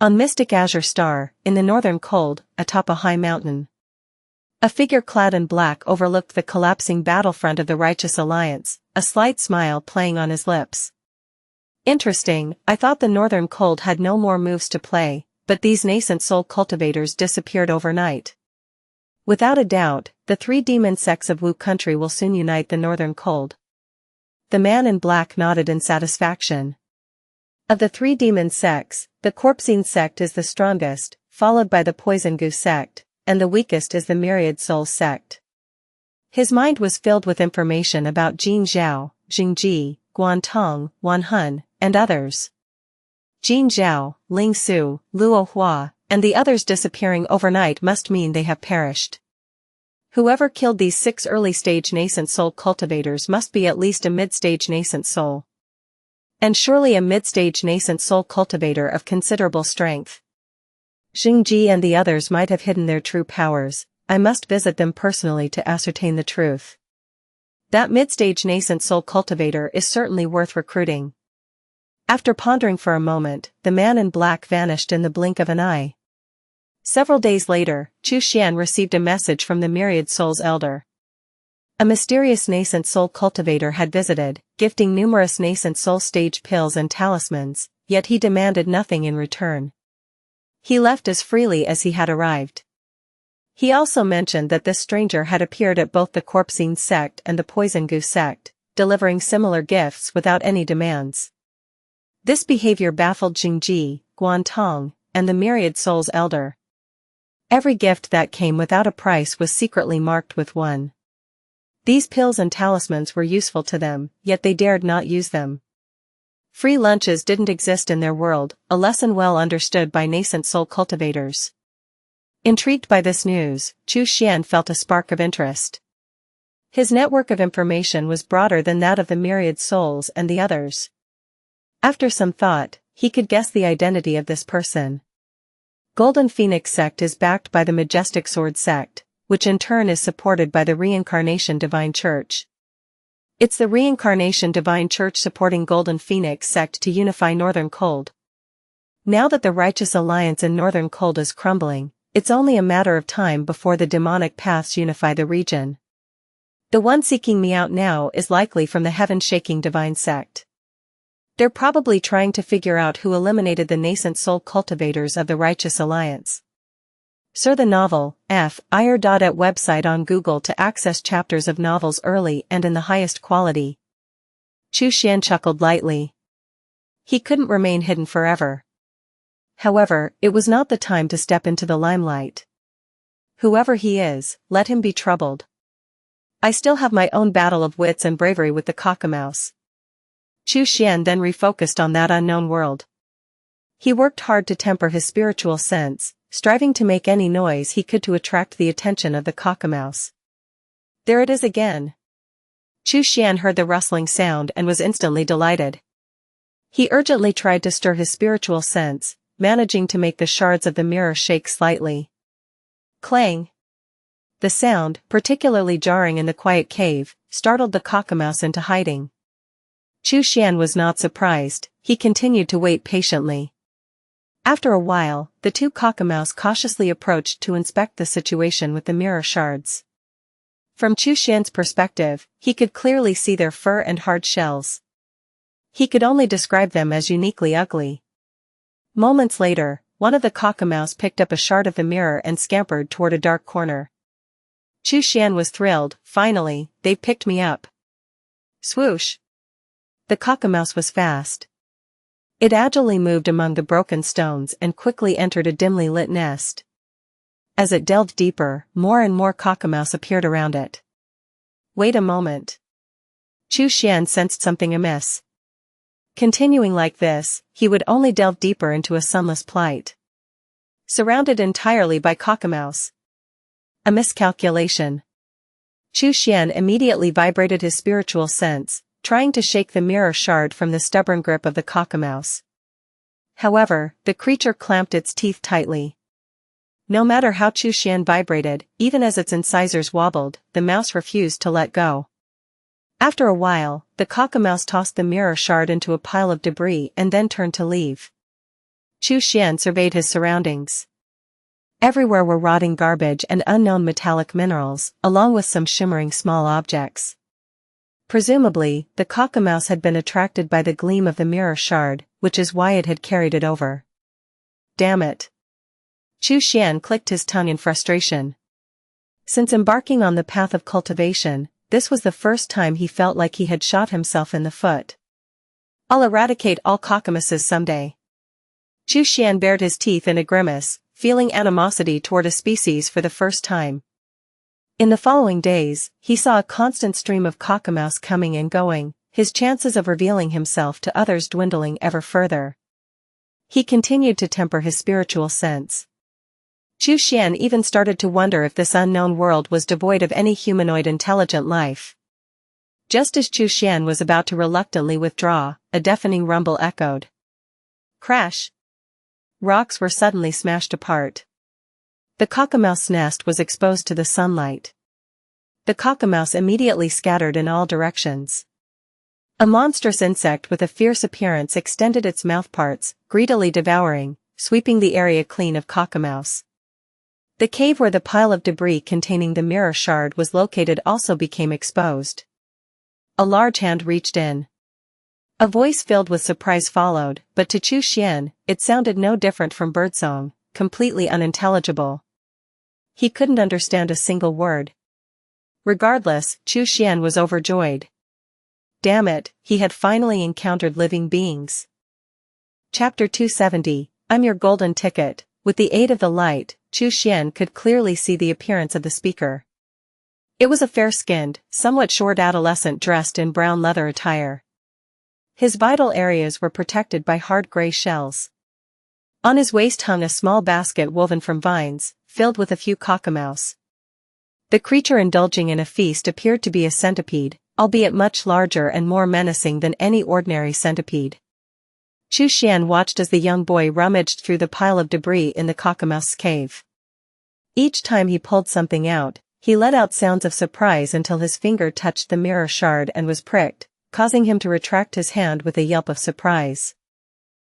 On Mystic Azure Star, in the northern cold, atop a high mountain. A figure clad in black overlooked the collapsing battlefront of the Righteous Alliance, a slight smile playing on his lips. Interesting, I thought the Northern Cold had no more moves to play, but these nascent soul cultivators disappeared overnight. Without a doubt, the 3 demon sects of Wu country will soon unite the Northern Cold. The man in black nodded in satisfaction. Of the 3 demon sects, the Corpsine sect is the strongest, followed by the Poison Goose sect, and the weakest is the Myriad Souls sect. His mind was filled with information about Jin Zhao, Jingji, Guantong, Wan Hun, and others. Jin Zhao, Ling Su, Luo Hua, and the others disappearing overnight must mean they have perished. Whoever killed these 6 early-stage nascent soul cultivators must be at least a mid-stage nascent soul. And surely a mid-stage nascent soul cultivator of considerable strength. Jingji and the others might have hidden their true powers. I must visit them personally to ascertain the truth. That mid-stage nascent soul cultivator is certainly worth recruiting. After pondering for a moment, the man in black vanished in the blink of an eye. Several days later, Chu Xian received a message from the Myriad Souls Elder. A mysterious nascent soul cultivator had visited, gifting numerous nascent soul stage pills and talismans, yet he demanded nothing in return. He left as freely as he had arrived. He also mentioned that this stranger had appeared at both the Corpsine sect and the Poison Goose sect, delivering similar gifts without any demands. This behavior baffled Jingji, Guantong, and the Myriad Souls Elder. Every gift that came without a price was secretly marked with 1. These pills and talismans were useful to them, yet they dared not use them. Free lunches didn't exist in their world, a lesson well understood by nascent soul cultivators. Intrigued by this news, Chu Xian felt a spark of interest. His network of information was broader than that of the Myriad Souls and the others. After some thought, he could guess the identity of this person. Golden Phoenix sect is backed by the Majestic Sword sect, which in turn is supported by the Reincarnation Divine Church. It's the Reincarnation Divine Church supporting Golden Phoenix sect to unify Northern Cold. Now that the Righteous Alliance in Northern Cold is crumbling, it's only a matter of time before the demonic paths unify the region. The one seeking me out now is likely from the heaven-shaking Divine sect. They're probably trying to figure out who eliminated the nascent soul cultivators of the Righteous Alliance. Sir, the novel, F.ir.at website on Google to access chapters of novels early and in the highest quality. Chu Xian chuckled lightly. He couldn't remain hidden forever. However, it was not the time to step into the limelight. Whoever he is, let him be troubled. I still have my own battle of wits and bravery with the Cockamouse. Chu Xian then refocused on that unknown world. He worked hard to temper his spiritual sense, striving to make any noise he could to attract the attention of the Cockamouse. There it is again. Chu Xian heard the rustling sound and was instantly delighted. He urgently tried to stir his spiritual sense, managing to make the shards of the mirror shake slightly. Clang! The sound, particularly jarring in the quiet cave, startled the Cockamouse into hiding. Chu Xian was not surprised, he continued to wait patiently. After a while, the 2 Cockamouse cautiously approached to inspect the situation with the mirror shards. From Chu Xian's perspective, he could clearly see their fur and hard shells. He could only describe them as uniquely ugly. Moments later, one of the Cockamouse picked up a shard of the mirror and scampered toward a dark corner. Chu Xian was thrilled. Finally, they picked me up. Swoosh! The Cockamouse was fast. It agilely moved among the broken stones and quickly entered a dimly lit nest. As it delved deeper, more and more Cockamouse appeared around it. Wait a moment. Chu Xian sensed something amiss. Continuing like this, he would only delve deeper into a sunless plight. Surrounded entirely by Cockamouse. A miscalculation. Chu Xian immediately vibrated his spiritual sense, trying to shake the mirror shard from the stubborn grip of the Cockamouse. However, the creature clamped its teeth tightly. No matter how Chu Xian vibrated, even as its incisors wobbled, the mouse refused to let go. After a while, the Cockamouse tossed the mirror shard into a pile of debris and then turned to leave. Chu Xian surveyed his surroundings. Everywhere were rotting garbage and unknown metallic minerals, along with some shimmering small objects. Presumably, the Cockamouse had been attracted by the gleam of the mirror shard, which is why it had carried it over. Damn it. Xuan clicked his tongue in frustration. Since embarking on the path of cultivation, this was the first time he felt like he had shot himself in the foot. I'll eradicate all Cockamouses someday. Xuan bared his teeth in a grimace, feeling animosity toward a species for the first time. In the following days, he saw a constant stream of Cockamouse coming and going, his chances of revealing himself to others dwindling ever further. He continued to temper his spiritual sense. Xuan even started to wonder if this unknown world was devoid of any humanoid intelligent life. Just as Xuan was about to reluctantly withdraw, a deafening rumble echoed. Crash! Rocks were suddenly smashed apart. The Cockamouse nest was exposed to the sunlight. The Cockamouse immediately scattered in all directions. A monstrous insect with a fierce appearance extended its mouthparts, greedily devouring, sweeping the area clean of Cockamouse. The cave where the pile of debris containing the mirror shard was located also became exposed. A large hand reached in. A voice filled with surprise followed, but to Xuan, it sounded no different from birdsong, completely unintelligible. He couldn't understand a single word. Regardless, Xuan was overjoyed. Damn it, he had finally encountered living beings. Chapter 270, I'm your golden ticket. With the aid of the light, Xuan could clearly see the appearance of the speaker. It was a fair-skinned, somewhat short adolescent dressed in brown leather attire. His vital areas were protected by hard gray shells. On his waist hung a small basket woven from vines, filled with a few Cockamouse. The creature indulging in a feast appeared to be a centipede, albeit much larger and more menacing than any ordinary centipede. Xuan watched as the young boy rummaged through the pile of debris in the Cockamouse cave. Each time he pulled something out, he let out sounds of surprise until his finger touched the mirror shard and was pricked, causing him to retract his hand with a yelp of surprise.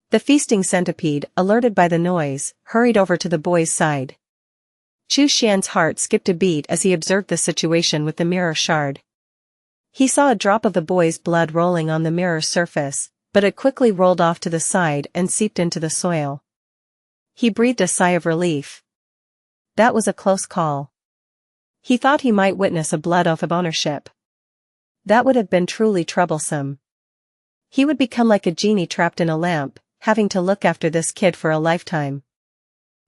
The feasting centipede, alerted by the noise, hurried over to the boy's side. Xuan's heart skipped a beat as he observed the situation with the mirror shard. He saw a drop of the boy's blood rolling on the mirror surface, but it quickly rolled off to the side and seeped into the soil. He breathed a sigh of relief. That was a close call. He thought he might witness a blood oath of ownership. That would have been truly troublesome. He would become like a genie trapped in a lamp, having to look after this kid for a lifetime.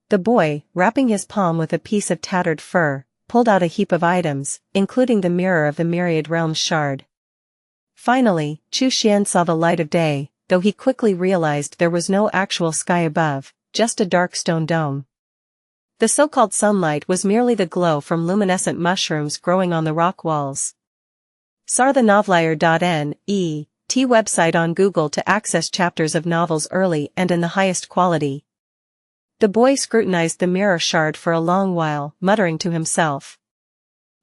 The boy, wrapping his palm with a piece of tattered fur, pulled out a heap of items, including the mirror of the Myriad Realms shard. Finally, Xuan saw the light of day, though he quickly realized there was no actual sky above, just a dark stone dome. The so-called sunlight was merely the glow from luminescent mushrooms growing on the rock walls. sarthenovelire.net website on Google to access chapters of novels early and in the highest quality. The boy scrutinized the mirror shard for a long while, muttering to himself.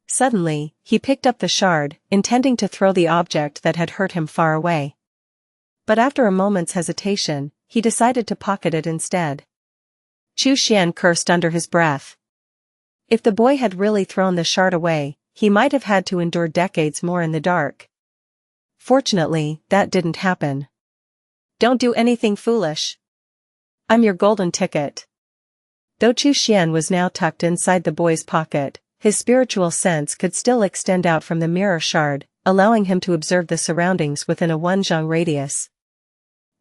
Suddenly, he picked up the shard, intending to throw the object that had hurt him far away. But after a moment's hesitation, he decided to pocket it instead. Xuan cursed under his breath. If the boy had really thrown the shard away, he might have had to endure decades more in the dark. Fortunately, that didn't happen. Don't do anything foolish. I'm your golden ticket. Though Xuan was now tucked inside the boy's pocket, his spiritual sense could still extend out from the mirror shard, allowing him to observe the surroundings within a 1 zhang radius.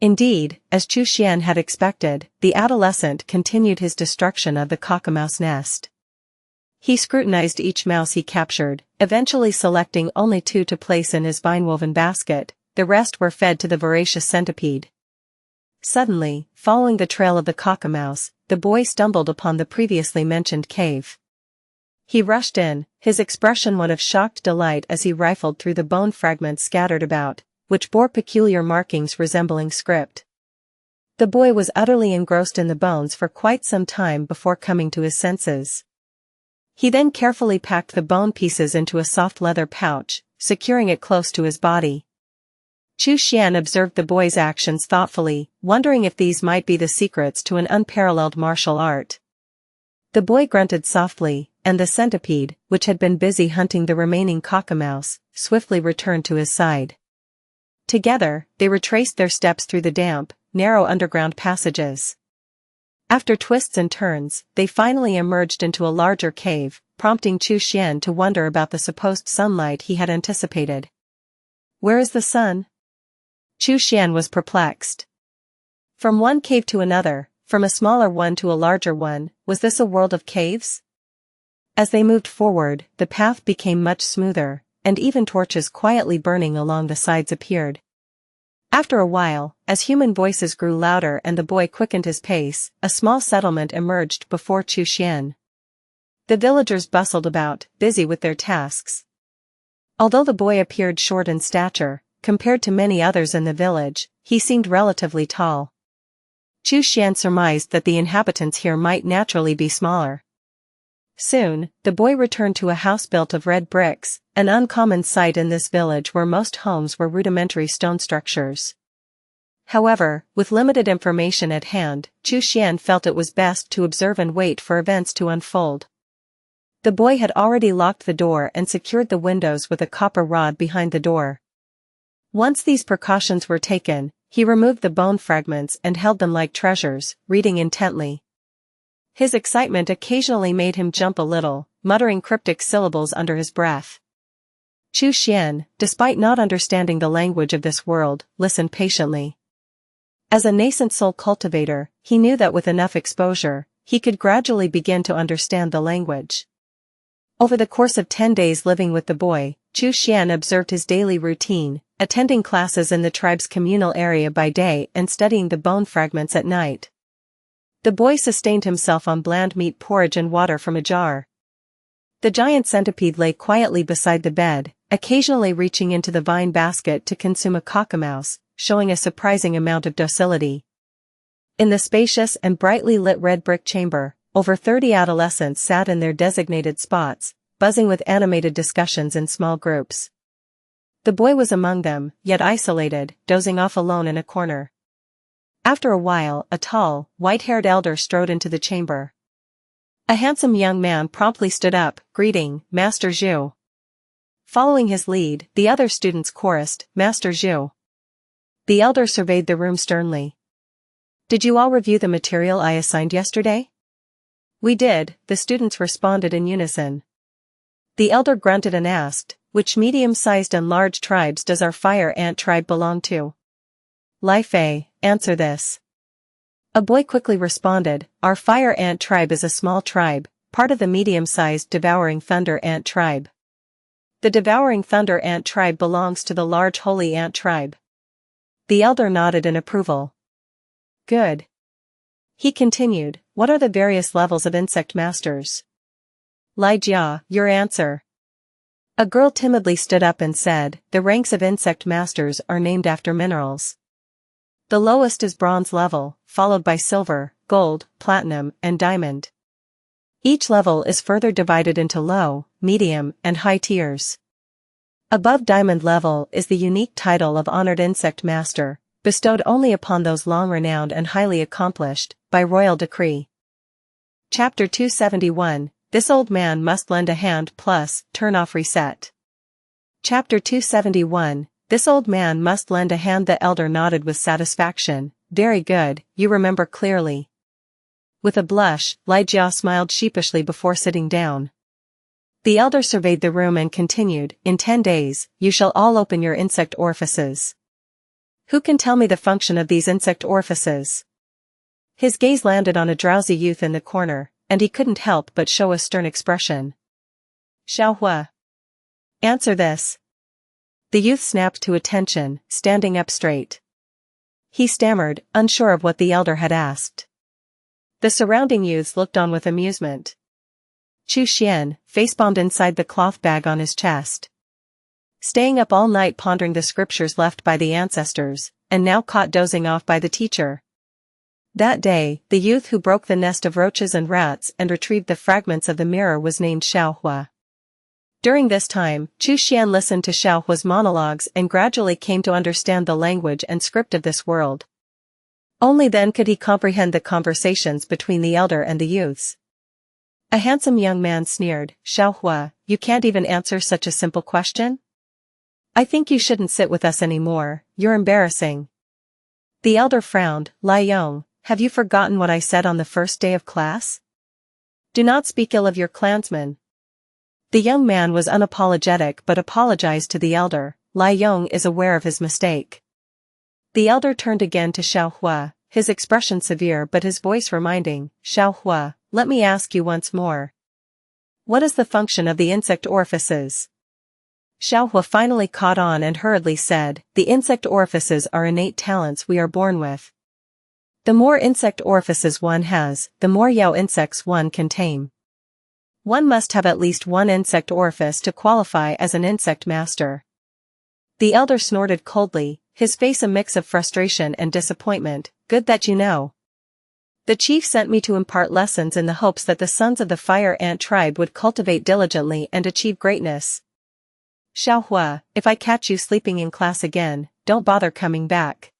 Indeed, as Xuan had expected, the adolescent continued his destruction of the Cockamouse nest. He scrutinized each mouse he captured, eventually selecting only 2 to place in his vine-woven basket. The rest were fed to the voracious centipede. Suddenly, following the trail of the Cockamouse, the boy stumbled upon the previously mentioned cave. He rushed in, his expression one of shocked delight as he rifled through the bone fragments scattered about, which bore peculiar markings resembling script. The boy was utterly engrossed in the bones for quite some time before coming to his senses. He then carefully packed the bone pieces into a soft leather pouch, securing it close to his body. Xuan observed the boy's actions thoughtfully, wondering if these might be the secrets to an unparalleled martial art. The boy grunted softly, and the centipede, which had been busy hunting the remaining Cockamouse, swiftly returned to his side. Together, they retraced their steps through the damp, narrow underground passages. After twists and turns, they finally emerged into a larger cave, prompting Xuan to wonder about the supposed sunlight he had anticipated. Where is the sun? Xuan was perplexed. From one cave to another, from a smaller one to a larger one, was this a world of caves? As they moved forward, the path became much smoother, and even torches quietly burning along the sides appeared. After a while, as human voices grew louder and the boy quickened his pace, a small settlement emerged before Xuan. The villagers bustled about, busy with their tasks. Although the boy appeared short in stature, compared to many others in the village, he seemed relatively tall. Xuan surmised that the inhabitants here might naturally be smaller. Soon, the boy returned to a house built of red bricks, an uncommon sight in this village where most homes were rudimentary stone structures. However, with limited information at hand, Xuan felt it was best to observe and wait for events to unfold. The boy had already locked the door and secured the windows with a copper rod behind the door. Once these precautions were taken, he removed the bone fragments and held them like treasures, reading intently. His excitement occasionally made him jump a little, muttering cryptic syllables under his breath. Xuan, despite not understanding the language of this world, listened patiently. As a nascent soul cultivator, he knew that with enough exposure, he could gradually begin to understand the language. Over the course of 10 days living with the boy, Xuan observed his daily routine, attending classes in the tribe's communal area by day and studying the bone fragments at night. The boy sustained himself on bland meat porridge and water from a jar. The giant centipede lay quietly beside the bed, occasionally reaching into the vine basket to consume a cockamouse, showing a surprising amount of docility. In the spacious and brightly lit red brick chamber, over 30 adolescents sat in their designated spots, buzzing with animated discussions in small groups. The boy was among them, yet isolated, dozing off alone in a corner. After a while, a tall, white-haired elder strode into the chamber. A handsome young man promptly stood up, greeting, Master Zhu. Following his lead, the other students chorused, Master Zhu. The elder surveyed the room sternly. Did you all review the material I assigned yesterday? We did, the students responded in unison. The elder grunted and asked, which medium-sized and large tribes does our fire ant tribe belong to? Li-Fei, answer this. A boy quickly responded, our fire ant tribe is a small tribe, part of the medium-sized devouring thunder ant tribe. The devouring thunder ant tribe belongs to the large holy ant tribe. The elder nodded in approval. Good. He continued, what are the various levels of insect masters? Li Jia, your answer. A girl timidly stood up and said, the ranks of insect masters are named after minerals. The lowest is bronze level, followed by silver, gold, platinum, and diamond. Each level is further divided into low, medium, and high tiers. Above diamond level is the unique title of Honored Insect Master, bestowed only upon those long-renowned and highly accomplished, by royal decree. Chapter 271, This Old Man Must Lend a Hand plus, Turn Off Reset. Chapter 271, This old man must lend a hand. The elder nodded with satisfaction. Very good, you remember clearly. With a blush, Li Jia smiled sheepishly before sitting down. The elder surveyed the room and continued, in 10 days, you shall all open your insect orifices. Who can tell me the function of these insect orifices? His gaze landed on a drowsy youth in the corner, and he couldn't help but show a stern expression. Xiaohua. Answer this. The youth snapped to attention, standing up straight. He stammered, unsure of what the elder had asked. The surrounding youths looked on with amusement. Xuan, face-bombed inside the cloth bag on his chest. Staying up all night pondering the scriptures left by the ancestors, and now caught dozing off by the teacher. That day, the youth who broke the nest of roaches and rats and retrieved the fragments of the mirror was named Xiaohua. During this time, Xuan listened to Xiaohua's monologues and gradually came to understand the language and script of this world. Only then could he comprehend the conversations between the elder and the youths. A handsome young man sneered. Xiaohua, you can't even answer such a simple question? I think you shouldn't sit with us anymore, you're embarrassing. The elder frowned. Lai Yong, have you forgotten what I said on the first day of class? Do not speak ill of your clansmen. The young man was unapologetic but apologized to the elder. Lai Yong is aware of his mistake. The elder turned again to Xiaohua, his expression severe but his voice reminding. Xiaohua, let me ask you once more. What is the function of the insect orifices? Xiaohua finally caught on and hurriedly said, the insect orifices are innate talents we are born with. The more insect orifices one has, the more yao insects one can tame. One must have at least one insect orifice to qualify as an insect master. The elder snorted coldly, his face a mix of frustration and disappointment. Good that you know. The chief sent me to impart lessons in the hopes that the sons of the fire ant tribe would cultivate diligently and achieve greatness. Xiaohua, if I catch you sleeping in class again, don't bother coming back.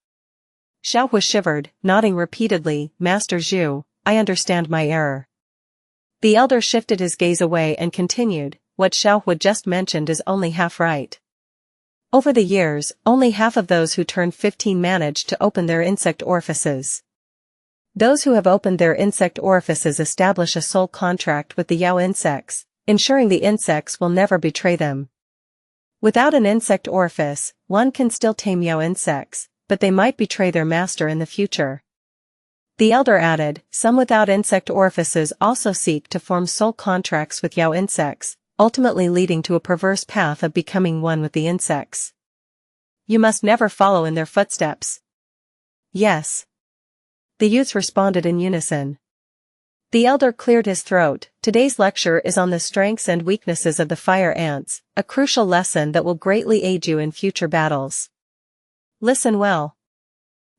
Xiaohua shivered, nodding repeatedly. Master Zhu, I understand my error. The elder shifted his gaze away and continued, what Xiaohua just mentioned is only half right. Over the years, only half of those who turned 15 managed to open their insect orifices. Those who have opened their insect orifices establish a soul contract with the Yao insects, ensuring the insects will never betray them. Without an insect orifice, one can still tame Yao insects, but they might betray their master in the future. The elder added, some without insect orifices also seek to form soul contracts with Yao insects, ultimately leading to a perverse path of becoming one with the insects. You must never follow in their footsteps. Yes. The youths responded in unison. The elder cleared his throat. Today's lecture is on the strengths and weaknesses of the fire ants, a crucial lesson that will greatly aid you in future battles. Listen well.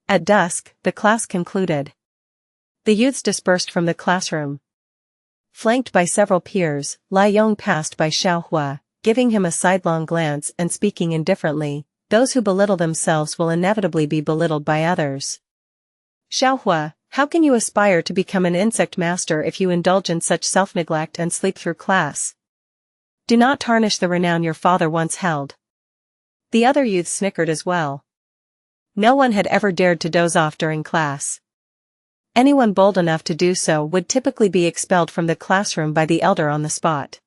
At dusk, the class concluded. The youths dispersed from the classroom. Flanked by several peers, Lai Yong passed by Xiaohua, giving him a sidelong glance and speaking indifferently, those who belittle themselves will inevitably be belittled by others. Xiaohua, how can you aspire to become an insect master if you indulge in such self-neglect and sleep through class? Do not tarnish the renown your father once held. The other youths snickered as well. No one had ever dared to doze off during class. Anyone bold enough to do so would typically be expelled from the classroom by the elder on the spot.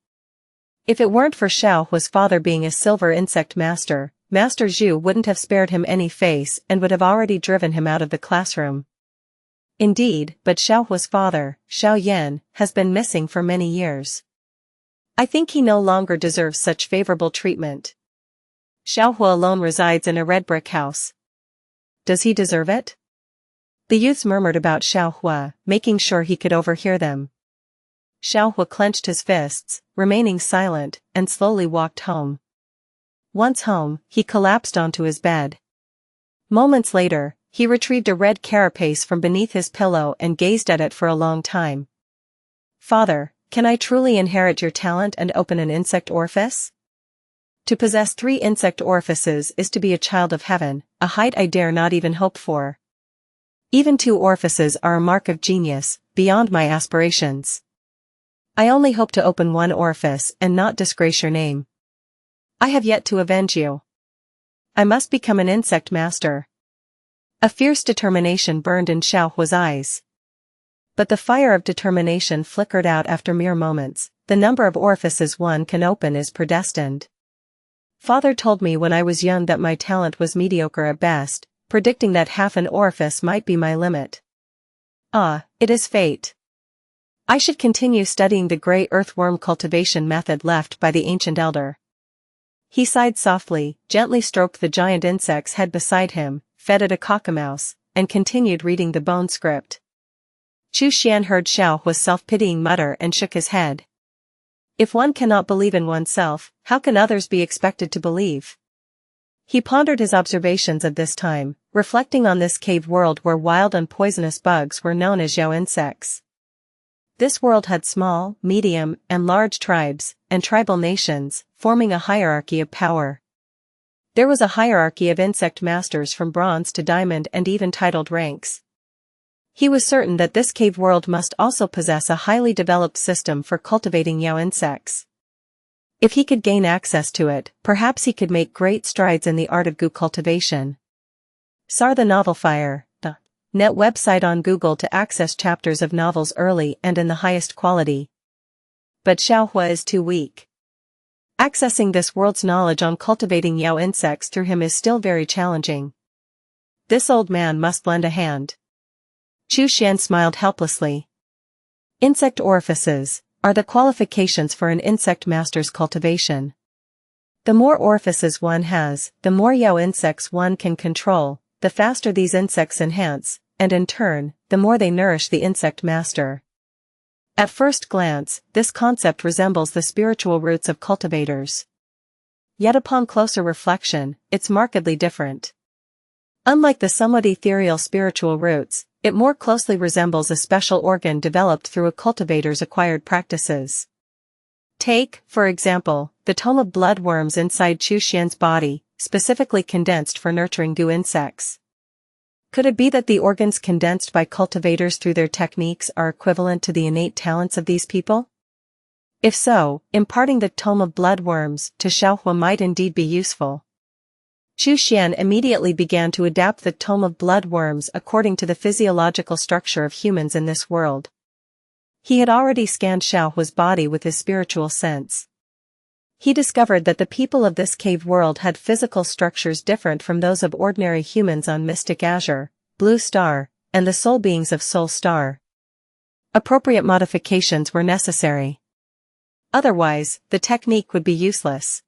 If it weren't for Xiaohua's father being a silver insect master, Master Zhu wouldn't have spared him any face and would have already driven him out of the classroom. Indeed, but Xiaohua's father, Xiao Yan, has been missing for many years. I think he no longer deserves such favorable treatment. Xiaohua alone resides in a red brick house. Does he deserve it? The youths murmured about Xiaohua, making sure he could overhear them. Xiaohua clenched his fists, remaining silent, and slowly walked home. Once home, he collapsed onto his bed. Moments later, he retrieved a red carapace from beneath his pillow and gazed at it for a long time. Father, can I truly inherit your talent and open an insect orifice? To possess 3 insect orifices is to be a child of heaven, a height I dare not even hope for. Even 2 orifices are a mark of genius, beyond my aspirations. I only hope to open 1 orifice and not disgrace your name. I have yet to avenge you. I must become an insect master. A fierce determination burned in Xiaohua's eyes. But the fire of determination flickered out after mere moments. The number of orifices one can open is predestined. Father told me when I was young that my talent was mediocre at best, predicting that half an orifice might be my limit. Ah, it is fate. I should continue studying the grey earthworm cultivation method left by the ancient elder. He sighed softly, gently stroked the giant insect's head beside him, fed it a cockamouse, and continued reading the bone script. Chu Xian heard Xiaohua's self-pitying mutter and shook his head. If one cannot believe in oneself, how can others be expected to believe? He pondered his observations of this time, reflecting on this cave world where wild and poisonous bugs were known as Yao insects. This world had small, medium, and large tribes, and tribal nations, forming a hierarchy of power. There was a hierarchy of insect masters from bronze to diamond and even titled ranks. He was certain that this cave world must also possess a highly developed system for cultivating Yao insects. If he could gain access to it, perhaps he could make great strides in the art of goo cultivation. Sar the Novel Fire, the net website on Google to access chapters of novels early and in the highest quality. But Xiaohua is too weak. Accessing this world's knowledge on cultivating Yao insects through him is still very challenging. This old man must lend a hand. Xuan smiled helplessly. Insect orifices are the qualifications for an insect master's cultivation. The more orifices one has, the more Yao insects one can control, the faster these insects enhance, and in turn, the more they nourish the insect master. At first glance, this concept resembles the spiritual roots of cultivators. Yet upon closer reflection, it's markedly different. Unlike the somewhat ethereal spiritual roots, it more closely resembles a special organ developed through a cultivator's acquired practices. Take, for example, the tome of blood worms inside Chu Xian's body, specifically condensed for nurturing goo insects. Could it be that the organs condensed by cultivators through their techniques are equivalent to the innate talents of these people? If so, imparting the tome of blood worms to Xiaohua might indeed be useful. Chu Xian immediately began to adapt the tome of blood worms according to the physiological structure of humans in this world. He had already scanned Xiaohua's body with his spiritual sense. He discovered that the people of this cave world had physical structures different from those of ordinary humans on Mystic Azure, Blue Star, and the soul beings of Soul Star. Appropriate modifications were necessary. Otherwise, the technique would be useless.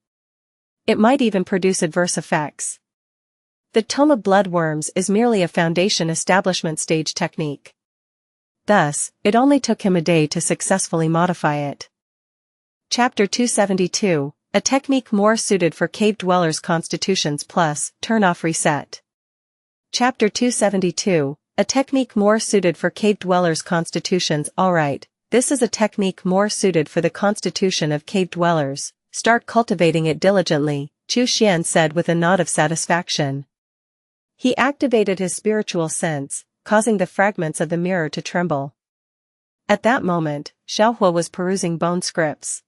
It might even produce adverse effects. The tome of blood worms is merely a foundation establishment stage technique. Thus, it only took him a day to successfully modify it. Chapter 272, a technique more suited for cave dwellers' constitutions plus, turn-off reset. Chapter 272, a technique more suited for cave dwellers' constitutions. Alright, this is a technique more suited for the constitution of cave dwellers. Start cultivating it diligently, Chu Xian said with a nod of satisfaction. He activated his spiritual sense, causing the fragments of the mirror to tremble. At that moment, Xiaohua was perusing bone scripts.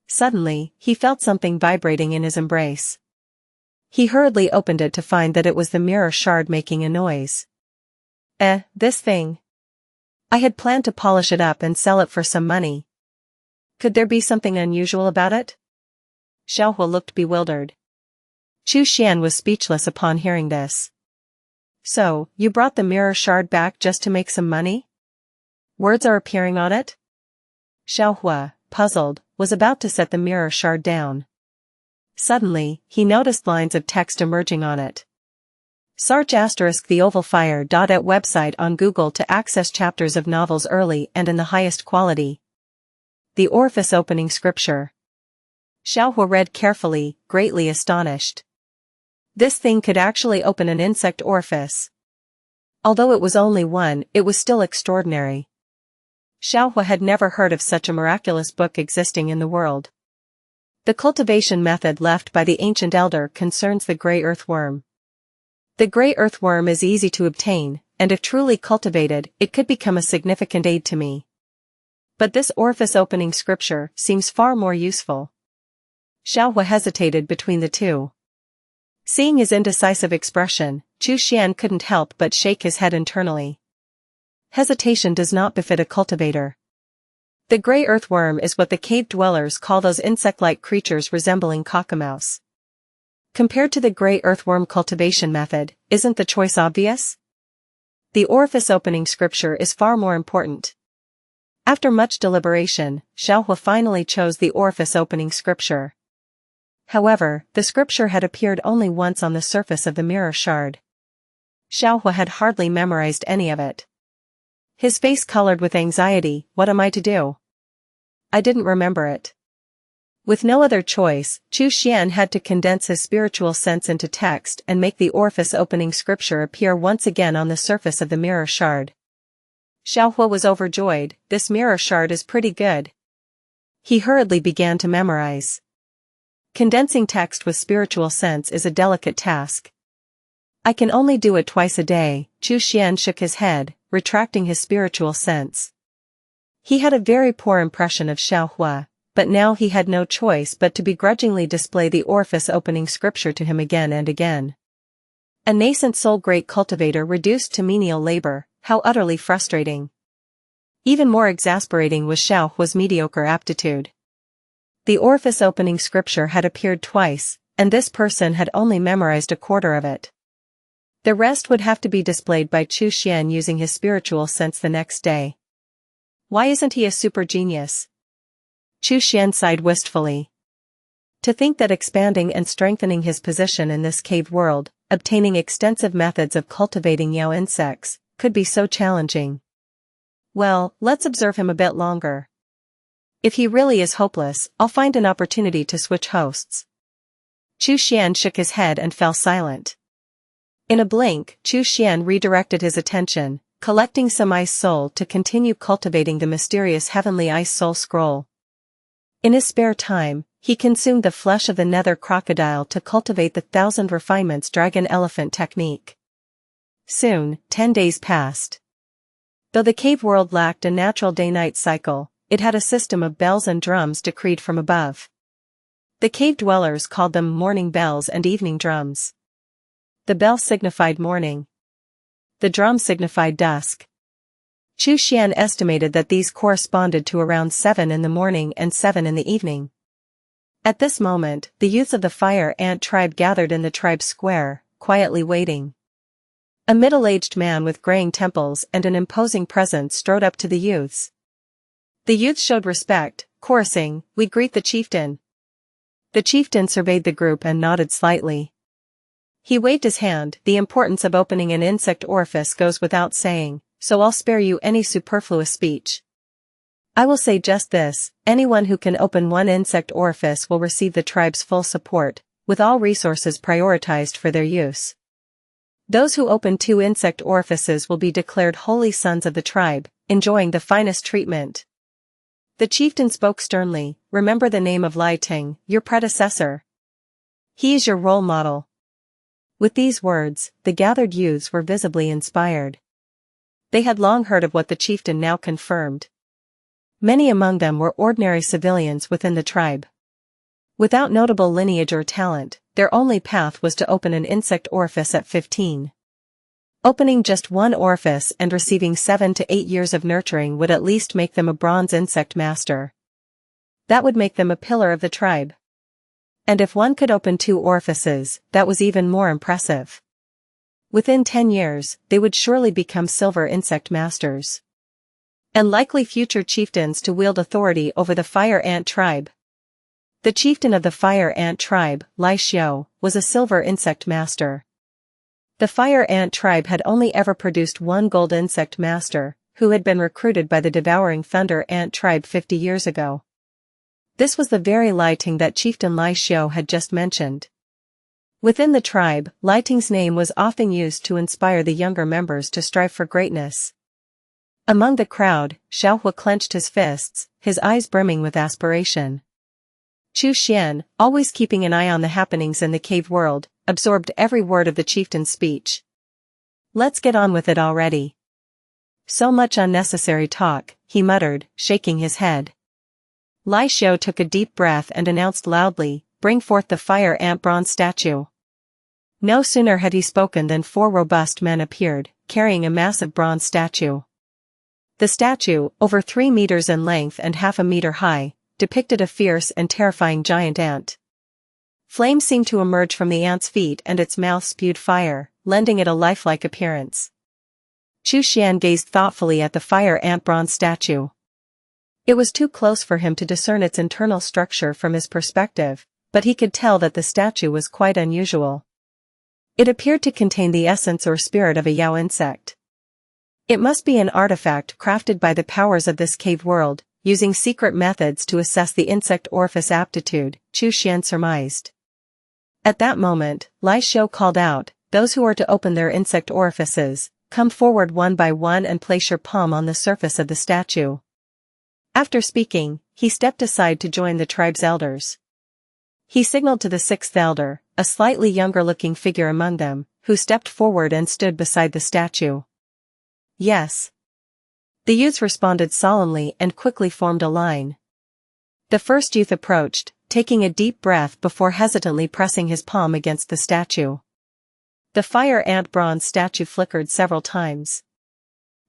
Suddenly, he felt something vibrating in his embrace. He hurriedly opened it to find that it was the mirror shard making a noise. This thing. I had planned to polish it up and sell it for some money. Could there be something unusual about it? Xiaohua looked bewildered. Chu Xian was speechless upon hearing this. So, you brought the mirror shard back just to make some money? Words are appearing on it? Xiaohua, puzzled, was about to set the mirror shard down. Suddenly, he noticed lines of text emerging on it. Search *theovalfire.at website on Google to access chapters of novels early and in the highest quality. The Orifice opening scripture. Xiaohua read carefully, greatly astonished. This thing could actually open an insect orifice. Although it was only one, it was still extraordinary. Xiaohua had never heard of such a miraculous book existing in the world. The cultivation method left by the ancient elder concerns the gray earthworm. The gray earthworm is easy to obtain, and if truly cultivated, it could become a significant aid to me. But this orifice opening scripture seems far more useful. Xiaohua hesitated between the two. Seeing his indecisive expression, Chu Xian couldn't help but shake his head internally. Hesitation does not befit a cultivator. The gray earthworm is what the cave dwellers call those insect-like creatures resembling Cockamouse. Compared to the gray earthworm cultivation method, isn't the choice obvious? The orifice opening scripture is far more important. After much deliberation, Xiaohua finally chose the orifice opening scripture. However, the scripture had appeared only once on the surface of the mirror shard. Xiaohua had hardly memorized any of it. His face colored with anxiety. What am I to do? I didn't remember it. With no other choice, Chu Xian had to condense his spiritual sense into text and make the orifice opening scripture appear once again on the surface of the mirror shard. Xiaohua was overjoyed. This mirror shard is pretty good. He hurriedly began to memorize. Condensing text with spiritual sense is a delicate task. I can only do it twice a day, Xian shook his head, retracting his spiritual sense. He had a very poor impression of Xiaohua, but now he had no choice but to begrudgingly display the orifice opening scripture to him again and again. A nascent soul great cultivator reduced to menial labor, how utterly frustrating. Even more exasperating was Xiaohua's mediocre aptitude. The orifice opening scripture had appeared twice, and this person had only memorized a quarter of it. The rest would have to be displayed by Xian using his spiritual sense the next day. Why isn't he a super genius? Xian sighed wistfully. To think that expanding and strengthening his position in this cave world, obtaining extensive methods of cultivating Yao insects, could be so challenging. Well, let's observe him a bit longer. If he really is hopeless, I'll find an opportunity to switch hosts. Xian shook his head and fell silent. In a blink, Xian redirected his attention, collecting some ice soul to continue cultivating the mysterious heavenly ice soul scroll. In his spare time, he consumed the flesh of the nether crocodile to cultivate the 1,000 refinements dragon elephant technique. Soon, 10 days passed. Though the cave world lacked a natural day-night cycle, it had a system of bells and drums decreed from above. The cave dwellers called them morning bells and evening drums. The bell signified morning. The drum signified dusk. Xian estimated that these corresponded to around 7 in the morning and 7 in the evening. At this moment, the youths of the fire ant tribe gathered in the tribe square, quietly waiting. A middle-aged man with graying temples and an imposing presence strode up to the youths. The youths showed respect, chorusing, "We greet the chieftain." The chieftain surveyed the group and nodded slightly. He waved his hand. The importance of opening an insect orifice goes without saying, so I'll spare you any superfluous speech. I will say just this, anyone who can open one insect orifice will receive the tribe's full support, with all resources prioritized for their use. Those who open 2 insect orifices will be declared holy sons of the tribe, enjoying the finest treatment. The chieftain spoke sternly, remember the name of Lai Ting, your predecessor. He is your role model. With these words, the gathered youths were visibly inspired. They had long heard of what the chieftain now confirmed. Many among them were ordinary civilians within the tribe. Without notable lineage or talent, their only path was to open an insect orifice at 15. Opening just one orifice and receiving 7 to 8 years of nurturing would at least make them a bronze insect master. That would make them a pillar of the tribe. And if one could open 2 orifices, that was even more impressive. Within 10 years, they would surely become silver insect masters. And likely future chieftains to wield authority over the fire ant tribe. The chieftain of the fire ant tribe, Lai Xiao, was a silver insect master. The fire ant tribe had only ever produced one gold insect master, who had been recruited by the devouring thunder ant tribe 50 years ago. This was the very Lai Ting that chieftain Lai Xiao had just mentioned. Within the tribe, Lai Ting's name was often used to inspire the younger members to strive for greatness. Among the crowd, Xiaohua clenched his fists, his eyes brimming with aspiration. Xian, always keeping an eye on the happenings in the cave world, absorbed every word of the chieftain's speech. Let's get on with it already. So much unnecessary talk, he muttered, shaking his head. Lai Xiao took a deep breath and announced loudly, bring forth the fire ant bronze statue. No sooner had he spoken than 4 robust men appeared, carrying a massive bronze statue. The statue, over 3 meters in length and half a meter high, depicted a fierce and terrifying giant ant. Flames seemed to emerge from the ant's feet and its mouth spewed fire, lending it a lifelike appearance. Xian gazed thoughtfully at the fire ant bronze statue. It was too close for him to discern its internal structure from his perspective, but he could tell that the statue was quite unusual. It appeared to contain the essence or spirit of a Yao insect. It must be an artifact crafted by the powers of this cave world, using secret methods to assess the insect orifice aptitude, Xian surmised. At that moment, Lai Xiao called out, those who are to open their insect orifices, come forward one by one and place your palm on the surface of the statue. After speaking, he stepped aside to join the tribe's elders. He signaled to the sixth elder, a slightly younger-looking figure among them, who stepped forward and stood beside the statue. Yes. The youths responded solemnly and quickly formed a line. The first youth approached, taking a deep breath before hesitantly pressing his palm against the statue. The fire ant bronze statue flickered several times.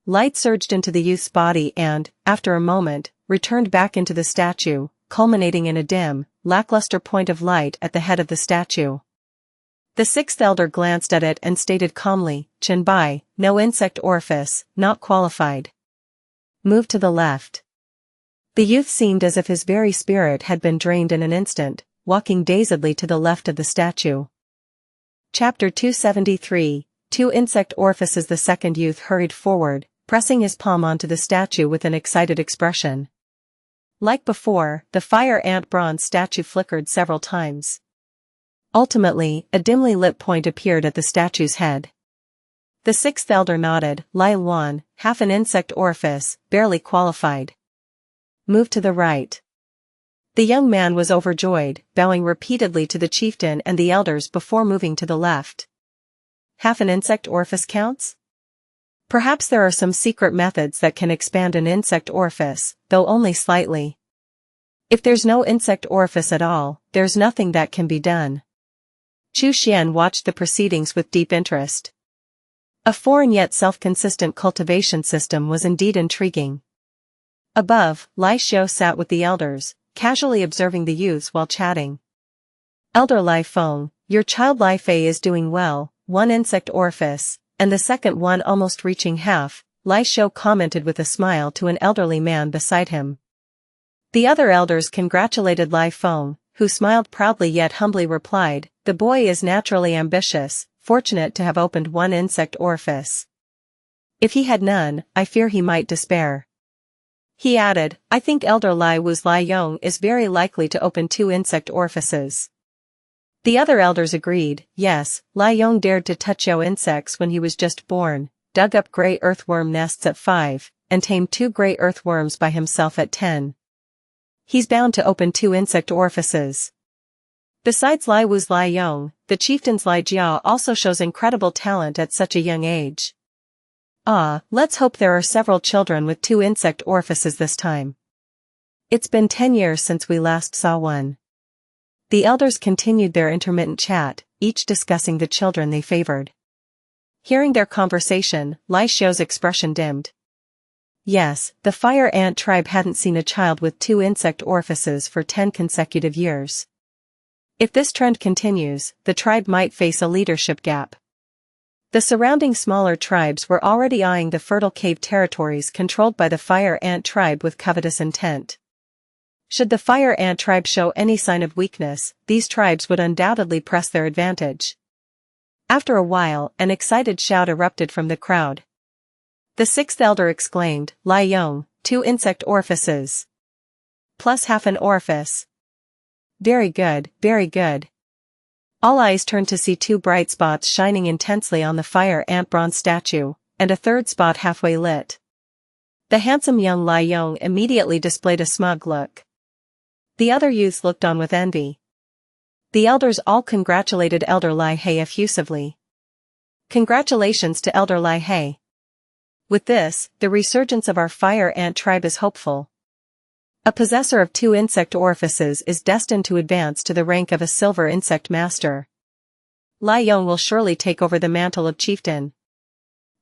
Light surged into the youth's body and, after a moment, returned back into the statue, culminating in a dim, lackluster point of light at the head of the statue. The sixth elder glanced at it and stated calmly, "Chin Bai, no insect orifice, not qualified. Move to the left." The youth seemed as if his very spirit had been drained in an instant, walking dazedly to the left of the statue. Chapter 273, Two Insect Orifices. The second youth hurried forward, pressing his palm onto the statue with an excited expression. Like before, the fire ant bronze statue flickered several times. Ultimately, a dimly lit point appeared at the statue's head. The sixth elder nodded. Lai Luan, half an insect orifice, barely qualified. Move to the right. The young man was overjoyed, bowing repeatedly to the chieftain and the elders before moving to the left. Half an insect orifice counts? Perhaps there are some secret methods that can expand an insect orifice, though only slightly. If there's no insect orifice at all, there's nothing that can be done. Chu Xian watched the proceedings with deep interest. A foreign yet self-consistent cultivation system was indeed intriguing. Above, Lai Xiao sat with the elders, casually observing the youths while chatting. Elder Lai Feng, your child Lai Fei is doing well, one insect orifice, and the second one almost reaching half, Lai Xiao commented with a smile to an elderly man beside him. The other elders congratulated Lai Feng, who smiled proudly yet humbly replied, "The boy is naturally ambitious, fortunate to have opened one insect orifice. If he had none, I fear he might despair." He added, "I think Elder Lai Wu's Lai Yong is very likely to open two insect orifices." The other elders agreed, yes, Lai Yong dared to touch Yao insects when he was just born, dug up grey earthworm nests at 5, and tamed 2 grey earthworms by himself at 10. He's bound to open 2 insect orifices. Besides Lai Wu's Lai Yong, the chieftain's Lai Jia also shows incredible talent at such a young age. Let's hope there are several children with 2 insect orifices this time. It's been 10 years since we last saw one. The elders continued their intermittent chat, each discussing the children they favored. Hearing their conversation, Lai Xiao's expression dimmed. Yes, the fire ant tribe hadn't seen a child with 2 insect orifices for 10 consecutive years. If this trend continues, the tribe might face a leadership gap. The surrounding smaller tribes were already eyeing the fertile cave territories controlled by the fire ant tribe with covetous intent. Should the fire ant tribe show any sign of weakness, these tribes would undoubtedly press their advantage. After a while, an excited shout erupted from the crowd. The sixth elder exclaimed, "Lai Yong, 2 insect orifices. Plus half an orifice. Very good, very good." All eyes turned to see 2 bright spots shining intensely on the fire ant bronze statue, and a third spot halfway lit. The handsome young Lai Yong immediately displayed a smug look. The other youths looked on with envy. The elders all congratulated Elder Lai He effusively. Congratulations to Elder Lai He. With this, the resurgence of our fire ant tribe is hopeful. A possessor of 2 insect orifices is destined to advance to the rank of a silver insect master. Lai Yong will surely take over the mantle of chieftain.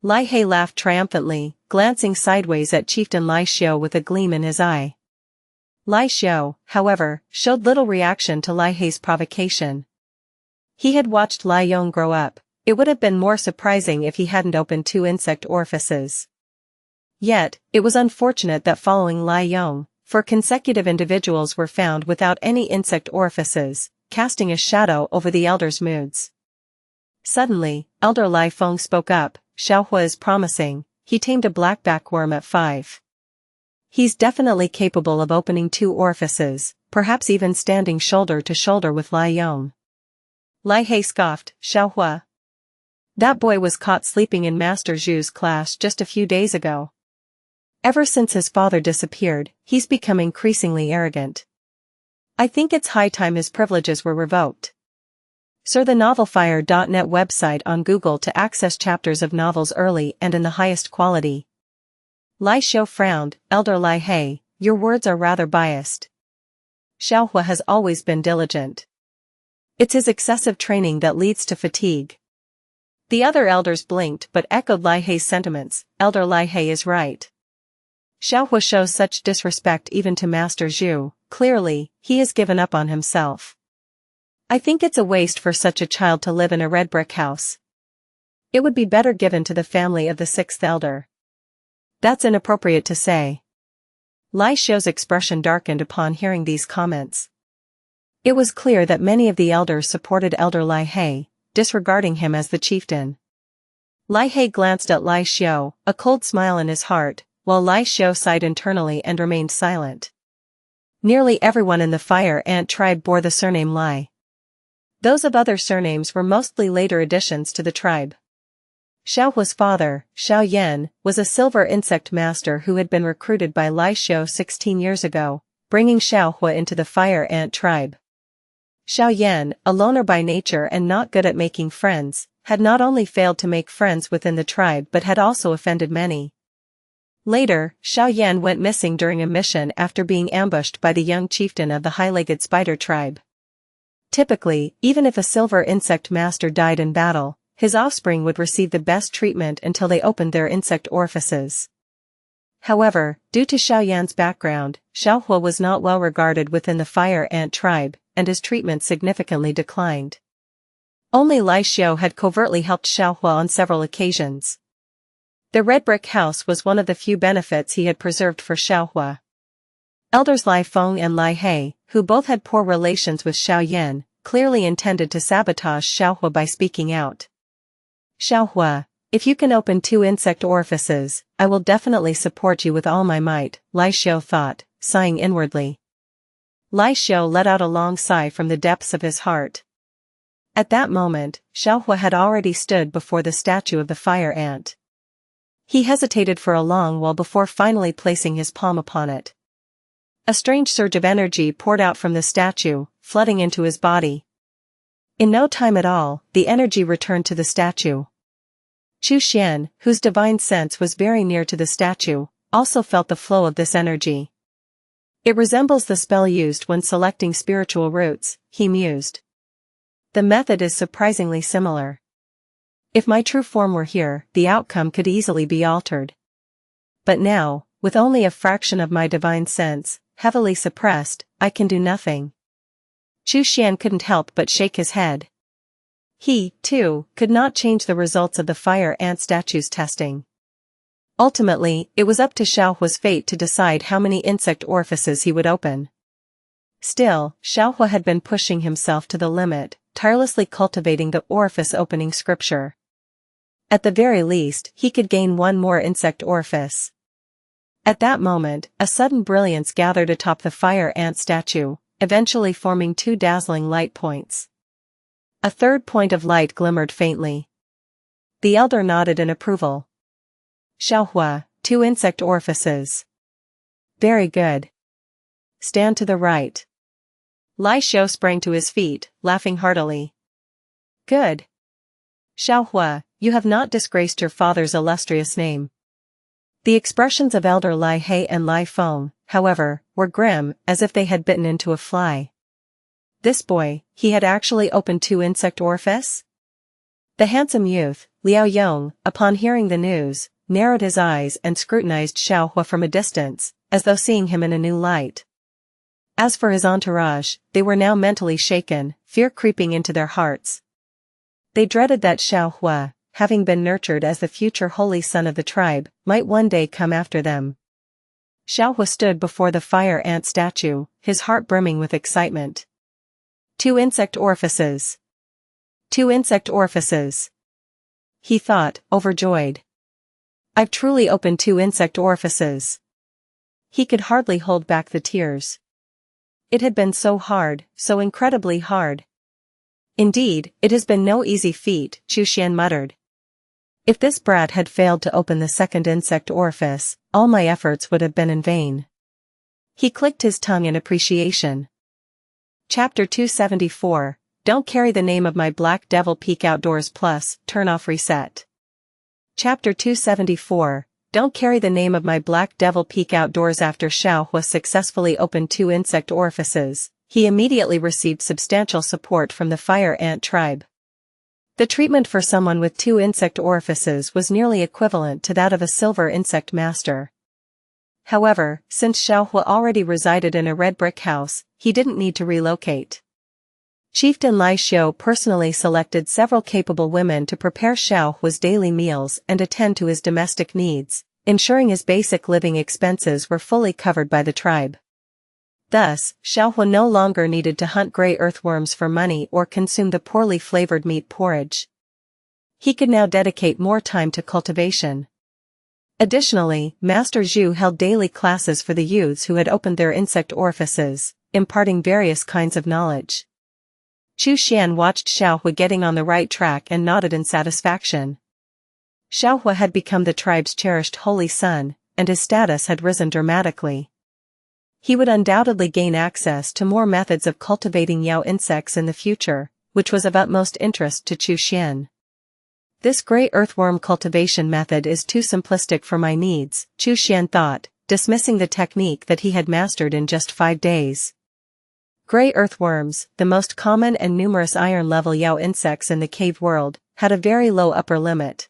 Lai He laughed triumphantly, glancing sideways at Chieftain Lai Xiao with a gleam in his eye. Lai Xiao, however, showed little reaction to Lai He's provocation. He had watched Lai Yong grow up. It would have been more surprising if he hadn't opened 2 insect orifices. Yet, it was unfortunate that following Lai Yong, 4 consecutive individuals were found without any insect orifices, casting a shadow over the elders' moods. Suddenly, Elder Lai Feng spoke up. "Xiaohua is promising, he tamed a blackback worm at 5. He's definitely capable of opening 2 orifices, perhaps even standing shoulder to shoulder with Lai Yong." Lai He scoffed, "Xiaohua? That boy was caught sleeping in Master Zhu's class just a few days ago. Ever since his father disappeared, he's become increasingly arrogant. I think it's high time his privileges were revoked. Search the novelfire.net website on Google to access chapters of novels early and in the highest quality. Lai Xiu frowned. Elder Lai He, your words are rather biased. Xiaohua has always been diligent. It's his excessive training that leads to fatigue. The other elders blinked but echoed Lai He's sentiments. Elder Lai He is right. Xiaohua shows such disrespect even to Master Zhu. Clearly, he has given up on himself. I think it's a waste for such a child to live in a red brick house. It would be better given to the family of the sixth elder. That's inappropriate to say. Lai Xiu's expression darkened upon hearing these comments. It was clear that many of the elders supported Elder Lai He, disregarding him as the chieftain. Lai He glanced at Lai Xiu, a cold smile in his heart, while Lai Xiu sighed internally and remained silent. Nearly everyone in the fire ant tribe bore the surname Lai. Those of other surnames were mostly later additions to the tribe. Xiaohua's father, Xiaoyan, was a silver insect master who had been recruited by Lai Xiu 16 years ago, bringing Xiaohua into the fire ant tribe. Xiaoyan, a loner by nature and not good at making friends, had not only failed to make friends within the tribe but had also offended many. Later, Xiaoyan went missing during a mission after being ambushed by the young chieftain of the high-legged spider tribe. Typically, even if a silver insect master died in battle, his offspring would receive the best treatment until they opened their insect orifices. However, due to Xiaoyan's background, Xiaohua was not well regarded within the fire ant tribe, and his treatment significantly declined. Only Lai Xiu had covertly helped Xiaohua on several occasions. The red brick house was one of the few benefits he had preserved for Xiaohua. Elders Lai Feng and Lai He, who both had poor relations with Xiaoyan, clearly intended to sabotage Xiaohua by speaking out. Xiaohua, if you can open 2 insect orifices, I will definitely support you with all my might, Lai Xiu thought, sighing inwardly. Lai Xiu let out a long sigh from the depths of his heart. At that moment, Xiaohua had already stood before the statue of the fire ant. He hesitated for a long while before finally placing his palm upon it. A strange surge of energy poured out from the statue, flooding into his body. In no time at all, the energy returned to the statue. Chu Xian, whose divine sense was very near to the statue, also felt the flow of this energy. It resembles the spell used when selecting spiritual roots, he mused. The method is surprisingly similar. If my true form were here, the outcome could easily be altered. But now, with only a fraction of my divine sense, heavily suppressed, I can do nothing. Chu Xian couldn't help but shake his head. He, too, could not change the results of the fire ant statue's testing. Ultimately, it was up to Xiaohua's fate to decide how many insect orifices he would open. Still, Xiaohua had been pushing himself to the limit, tirelessly cultivating the orifice-opening scripture. At the very least, he could gain 1 more insect orifice. At that moment, a sudden brilliance gathered atop the fire ant statue, eventually forming 2 dazzling light points. A third point of light glimmered faintly. The elder nodded in approval. Xiaohua, 2 insect orifices. Very good. Stand to the right. Lai Xiu sprang to his feet, laughing heartily. Good. Xiaohua, you have not disgraced your father's illustrious name. The expressions of Elder Lai He and Lai Feng, however, were grim, as if they had bitten into a fly. This boy, he had actually opened 2 insect orifices? The handsome youth, Liao Yong, upon hearing the news, narrowed his eyes and scrutinized Xiaohua from a distance, as though seeing him in a new light. As for his entourage, they were now mentally shaken, fear creeping into their hearts. They dreaded that Xiaohua, having been nurtured as the future holy son of the tribe, might one day come after them. Xiaohua stood before the fire ant statue, his heart brimming with excitement. 2 insect orifices. 2 insect orifices. He thought, overjoyed. I've truly opened 2 insect orifices. He could hardly hold back the tears. It had been so hard, so incredibly hard. Indeed, it has been no easy feat, Chu Xian muttered. If this brat had failed to open the 2nd insect orifice, all my efforts would have been in vain. He clicked his tongue in appreciation. Chapter 274, Don't Carry the Name of My Black Devil Peak Outdoors Plus, Turn Off Reset. Chapter 274, Don't Carry the Name of My Black Devil Peak Outdoors. After Xianxia successfully opened 2 insect orifices, he immediately received substantial support from the fire ant tribe. The treatment for someone with 2 insect orifices was nearly equivalent to that of a silver insect master. However, since Xianxia already resided in a red brick house, he didn't need to relocate. Chieftain Lai Xiu personally selected several capable women to prepare Xianxia's daily meals and attend to his domestic needs, ensuring his basic living expenses were fully covered by the tribe. Thus, Xianxia no longer needed to hunt gray earthworms for money or consume the poorly flavored meat porridge. He could now dedicate more time to cultivation. Additionally, Master Zhu held daily classes for the youths who had opened their insect orifices, imparting various kinds of knowledge. Xuan watched Xianxia getting on the right track and nodded in satisfaction. Xianxia had become the tribe's cherished holy son, and his status had risen dramatically. He would undoubtedly gain access to more methods of cultivating Yao insects in the future, which was of utmost interest to Xuan. This gray earthworm cultivation method is too simplistic for my needs, Xuan thought, dismissing the technique that he had mastered in just 5 days. Gray earthworms, the most common and numerous iron-level Yao insects in the cave world, had a very low upper limit.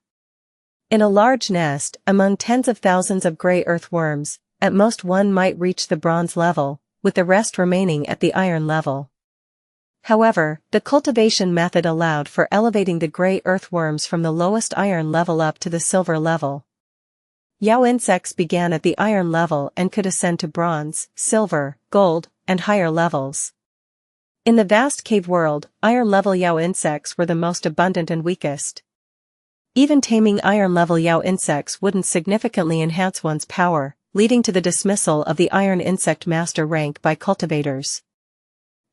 In a large nest, among tens of thousands of gray earthworms, at most one might reach the bronze level, with the rest remaining at the iron level. However, the cultivation method allowed for elevating the gray earthworms from the lowest iron level up to the silver level. Yao insects began at the iron level and could ascend to bronze, silver, gold, and higher levels. In the vast cave world, iron-level Yao insects were the most abundant and weakest. Even taming iron-level Yao insects wouldn't significantly enhance one's power, leading to the dismissal of the iron insect master rank by cultivators.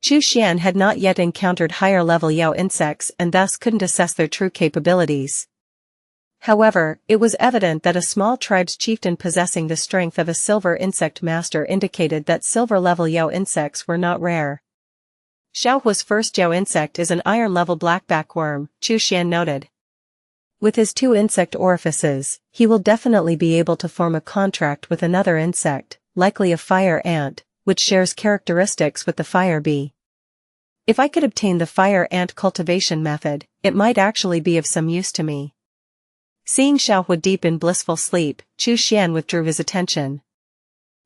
Xuan had not yet encountered higher-level Yao insects and thus couldn't assess their true capabilities. However, it was evident that a small tribe's chieftain possessing the strength of a silver insect master indicated that silver-level Yao insects were not rare. Xianxia's first Yao insect is an iron-level blackback worm, Xuan noted. With his 2 insect orifices, he will definitely be able to form a contract with another insect, likely a fire ant, which shares characteristics with the fire bee. If I could obtain the fire ant cultivation method, it might actually be of some use to me. Seeing Xianxia deep in blissful sleep, Xuan withdrew his attention.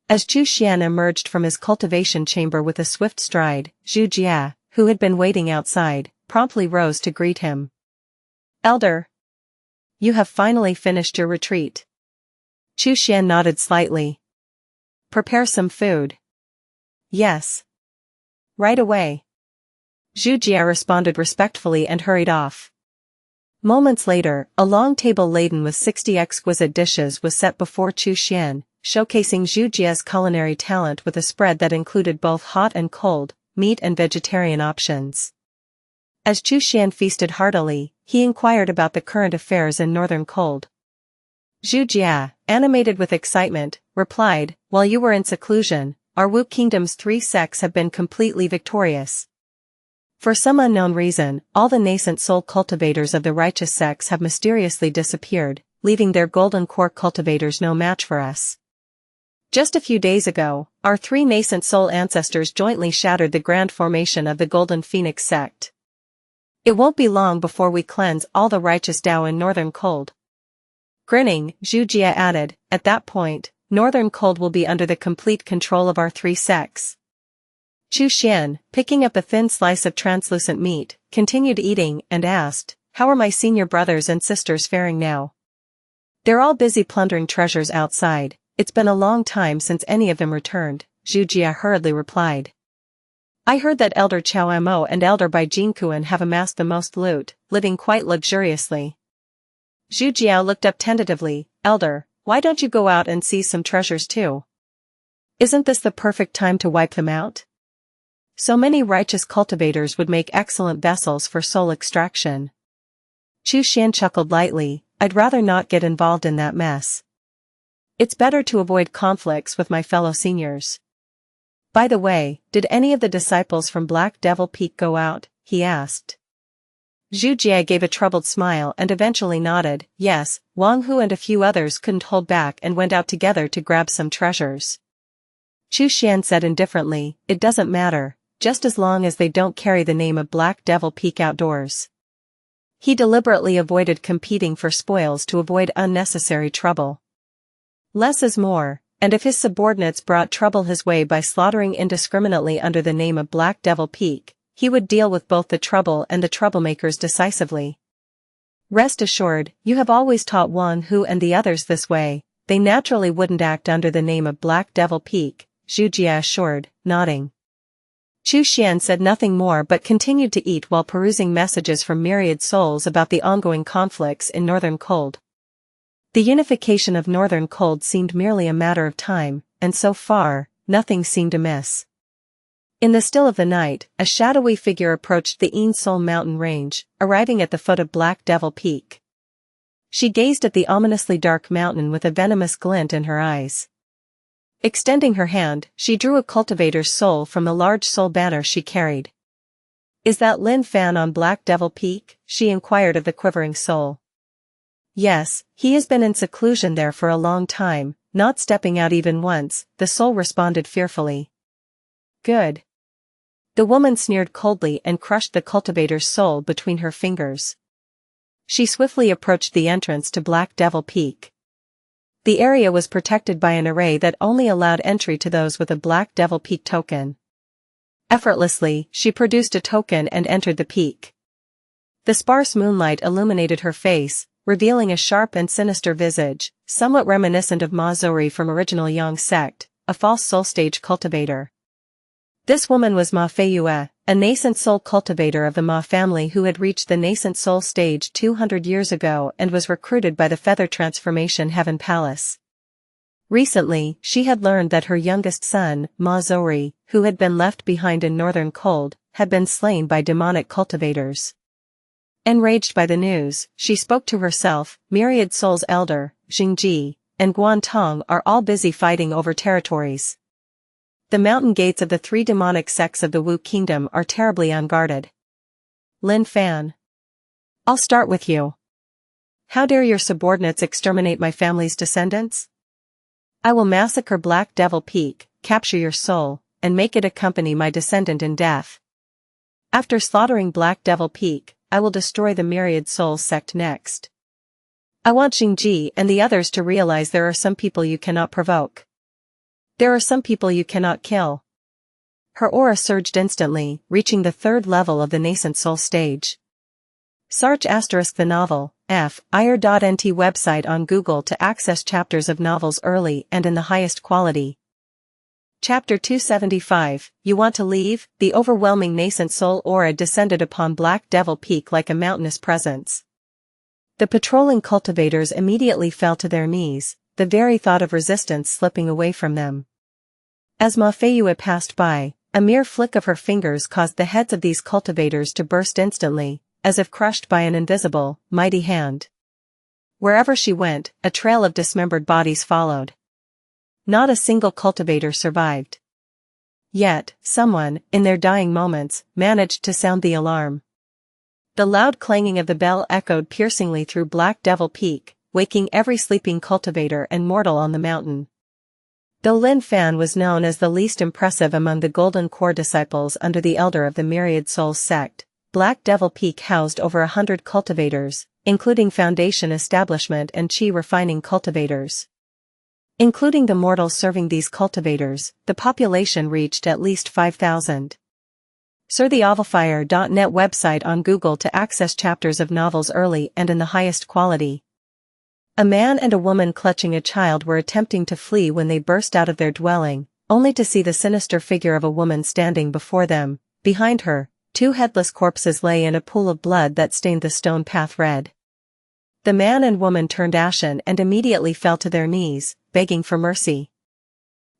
As Xuan emerged from his cultivation chamber with a swift stride, Jia, who had been waiting outside, promptly rose to greet him. "Elder, you have finally finished your retreat." Xuan nodded slightly. "Prepare some food." "Yes. Right away." Jia responded respectfully and hurried off. Moments later, a long table laden with 60 exquisite dishes was set before Xuan, showcasing Jia's culinary talent with a spread that included both hot and cold, meat and vegetarian options. As Xuan feasted heartily, he inquired about the current affairs in northern cold. Jia, animated with excitement, replied, "While you were in seclusion, our Wu Kingdom's 3 sects have been completely victorious. For some unknown reason, all the nascent soul cultivators of the righteous sects have mysteriously disappeared, leaving their golden core cultivators no match for us. Just a few days ago, our 3 nascent soul ancestors jointly shattered the grand formation of the Golden Phoenix sect. It won't be long before we cleanse all the righteous Tao in northern cold." Grinning, Jia added, "At that point, northern cold will be under the complete control of our 3 sects." Xuan, picking up a thin slice of translucent meat, continued eating and asked, "How are my senior brothers and sisters faring now?" "They're all busy plundering treasures outside. It's been a long time since any of them returned," Jia hurriedly replied. "I heard that Elder Chao Mo and Elder Bai Jinkuan have amassed the most loot, living quite luxuriously." Jia looked up tentatively. "Elder, why don't you go out and seize some treasures too? Isn't this the perfect time to wipe them out? So many righteous cultivators would make excellent vessels for soul extraction." Xuan chuckled lightly. "I'd rather not get involved in that mess. It's better to avoid conflicts with my fellow seniors." By the way, did any of the disciples from Black Devil Peak go out? He asked. Zhu gave a troubled smile and eventually nodded. Yes, Wang Hu and a few others couldn't hold back and went out together to grab some treasures. Chu Xian said indifferently, it doesn't matter, just as long as they don't carry the name of Black Devil Peak outdoors. He deliberately avoided competing for spoils to avoid unnecessary trouble. Less is more, and if his subordinates brought trouble his way by slaughtering indiscriminately under the name of Black Devil Peak, he would deal with both the trouble and the troublemakers decisively. Rest assured, you have always taught Wang Hu and the others this way, they naturally wouldn't act under the name of Black Devil Peak, Zhu assured, nodding. Chu Xian said nothing more but continued to eat while perusing messages from myriad souls about the ongoing conflicts in Northern Cold. The unification of Northern Cold seemed merely a matter of time, and so far, nothing seemed amiss. In the still of the night, a shadowy figure approached the Een Sol mountain range, arriving at the foot of Black Devil Peak. She gazed at the ominously dark mountain with a venomous glint in her eyes. Extending her hand, she drew a cultivator's soul from the large soul banner she carried. Is that Lin Fan on Black Devil Peak? She inquired of the quivering soul. Yes, he has been in seclusion there for a long time, not stepping out even once, the soul responded fearfully. Good. The woman sneered coldly and crushed the cultivator's soul between her fingers. She swiftly approached the entrance to Black Devil Peak. The area was protected by an array that only allowed entry to those with a Black Devil Peak token. Effortlessly, she produced a token and entered the peak. The sparse moonlight illuminated her face, revealing a sharp and sinister visage, somewhat reminiscent of Ma Zori from original Yang sect, a false soul stage cultivator. This woman was Ma Feiyue, a nascent soul cultivator of the Ma family who had reached the nascent soul stage 200 years ago and was recruited by the Feather Transformation Heaven Palace. Recently, she had learned that her youngest son, Ma Zori, who had been left behind in Northern Cold, had been slain by demonic cultivators. Enraged by the news, she spoke to herself, myriad souls elder, Xingji, and Guan Tong are all busy fighting over territories. The mountain gates of the three demonic sects of the Wu Kingdom are terribly unguarded. Lin Fan. I'll start with you. How dare your subordinates exterminate my family's descendants? I will massacre Black Devil Peak, capture your soul, and make it accompany my descendant in death. After slaughtering Black Devil Peak, I will destroy the Myriad Soul sect next. I want Xingji and the others to realize there are some people you cannot provoke. There are some people you cannot kill. Her aura surged instantly, reaching the third level of the nascent soul stage. Search * the novel, ir.nt website on Google to access chapters of novels early and in the highest quality. Chapter 275, You Want to Leave? The overwhelming nascent soul aura descended upon Black Devil Peak like a mountainous presence. The patrolling cultivators immediately fell to their knees, the very thought of resistance slipping away from them. As Ma Feiyue passed by, a mere flick of her fingers caused the heads of these cultivators to burst instantly, as if crushed by an invisible, mighty hand. Wherever she went, a trail of dismembered bodies followed. Not a single cultivator survived. Yet, someone, in their dying moments, managed to sound the alarm. The loud clanging of the bell echoed piercingly through Black Devil Peak, waking every sleeping cultivator and mortal on the mountain. Though Lin Fan was known as the least impressive among the Golden Core disciples under the elder of the Myriad Souls sect, Black Devil Peak housed over 100 cultivators, including Foundation establishment and Qi refining cultivators. Including the mortals serving these cultivators, the population reached at least 5,000. Search the Ovifire.net website on Google to access chapters of novels early and in the highest quality. A man and a woman clutching a child were attempting to flee when they burst out of their dwelling, only to see the sinister figure of a woman standing before them. Behind her, 2 headless corpses lay in a pool of blood that stained the stone path red. The man and woman turned ashen and immediately fell to their knees, begging for mercy.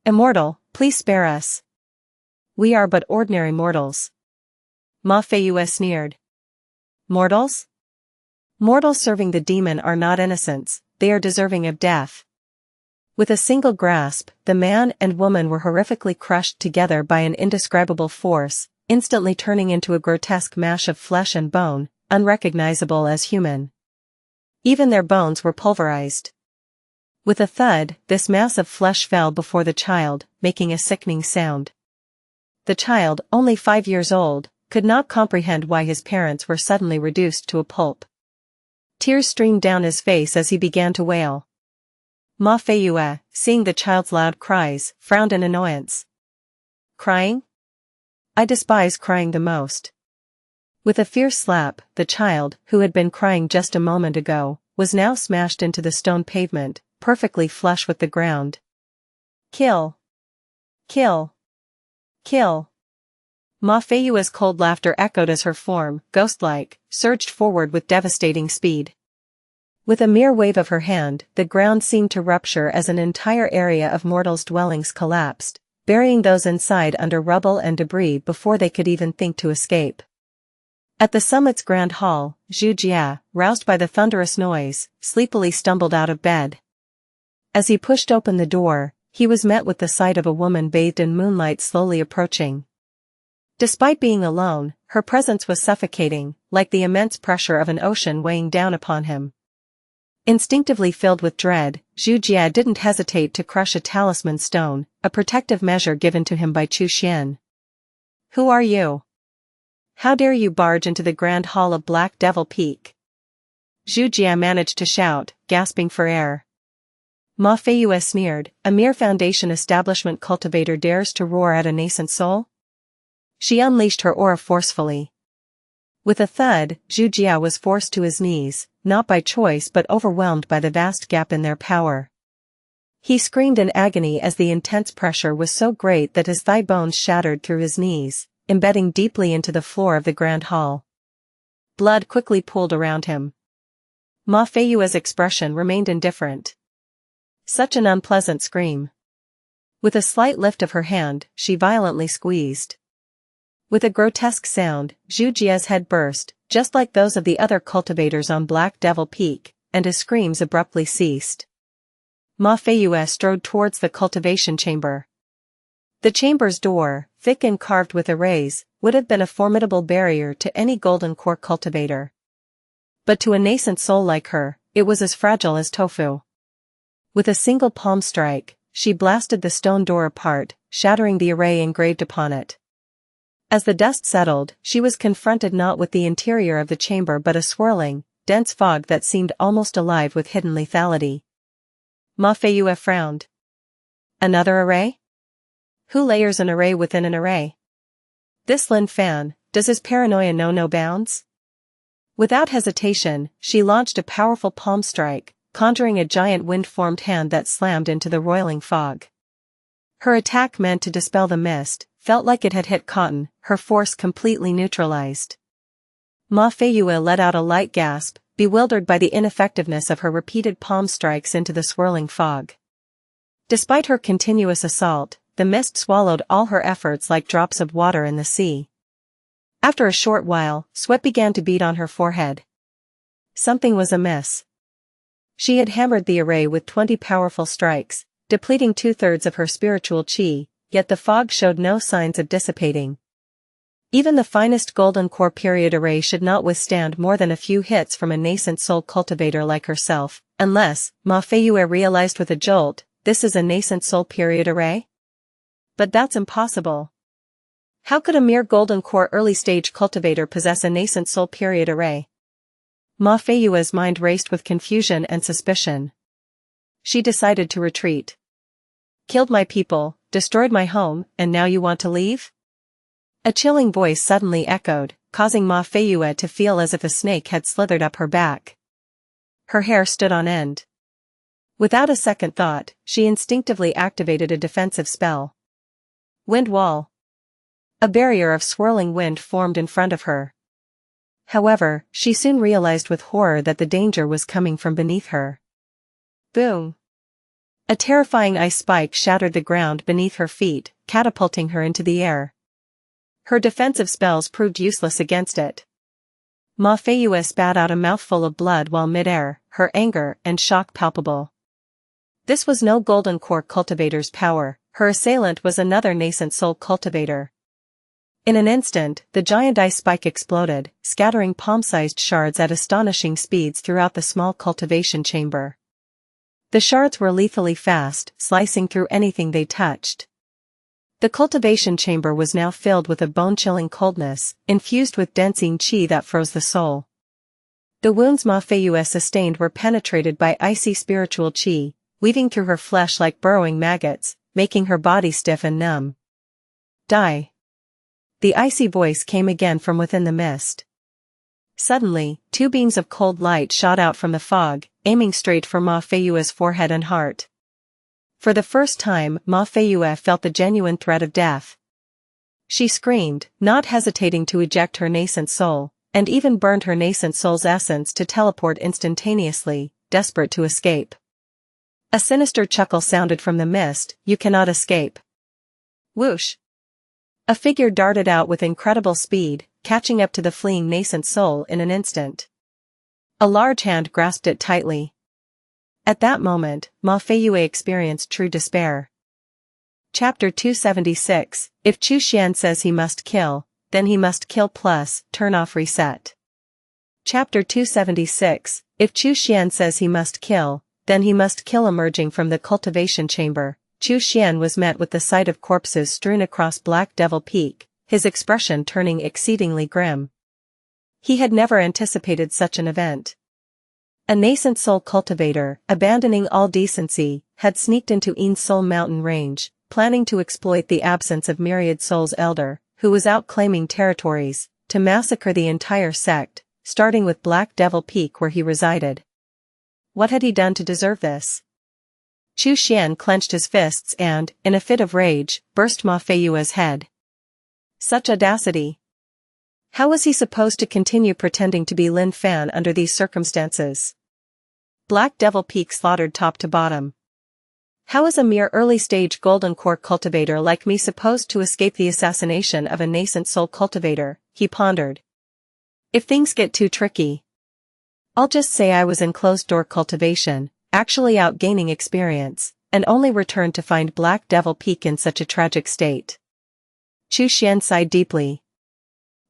Immortal, please spare us. We are but ordinary mortals. Ma Feiyue sneered. Mortals? Mortals serving the demon are not innocents, they are deserving of death. With a single grasp, the man and woman were horrifically crushed together by an indescribable force, instantly turning into a grotesque mash of flesh and bone, unrecognizable as human. Even their bones were pulverized. With a thud, this mass of flesh fell before the child, making a sickening sound. The child, only 5 years old, could not comprehend why his parents were suddenly reduced to a pulp. Tears streamed down his face as he began to wail. Ma Feiyue, seeing the child's loud cries, frowned in annoyance. Crying? I despise crying the most. With a fierce slap, the child, who had been crying just a moment ago, was now smashed into the stone pavement, perfectly flush with the ground. Kill! Kill! Kill! Ma Feiyue's cold laughter echoed as her form, ghost-like, surged forward with devastating speed. With a mere wave of her hand, the ground seemed to rupture as an entire area of mortals' dwellings collapsed, burying those inside under rubble and debris before they could even think to escape. At the summit's grand hall, Zhu Jia, roused by the thunderous noise, sleepily stumbled out of bed. As he pushed open the door, he was met with the sight of a woman bathed in moonlight slowly approaching. Despite being alone, her presence was suffocating, like the immense pressure of an ocean weighing down upon him. Instinctively filled with dread, Zhu Jia didn't hesitate to crush a talisman stone, a protective measure given to him by Chu Xian. Who are you? How dare you barge into the grand hall of Black Devil Peak? Zhu Jia managed to shout, gasping for air. Ma Feiyue sneered, a mere foundation establishment cultivator dares to roar at a nascent soul? She unleashed her aura forcefully. With a thud, Zhu Jia was forced to his knees, not by choice but overwhelmed by the vast gap in their power. He screamed in agony as the intense pressure was so great that his thigh bones shattered through his knees, embedding deeply into the floor of the grand hall. Blood quickly pooled around him. Ma Feiyue's expression remained indifferent. Such an unpleasant scream. With a slight lift of her hand, she violently squeezed. With a grotesque sound, Zhu Jia's head burst, just like those of the other cultivators on Black Devil Peak, and his screams abruptly ceased. Ma Feiyue strode towards the cultivation chamber. The chamber's door, thick and carved with arrays, would have been a formidable barrier to any golden core cultivator. But to a nascent soul like her, it was as fragile as tofu. With a single palm strike, she blasted the stone door apart, shattering the array engraved upon it. As the dust settled, she was confronted not with the interior of the chamber but a swirling, dense fog that seemed almost alive with hidden lethality. Ma Feiyue frowned. Another array? Who layers an array within an array? This Lin Fan, does his paranoia know no bounds? Without hesitation, she launched a powerful palm strike, conjuring a giant wind-formed hand that slammed into the roiling fog. Her attack, meant to dispel the mist, felt like it had hit cotton, her force completely neutralized. Ma Feiyue let out a light gasp, bewildered by the ineffectiveness of her repeated palm strikes into the swirling fog. Despite her continuous assault, the mist swallowed all her efforts like drops of water in the sea. After a short while, sweat began to bead on her forehead. Something was amiss. She had hammered the array with 20 powerful strikes, depleting 2/3 of her spiritual qi, yet the fog showed no signs of dissipating. Even the finest golden core period array should not withstand more than a few hits from a nascent soul cultivator like herself, unless, Ma Feiyue realized with a jolt, this is a nascent soul period array? But that's impossible. How could a mere golden core early stage cultivator possess a nascent soul period array? Ma Feiyue's mind raced with confusion and suspicion. She decided to retreat. Killed my people, destroyed my home, and now you want to leave? A chilling voice suddenly echoed, causing Ma Feiyue to feel as if a snake had slithered up her back. Her hair stood on end. Without a second thought, she instinctively activated a defensive spell. Wind wall. A barrier of swirling wind formed in front of her. However, she soon realized with horror that the danger was coming from beneath her. Boom! A terrifying ice spike shattered the ground beneath her feet, catapulting her into the air. Her defensive spells proved useless against it. Ma Feiyue spat out a mouthful of blood while mid-air, her anger and shock palpable. This was no golden core cultivator's power, her assailant was another nascent soul cultivator. In an instant, the giant ice spike exploded, scattering palm-sized shards at astonishing speeds throughout the small cultivation chamber. The shards were lethally fast, slicing through anything they touched. The cultivation chamber was now filled with a bone-chilling coldness, infused with densing qi that froze the soul. The wounds Ma Feiyue sustained were penetrated by icy spiritual qi, weaving through her flesh like burrowing maggots, making her body stiff and numb. Die. The icy voice came again from within the mist. Suddenly, two beams of cold light shot out from the fog, aiming straight for Ma Feiyue's forehead and heart. For the first time, Ma Feiyue felt the genuine threat of death. She screamed, not hesitating to eject her nascent soul, and even burned her nascent soul's essence to teleport instantaneously, desperate to escape. A sinister chuckle sounded from the mist, "You cannot escape." Whoosh! A figure darted out with incredible speed, catching up to the fleeing nascent soul in an instant. A large hand grasped it tightly. At that moment, Ma Feiyue experienced true despair. Chapter 276, If Chu Xian says he must kill, then he must kill plus, turn off reset. Chapter 276, If Chu Xian says he must kill, then he must kill. Emerging from the cultivation chamber, Chu Xian was met with the sight of corpses strewn across Black Devil Peak, his expression turning exceedingly grim. He had never anticipated such an event. A nascent soul cultivator, abandoning all decency, had sneaked into Yin Soul mountain range, planning to exploit the absence of Myriad Soul's elder, who was out claiming territories, to massacre the entire sect, starting with Black Devil Peak where he resided. What had he done to deserve this? Chu Xian clenched his fists and, in a fit of rage, burst Ma Feiyue's head. Such audacity! How was he supposed to continue pretending to be Lin Fan under these circumstances? Black Devil Peak slaughtered top to bottom. How is a mere early-stage golden core cultivator like me supposed to escape the assassination of a nascent soul cultivator, he pondered. If things get too tricky, I'll just say I was in closed-door cultivation, actually out gaining experience, and only returned to find Black Devil Peak in such a tragic state. Chu Xian sighed deeply.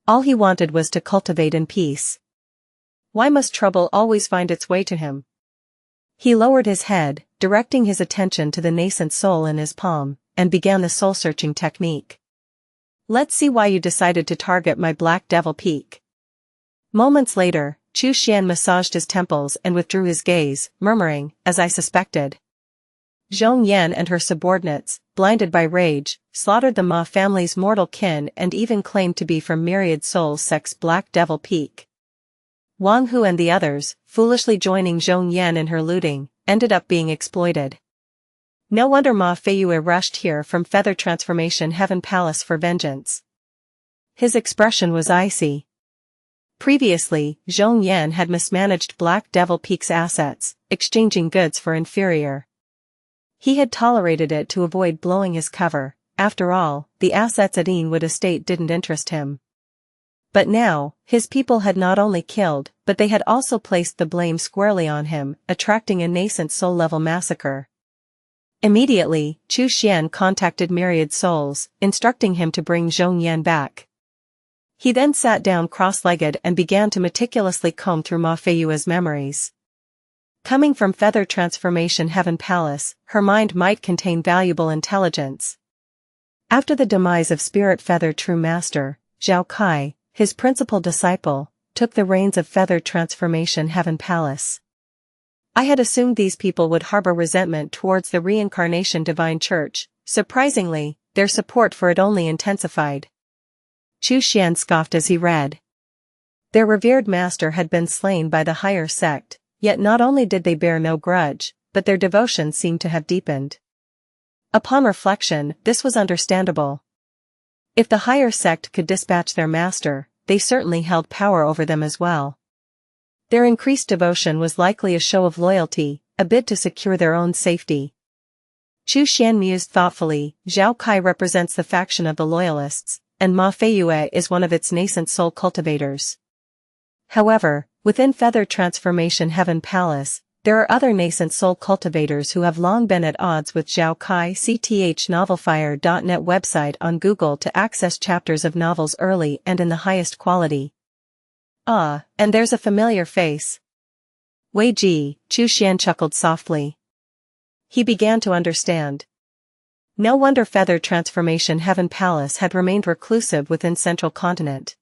All he wanted was to cultivate in peace. Why must trouble always find its way to him? He lowered his head, directing his attention to the nascent soul in his palm, and began the soul-searching technique. Let's see why you decided to target my Black Devil Peak. Moments later, Chu Xian massaged his temples and withdrew his gaze, murmuring, as I suspected. Zhong Yan and her subordinates, blinded by rage, slaughtered the Ma family's mortal kin and even claimed to be from Myriad Soul Sect's Black Devil Peak. Wang Hu and the others, foolishly joining Zhong Yan in her looting, ended up being exploited. No wonder Ma Feiyue rushed here from Feather Transformation Heaven Palace for vengeance. His expression was icy. Previously, Zhong Yan had mismanaged Black Devil Peak's assets, exchanging goods for inferior. He had tolerated it to avoid blowing his cover. After all, the assets at Inwood Estate didn't interest him. But now, his people had not only killed, but they had also placed the blame squarely on him, attracting a nascent soul-level massacre. Immediately, Chu Xian contacted Myriad Souls, instructing him to bring Zhong Yan back. He then sat down cross-legged and began to meticulously comb through Ma Feiyue's memories. Coming from Feather Transformation Heaven Palace, her mind might contain valuable intelligence. After the demise of Spirit Feather True Master, Zhao Kai, his principal disciple, took the reins of Feather Transformation Heaven Palace. I had assumed these people would harbor resentment towards the Reincarnation Divine Church. Surprisingly, their support for it only intensified. Chu Xian scoffed as he read. Their revered master had been slain by the higher sect, yet not only did they bear no grudge, but their devotion seemed to have deepened. Upon reflection, this was understandable. If the higher sect could dispatch their master, they certainly held power over them as well. Their increased devotion was likely a show of loyalty, a bid to secure their own safety. Chu Xian mused thoughtfully. Zhao Kai represents the faction of the loyalists, and Ma Feiyue is one of its nascent soul cultivators. However, within Feather Transformation Heaven Palace, There are other nascent soul cultivators who have long been at odds with Zhao Kai. Novelfire.net website on Google to access chapters of novels early and in the highest quality. Ah, and there's a familiar face. Wei Ji, Chu Xian chuckled softly. He began to understand. No wonder Feather Transformation Heaven Palace had remained reclusive within Central Continent.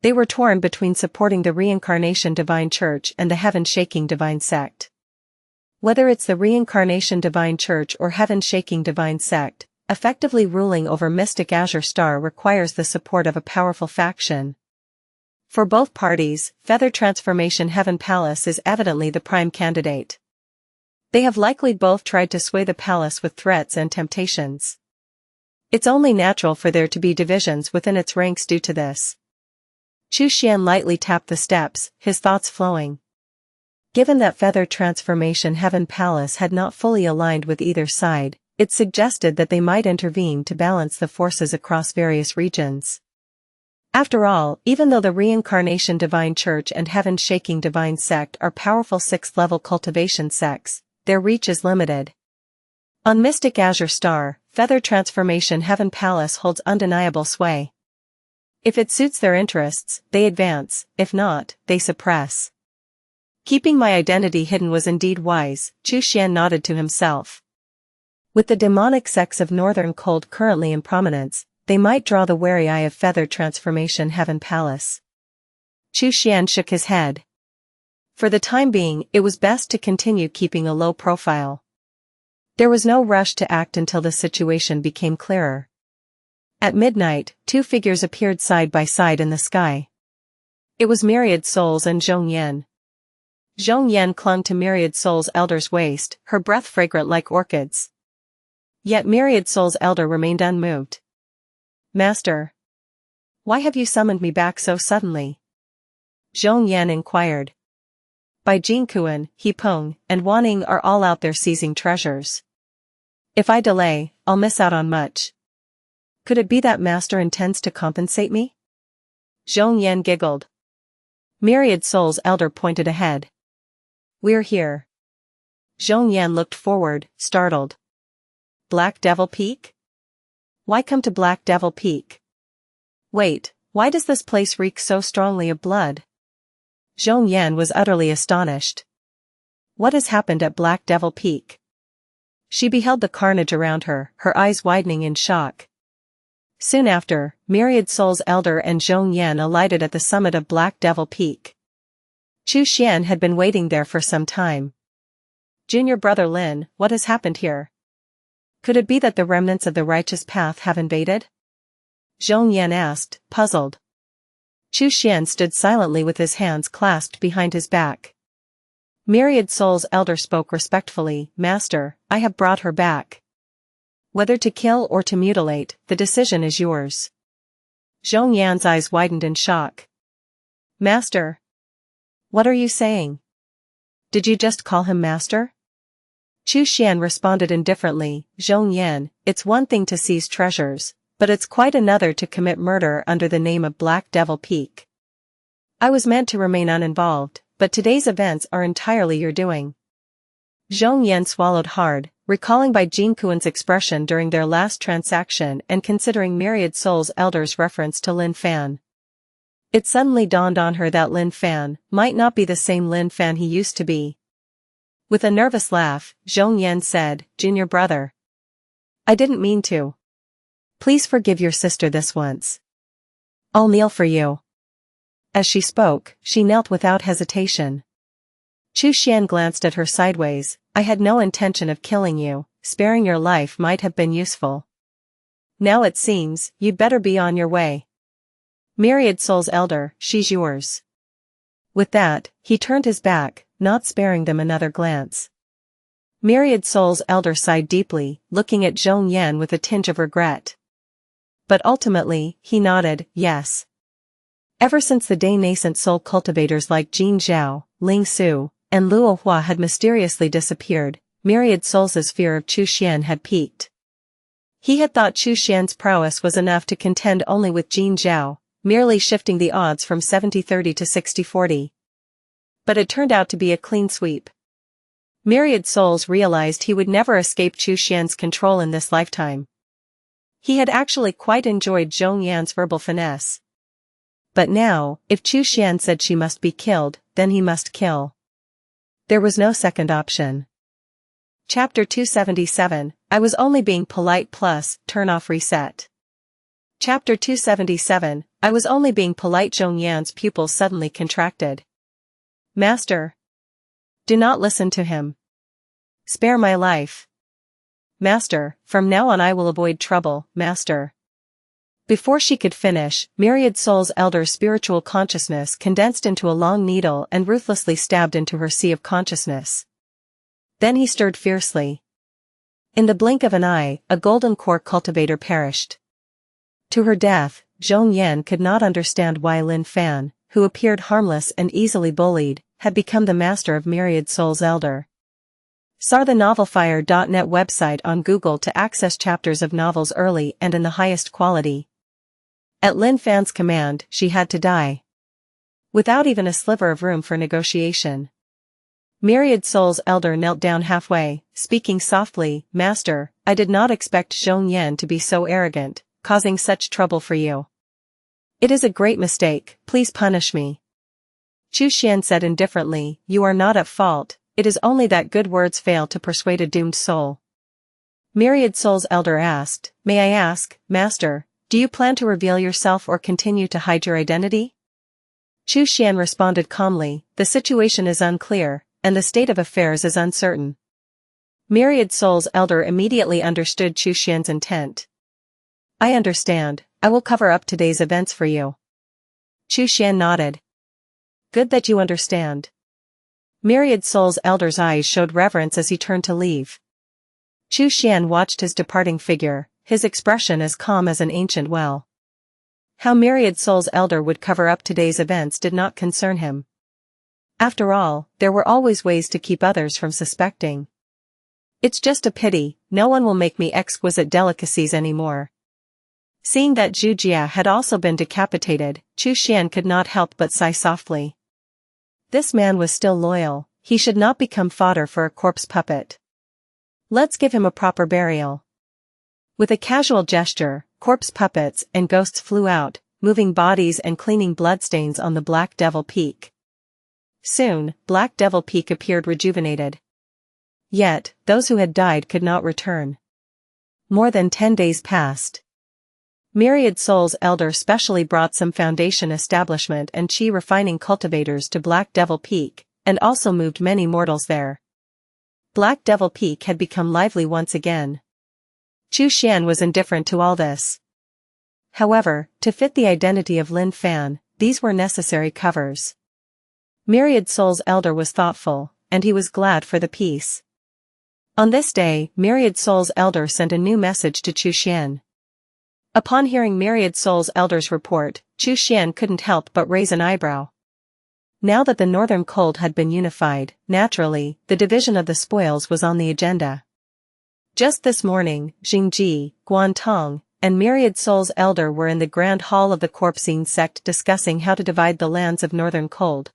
They were torn between supporting the Reincarnation Divine Church and the Heaven-Shaking Divine Sect. Whether it's the Reincarnation Divine Church or Heaven-Shaking Divine Sect, effectively ruling over Mystic Azure Star requires the support of a powerful faction. For both parties, Feather Transformation Heaven Palace is evidently the prime candidate. They have likely both tried to sway the palace with threats and temptations. It's only natural for there to be divisions within its ranks due to this. Chu Xian lightly tapped the steps, his thoughts flowing. Given that Feather Transformation Heaven Palace had not fully aligned with either side, it suggested that they might intervene to balance the forces across various regions. After all, even though the Reincarnation Divine Church and Heaven-Shaking Divine Sect are powerful 6th-level cultivation sects, their reach is limited. On Mystic Azure Star, Feather Transformation Heaven Palace holds undeniable sway. If it suits their interests, they advance, if not, they suppress. Keeping my identity hidden was indeed wise, Chu Xian nodded to himself. With the demonic sects of Northern Cold currently in prominence, they might draw the wary eye of Feather Transformation Heaven Palace. Chu Xian shook his head. For the time being, it was best to continue keeping a low profile. There was no rush to act until the situation became clearer. At midnight, two figures appeared side by side in the sky. It was Myriad Soul's and Zhong Yan. Zhong Yan clung to Myriad Soul's elder's waist, her breath fragrant like orchids. Yet Myriad Soul's elder remained unmoved. Master, why have you summoned me back so suddenly? Zhong Yan inquired. By Jinkuan, He Peng, and Wan Wuying are all out there seizing treasures. If I delay, I'll miss out on much. Could it be that Master intends to compensate me? Zhong Yan giggled. Myriad Soul's elder pointed ahead. We're here. Zhong Yan looked forward, startled. Black Devil Peak? Why come to Black Devil Peak? Wait, why does this place reek so strongly of blood? Zhong Yan was utterly astonished. What has happened at Black Devil Peak? She beheld the carnage around her, her eyes widening in shock. Soon after, Myriad Soul's elder and Zhong Yan alighted at the summit of Black Devil Peak. Chu Xian had been waiting there for some time. Junior brother Lin, what has happened here? Could it be that the remnants of the righteous path have invaded? Zhong Yan asked, puzzled. Chu Xian stood silently with his hands clasped behind his back. Myriad Soul's elder spoke respectfully, Master, I have brought her back. Whether to kill or to mutilate, the decision is yours. Zhong Yan's eyes widened in shock. Master? What are you saying? Did you just call him Master? Chu Xian responded indifferently, Zhong Yan, it's one thing to seize treasures, but it's quite another to commit murder under the name of Black Devil Peak. I was meant to remain uninvolved, but today's events are entirely your doing. Zhong Yan swallowed hard, recalling Bai Jinkuan's expression during their last transaction and considering Myriad Soul's elder's reference to Lin Fan. It suddenly dawned on her that Lin Fan might not be the same Lin Fan he used to be. With a nervous laugh, Zhong Yan said, Junior brother. I didn't mean to. Please forgive your sister this once. I'll kneel for you. As she spoke, she knelt without hesitation. Chu Xian glanced at her sideways. I had no intention of killing you, sparing your life might have been useful. Now it seems, you'd better be on your way. Myriad Soul's elder, she's yours. With that, he turned his back, not sparing them another glance. Myriad Soul's elder sighed deeply, looking at Zhong Yan with a tinge of regret. But ultimately, he nodded, yes. Ever since the day nascent soul cultivators like Jin Zhao, Ling Su, and Luo Hua had mysteriously disappeared, Myriad Soul's fear of Chu Xian had peaked. He had thought Chu Xian's prowess was enough to contend only with Jin Zhao, merely shifting the odds from 70-30 to 60-40. But it turned out to be a clean sweep. Myriad souls realized he would never escape Xian's control in this lifetime. He had actually quite enjoyed Zhong Yan's verbal finesse. But now, if Xian said she must be killed, then he must kill. There was no second option. Chapter 277, I was only being polite plus, turn off reset. Chapter 277, I was only being polite. Zhong Yan's pupils suddenly contracted. Master. Do not listen to him. Spare my life. Master, from now on I will avoid trouble, Master. Before she could finish, Myriad Soul's elder spiritual consciousness condensed into a long needle and ruthlessly stabbed into her sea of consciousness. Then he stirred fiercely. In the blink of an eye, a golden core cultivator perished. To her death, Zhong Yan could not understand why Lin Fan, who appeared harmless and easily bullied, had become the master of Myriad Soul's elder. Saw the novelfire.net website on Google to access chapters of novels early and in the highest quality. At Lin Fan's command, she had to die. Without even a sliver of room for negotiation. Myriad Soul's elder knelt down halfway, speaking softly, Master, I did not expect Zhong Yan to be so arrogant, causing such trouble for you. It is a great mistake, please punish me. Xian said indifferently, you are not at fault, it is only that good words fail to persuade a doomed soul. Myriad Soul's elder asked, May I ask, Master, do you plan to reveal yourself or continue to hide your identity? Xian responded calmly, the situation is unclear, and the state of affairs is uncertain. Myriad Soul's elder immediately understood Xian's intent. I understand, I will cover up today's events for you. Xian nodded. Good that you understand. Myriad Soul's elder's eyes showed reverence as he turned to leave. Xian watched his departing figure, his expression as calm as an ancient well. How Myriad Soul's elder would cover up today's events did not concern him. After all, there were always ways to keep others from suspecting. It's just a pity, no one will make me exquisite delicacies anymore. Seeing that Jia had also been decapitated, Xian could not help but sigh softly. This man was still loyal, he should not become fodder for a corpse puppet. Let's give him a proper burial. With a casual gesture, corpse puppets and ghosts flew out, moving bodies and cleaning bloodstains on the Black Devil Peak. Soon, Black Devil Peak appeared rejuvenated. Yet, those who had died could not return. More than 10 days passed. Myriad Soul's elder specially brought some foundation establishment and chi refining cultivators to Black Devil Peak, and also moved many mortals there. Black Devil Peak had become lively once again. Xian was indifferent to all this. However, to fit the identity of Lin Fan, these were necessary covers. Myriad Soul's elder was thoughtful, and he was glad for the peace. On this day, Myriad Soul's elder sent a new message to Xian. Upon hearing Myriad Soul's elder's report, Xian couldn't help but raise an eyebrow. Now that the Northern Cold had been unified, naturally, the division of the spoils was on the agenda. Just this morning, Jingji, Guantong, and Myriad Soul's elder were in the Grand Hall of the Corpsine sect discussing how to divide the lands of Northern Cold.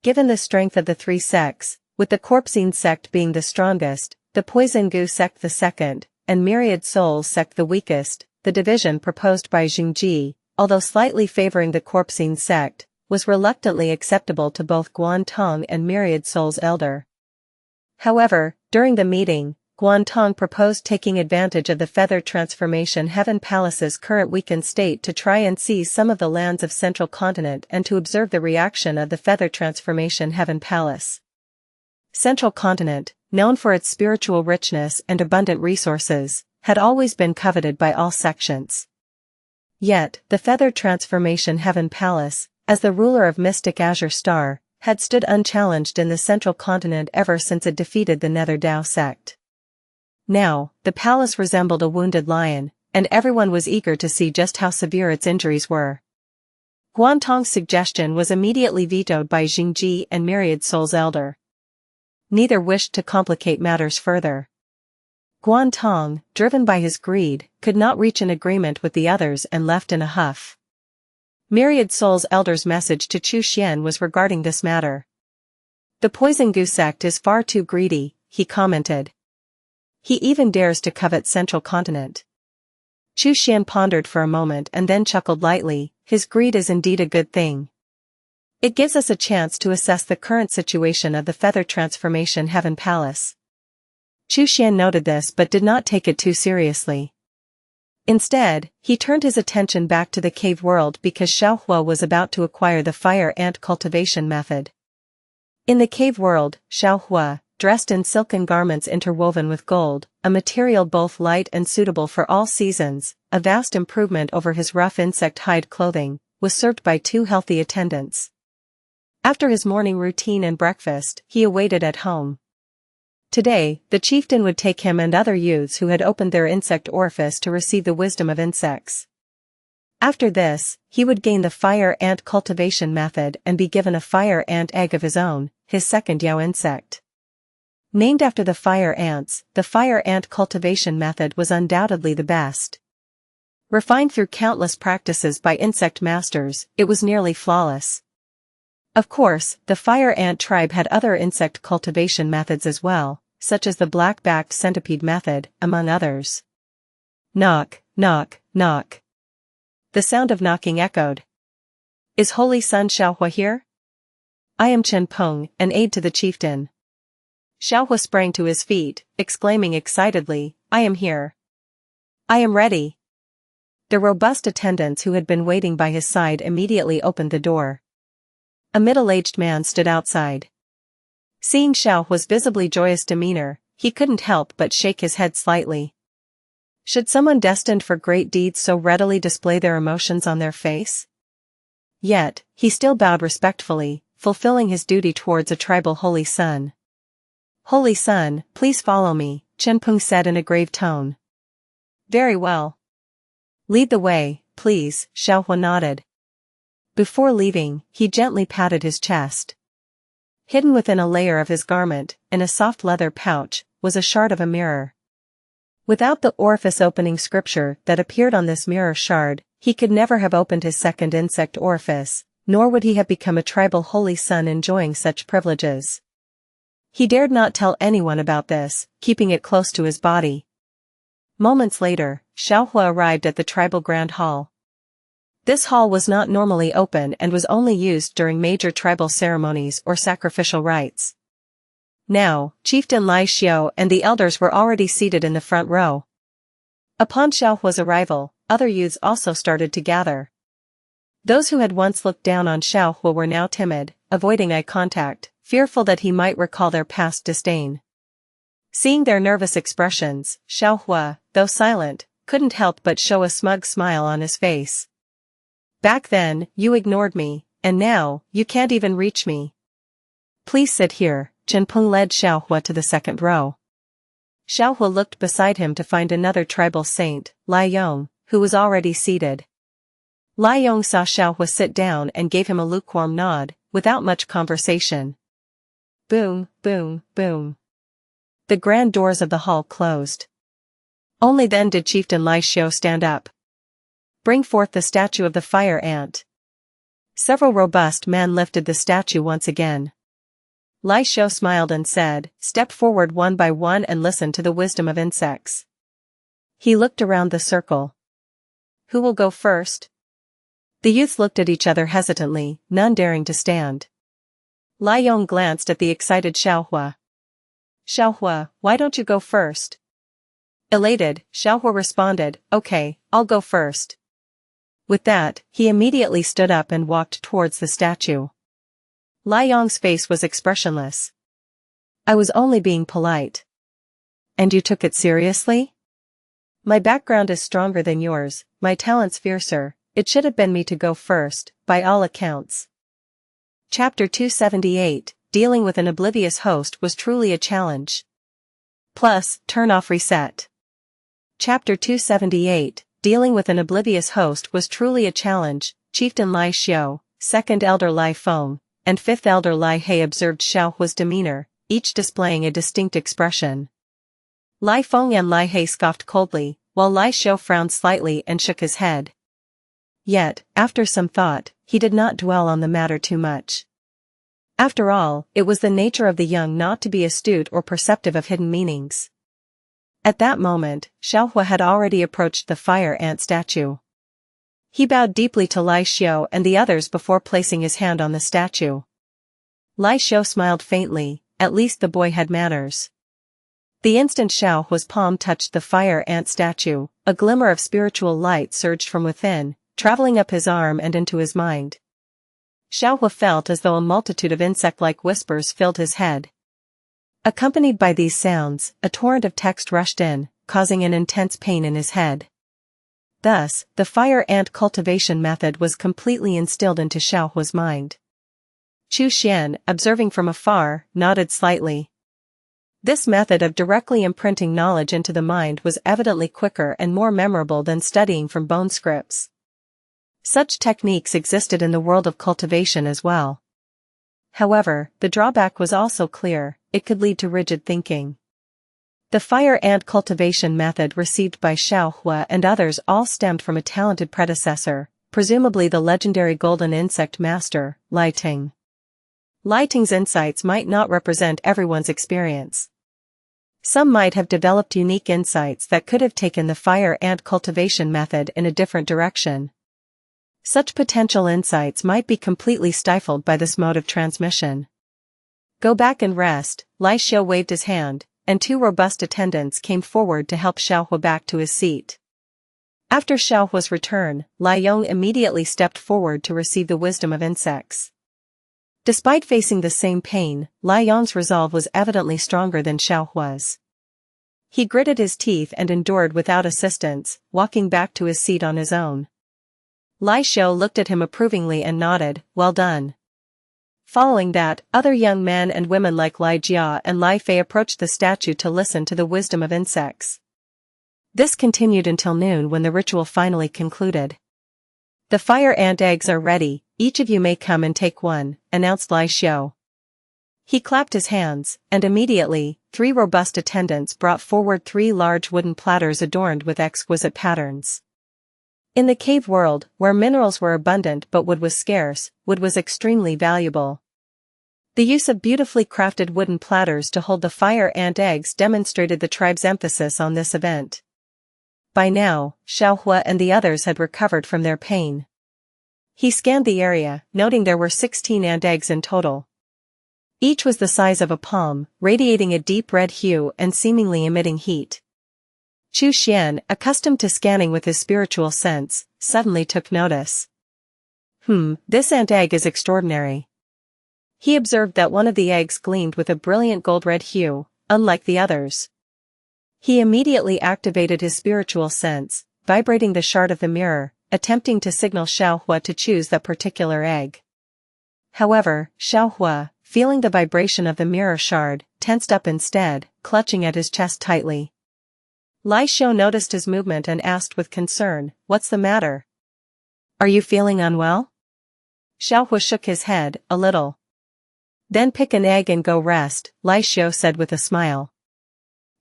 Given the strength of the three sects, with the Corpsine sect being the strongest, the Poison Gu sect the second, and Myriad Soul's sect the weakest, the division proposed by Jingji, although slightly favoring the Corpsine sect, was reluctantly acceptable to both Guantong and Myriad Soul's elder. However, during the meeting, Guantong proposed taking advantage of the Feather Transformation Heaven Palace's current weakened state to try and seize some of the lands of Central Continent and to observe the reaction of the Feather Transformation Heaven Palace. Central Continent, known for its spiritual richness and abundant resources, had always been coveted by all sections. Yet, the Feather Transformation Heaven Palace, as the ruler of Mystic Azure Star, had stood unchallenged in the Central Continent ever since it defeated the Nether Dao sect. Now, the palace resembled a wounded lion, and everyone was eager to see just how severe its injuries were. Guantong's suggestion was immediately vetoed by Jingji and Myriad Soul's elder. Neither wished to complicate matters further. Guantong, driven by his greed, could not reach an agreement with the others and left in a huff. Myriad Soul's elder's message to Xian was regarding this matter. The poison goose sect is far too greedy, he commented. He even dares to covet Central Continent. Xian pondered for a moment and then chuckled lightly. His greed is indeed a good thing. It gives us a chance to assess the current situation of the Feather Transformation Heaven Palace. Xian noted this but did not take it too seriously. Instead, he turned his attention back to the cave world because Xiaohua was about to acquire the fire ant cultivation method. In the cave world, Xiaohua, dressed in silken garments interwoven with gold, a material both light and suitable for all seasons, a vast improvement over his rough insect hide clothing, was served by 2 healthy attendants. After his morning routine and breakfast, he awaited at home. Today, the chieftain would take him and other youths who had opened their insect orifice to receive the wisdom of insects. After this, he would gain the fire ant cultivation method and be given a fire ant egg of his own, his second Yao insect. Named after the fire ants, the fire ant cultivation method was undoubtedly the best. Refined through countless practices by insect masters, it was nearly flawless. Of course, the fire ant tribe had other insect cultivation methods as well, such as the black-backed centipede method, among others. Knock, knock, knock. The sound of knocking echoed. Is Holy Sun Xiaohua here? I am Chen Peng, an aide to the chieftain. Xiaohua sprang to his feet, exclaiming excitedly, I am here. I am ready. The robust attendants who had been waiting by his side immediately opened the door. A middle-aged man stood outside. Seeing Xiaohua's visibly joyous demeanor, he couldn't help but shake his head slightly. Should someone destined for great deeds so readily display their emotions on their face? Yet, he still bowed respectfully, fulfilling his duty towards a tribal holy sun. Holy Sun, please follow me, Chen Peng said in a grave tone. Very well. Lead the way, please, Xiaohua nodded. Before leaving, he gently patted his chest. Hidden within a layer of his garment, in a soft leather pouch, was a shard of a mirror. Without the orifice opening scripture that appeared on this mirror shard, he could never have opened his second insect orifice, nor would he have become a tribal holy sun enjoying such privileges. He dared not tell anyone about this, keeping it close to his body. Moments later, Xiaohua arrived at the tribal grand hall. This hall was not normally open and was only used during major tribal ceremonies or sacrificial rites. Now, Chieftain Lai Xiao and the elders were already seated in the front row. Upon Xiaohua's arrival, other youths also started to gather. Those who had once looked down on Xiaohua were now timid, avoiding eye contact, fearful that he might recall their past disdain. Seeing their nervous expressions, Xiaohua, though silent, couldn't help but show a smug smile on his face. Back then, you ignored me, and now, you can't even reach me. Please sit here, Chen Peng led Xiaohua to the second row. Xiaohua looked beside him to find another tribal saint, Lai Yong, who was already seated. Lai Yong saw Xiaohua sit down and gave him a lukewarm nod, without much conversation. Boom, boom, boom. The grand doors of the hall closed. Only then did Chieftain Lai Xiao stand up. Bring forth the statue of the fire ant. Several robust men lifted the statue once again. Lai Xiao smiled and said, step forward one by one and listen to the wisdom of insects. He looked around the circle. Who will go first? The youths looked at each other hesitantly, none daring to stand. Lai Yong glanced at the excited Xiaohua. Xiaohua, why don't you go first? Elated, Xiaohua responded, okay, I'll go first. With that, he immediately stood up and walked towards the statue. Lai Yong's face was expressionless. I was only being polite. And you took it seriously? My background is stronger than yours, my talents fiercer, it should have been me to go first, by all accounts. Chapter 278, Dealing with an Oblivious Host was truly a challenge. Plus, turn off reset. Chapter 278, Dealing with an Oblivious Host was truly a challenge. Chieftain Lai Xiao, Second Elder Lai Feng, and Fifth Elder Lai He observed Xiaohua's demeanor, each displaying a distinct expression. Lai Feng and Lai He scoffed coldly, while Lai Xiao frowned slightly and shook his head. Yet, after some thought, he did not dwell on the matter too much. After all, it was the nature of the young not to be astute or perceptive of hidden meanings. At that moment, Xiaohua had already approached the fire ant statue. He bowed deeply to Lai Xiao and the others before placing his hand on the statue. Lai Xiao smiled faintly, at least the boy had manners. The instant Xiaohua's palm touched the fire ant statue, a glimmer of spiritual light surged from within, traveling up his arm and into his mind. Xiaohua felt as though a multitude of insect-like whispers filled his head. Accompanied by these sounds, a torrent of text rushed in, causing an intense pain in his head. Thus, the fire ant cultivation method was completely instilled into Xiaohua's mind. Chu Xian, observing from afar, nodded slightly. This method of directly imprinting knowledge into the mind was evidently quicker and more memorable than studying from bone scripts. Such techniques existed in the world of cultivation as well. However, the drawback was also clear: it could lead to rigid thinking. The fire ant cultivation method received by Xiaohua and others all stemmed from a talented predecessor, presumably the legendary golden insect master, Lai Ting. Lai Ting's insights might not represent everyone's experience. Some might have developed unique insights that could have taken the fire ant cultivation method in a different direction. Such potential insights might be completely stifled by this mode of transmission. Go back and rest, Lai Xiao waved his hand, and two robust attendants came forward to help Xiaohua back to his seat. After Xiaohua's return, Lai Yong immediately stepped forward to receive the wisdom of insects. Despite facing the same pain, Lai Yong's resolve was evidently stronger than Xiaohua's. He gritted his teeth and endured without assistance, walking back to his seat on his own. Lai Xiao looked at him approvingly and nodded, "Well done." Following that, other young men and women like Lai Jia and Lai Fei approached the statue to listen to the wisdom of insects. This continued until noon, when the ritual finally concluded. "The fire ant eggs are ready, each of you may come and take one," announced Lai Xiao. He clapped his hands, and immediately, 3 robust attendants brought forward 3 large wooden platters adorned with exquisite patterns. In the cave world, where minerals were abundant but wood was scarce, wood was extremely valuable. The use of beautifully crafted wooden platters to hold the fire ant eggs demonstrated the tribe's emphasis on this event. By now, Xiaohua and the others had recovered from their pain. He scanned the area, noting there were 16 ant eggs in total. Each was the size of a palm, radiating a deep red hue and seemingly emitting heat. Chu Xian, accustomed to scanning with his spiritual sense, suddenly took notice. This ant egg is extraordinary. He observed that one of the eggs gleamed with a brilliant gold-red hue, unlike the others. He immediately activated his spiritual sense, vibrating the shard of the mirror, attempting to signal Xiaohua to choose that particular egg. However, Xiaohua, feeling the vibration of the mirror shard, tensed up instead, clutching at his chest tightly. Lai Xiao noticed his movement and asked with concern, "What's the matter? Are you feeling unwell?" Xiaohua shook his head, a little. "Then pick an egg and go rest," Lai Xiao said with a smile.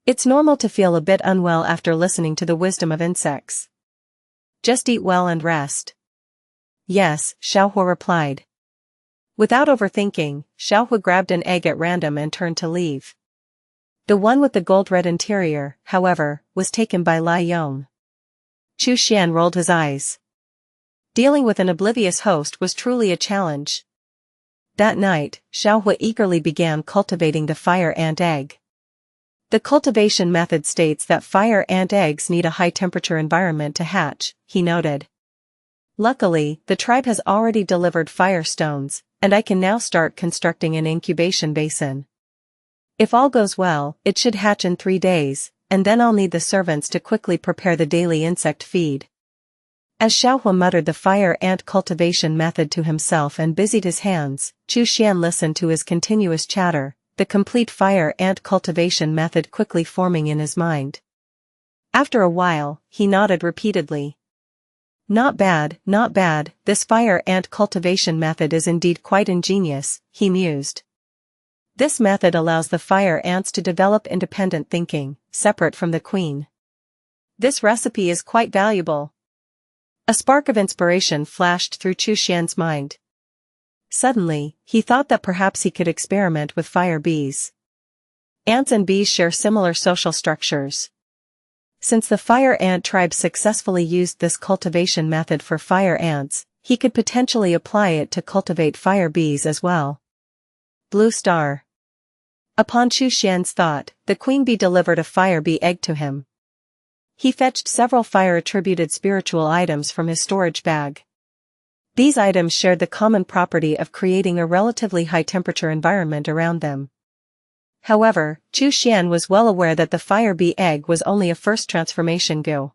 "It's normal to feel a bit unwell after listening to the wisdom of insects. Just eat well and rest." "Yes," Xiaohua replied. Without overthinking, Xiaohua grabbed an egg at random and turned to leave. The one with the gold-red interior, however, was taken by Lai Yong. Chu Xian rolled his eyes. Dealing with an oblivious host was truly a challenge. That night, Xiaohua eagerly began cultivating the fire ant egg. The cultivation method states that fire ant eggs need a high-temperature environment to hatch, he noted. Luckily, the tribe has already delivered fire stones, and I can now start constructing an incubation basin. If all goes well, it should hatch in 3 days, and then I'll need the servants to quickly prepare the daily insect feed. As Xiaohua muttered the fire ant cultivation method to himself and busied his hands, Chu Xian listened to his continuous chatter, the complete fire ant cultivation method quickly forming in his mind. After a while, he nodded repeatedly. Not bad, this fire ant cultivation method is indeed quite ingenious," he mused. This method allows the fire ants to develop independent thinking, separate from the queen. This recipe is quite valuable. A spark of inspiration flashed through Chu Xian's mind. Suddenly, he thought that perhaps he could experiment with fire bees. Ants and bees share similar social structures. Since the fire ant tribe successfully used this cultivation method for fire ants, he could potentially apply it to cultivate fire bees as well. Blue star. Upon Xuan's thought, the queen bee delivered a fire bee egg to him. He fetched several fire-attributed spiritual items from his storage bag. These items shared the common property of creating a relatively high-temperature environment around them. However, Xuan was well aware that the fire bee egg was only a first transformation go.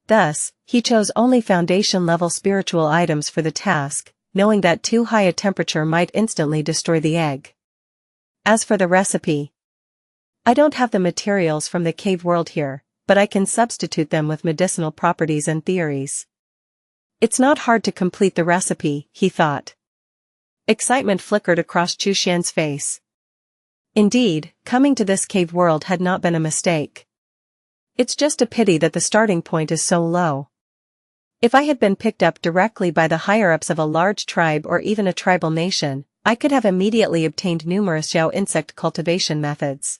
Thus, he chose only foundation-level spiritual items for the task, knowing that too high a temperature might instantly destroy the egg. As for the recipe, I don't have the materials from the cave world here, but I can substitute them with medicinal properties and theories. It's not hard to complete the recipe, he thought. Excitement flickered across Xuan's face. Indeed, coming to this cave world had not been a mistake. It's just a pity that the starting point is so low. If I had been picked up directly by the higher-ups of a large tribe or even a tribal nation, I could have immediately obtained numerous Xiao insect cultivation methods.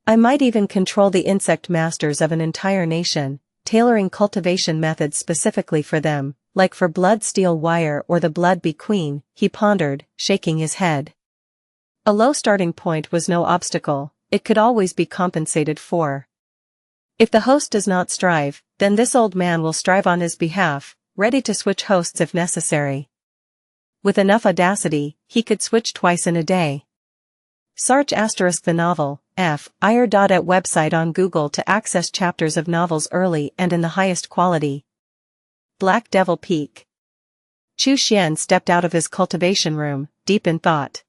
I might even control the insect masters of an entire nation, tailoring cultivation methods specifically for them, like for blood steel wire or the blood bee queen, he pondered, shaking his head. A low starting point was no obstacle, it could always be compensated for. If the host does not strive, then this old man will strive on his behalf, ready to switch hosts if necessary. With enough audacity, he could switch twice in a day. Search * the novel, F.ir.at website on Google to access chapters of novels early and in the highest quality. Black Devil Peak. Xuan stepped out of his cultivation room, deep in thought.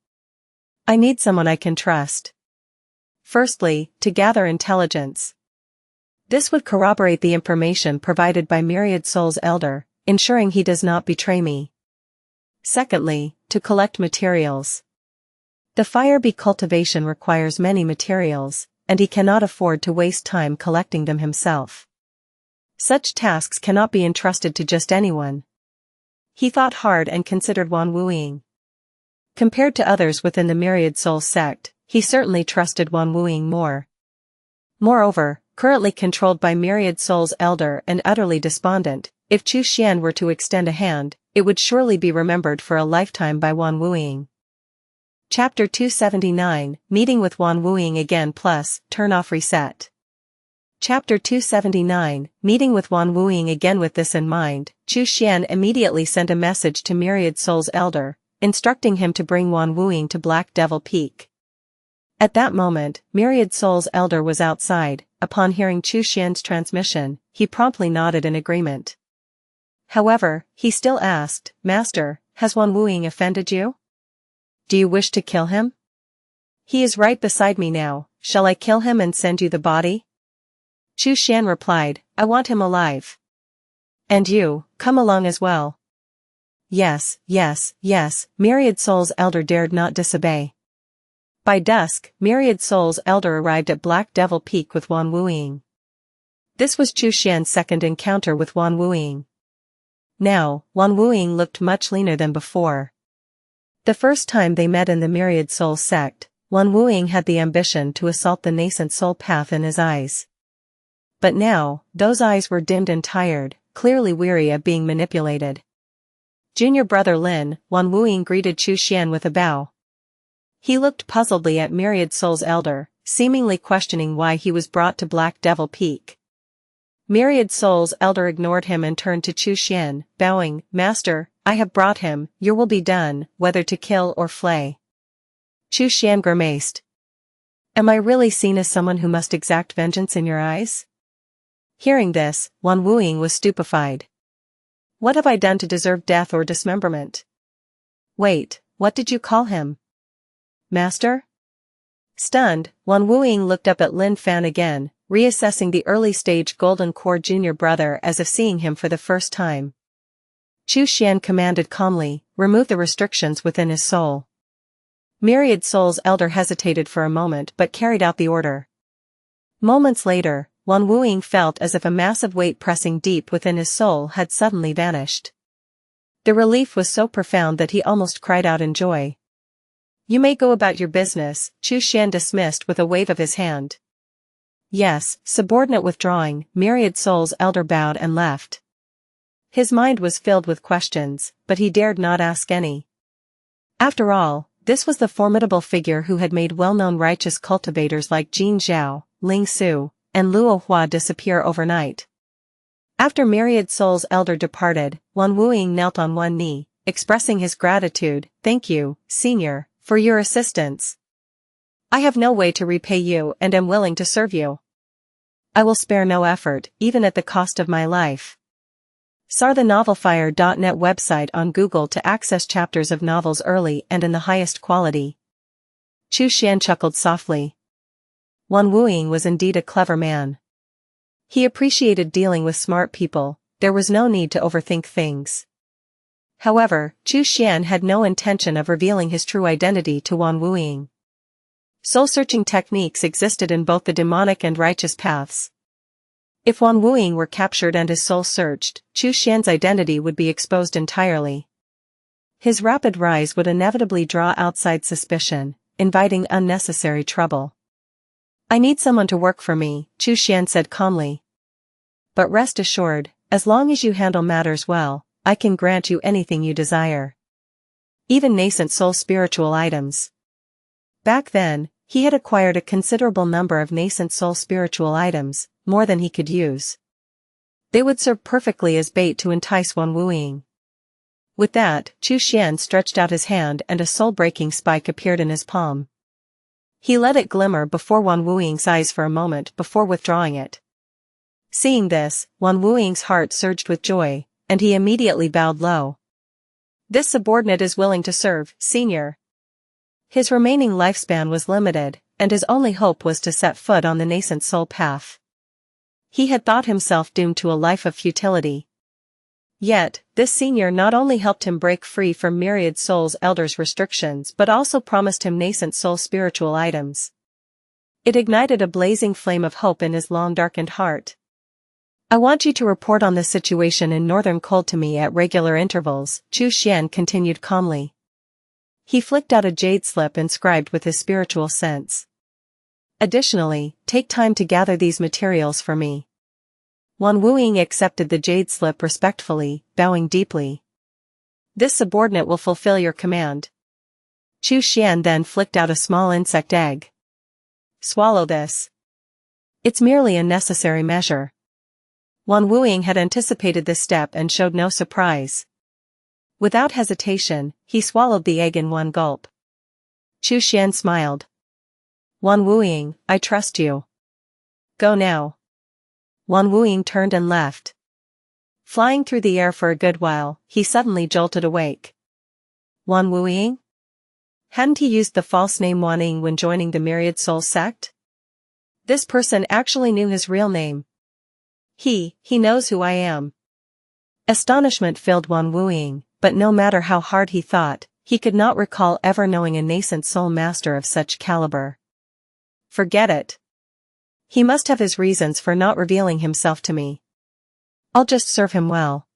I need someone I can trust. Firstly, to gather intelligence. This would corroborate the information provided by Myriad Soul's elder, ensuring he does not betray me. Secondly, to collect materials. The fire bee cultivation requires many materials, and he cannot afford to waste time collecting them himself. Such tasks cannot be entrusted to just anyone. He thought hard and considered Wan Wuying. Compared to others within the Myriad Soul sect, he certainly trusted Wan Wuying more. Moreover, currently controlled by Myriad Soul's elder and utterly despondent, if Xuan were to extend a hand, it would surely be remembered for a lifetime by Wan Wuying. Chapter 279, Meeting with Wan Wuying again plus, Turn off reset. Chapter 279, Meeting with Wan Wuying again. With this in mind, Xuan immediately sent a message to Myriad Soul's elder, instructing him to bring Wan Wuying to Black Devil Peak. At that moment, Myriad Soul's elder was outside. Upon hearing Xuan's transmission, he promptly nodded in agreement. However, he still asked, Master, has Wan Wuying offended you? Do you wish to kill him? He is right beside me now, shall I kill him and send you the body? Xuan replied, I want him alive. And you, come along as well. Yes, yes, yes, Myriad Soul's elder dared not disobey. By dusk, Myriad Soul's elder arrived at Black Devil Peak with Wan Wuying. This was Xuan's second encounter with Wan Wuying. Now, Wan Wuying looked much leaner than before. The first time they met in the Myriad Soul sect, Wan Wuying had the ambition to assault the nascent soul path in his eyes. But now, those eyes were dimmed and tired, clearly weary of being manipulated. Junior brother Lin, Wan Wuying greeted Xuan with a bow. He looked puzzledly at Myriad Soul's elder, seemingly questioning why he was brought to Black Devil Peak. Myriad Soul's elder ignored him and turned to Xuan, bowing, Master, I have brought him, your will be done, whether to kill or flay. Xuan grimaced. Am I really seen as someone who must exact vengeance in your eyes? Hearing this, Wan Wuying was stupefied. What have I done to deserve death or dismemberment? Wait, what did you call him? Master? Stunned, Wan Wuying looked up at Lin Fan again, reassessing the early-stage Golden Core junior brother as if seeing him for the first time. Xuan commanded calmly, remove the restrictions within his soul. Myriad Soul's elder hesitated for a moment but carried out the order. Moments later, Wan Wuying felt as if a massive weight pressing deep within his soul had suddenly vanished. The relief was so profound that he almost cried out in joy. You may go about your business, Xuan dismissed with a wave of his hand. Yes, subordinate withdrawing, myriad souls elder bowed and left. His mind was filled with questions, but he dared not ask any. After all, this was the formidable figure who had made well-known righteous cultivators like Jin Zhao, Ling Su, and Luo Hua disappear overnight. After myriad souls elder departed, Wan Wuying knelt on one knee, expressing his gratitude. Thank you, Senior, for your assistance. I have no way to repay you and am willing to serve you. I will spare no effort, even at the cost of my life. Sar the novelfire.net website on Google to access chapters of novels early and in the highest quality. Xuan chuckled softly. Wan Wuying was indeed a clever man. He appreciated dealing with smart people. There was no need to overthink things. However, Xuan had no intention of revealing his true identity to Wan Wuying. Soul-searching techniques existed in both the demonic and righteous paths. If Wan Wuying were captured and his soul searched, Xuan's identity would be exposed entirely. His rapid rise would inevitably draw outside suspicion, inviting unnecessary trouble. I need someone to work for me, Xuan said calmly. But rest assured, as long as you handle matters well, I can grant you anything you desire. Even nascent soul spiritual items. Back then, he had acquired a considerable number of nascent soul spiritual items, more than he could use. They would serve perfectly as bait to entice Wan Wuying. With that, Xuan stretched out his hand and a soul-breaking spike appeared in his palm. He let it glimmer before Wan Wuying's eyes for a moment before withdrawing it. Seeing this, Wan Wuying's heart surged with joy, and he immediately bowed low. This subordinate is willing to serve, Senior. His remaining lifespan was limited, and his only hope was to set foot on the nascent soul path. He had thought himself doomed to a life of futility. Yet, this senior not only helped him break free from myriad souls elders' restrictions but also promised him nascent soul spiritual items. It ignited a blazing flame of hope in his long-darkened heart. I want you to report on the situation in northern Cold to me at regular intervals, Xuan continued calmly. He flicked out a jade slip inscribed with his spiritual sense. Additionally, take time to gather these materials for me. Wan Wuying accepted the jade slip respectfully, bowing deeply. This subordinate will fulfill your command. Xuan then flicked out a small insect egg. Swallow this. It's merely a necessary measure. Wan Wuying had anticipated this step and showed no surprise. Without hesitation, he swallowed the egg in one gulp. Xuan smiled. Wan Wuying, I trust you. Go now. Wan Wuying turned and left. Flying through the air for a good while, he suddenly jolted awake. Wan Wuying? Hadn't he used the false name Wan Ying when joining the Myriad Soul sect? This person actually knew his real name. He knows who I am. Astonishment filled Wan Wuying, but no matter how hard he thought, he could not recall ever knowing a nascent soul master of such caliber. Forget it. He must have his reasons for not revealing himself to me. I'll just serve him well.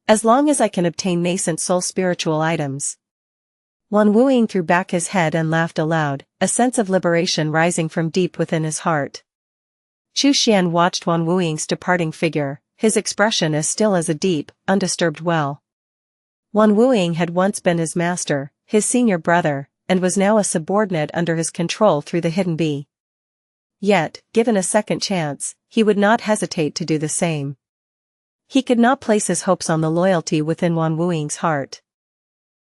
As long as I can obtain nascent soul spiritual items. Wan Wuying threw back his head and laughed aloud, a sense of liberation rising from deep within his heart. Xuan watched Wan Wuying's departing figure, his expression as still as a deep, undisturbed well. Wan Wuying had once been his master, his senior brother, and was now a subordinate under his control through the hidden bee. Yet, given a second chance, he would not hesitate to do the same. He could not place his hopes on the loyalty within Wan Wuying's heart.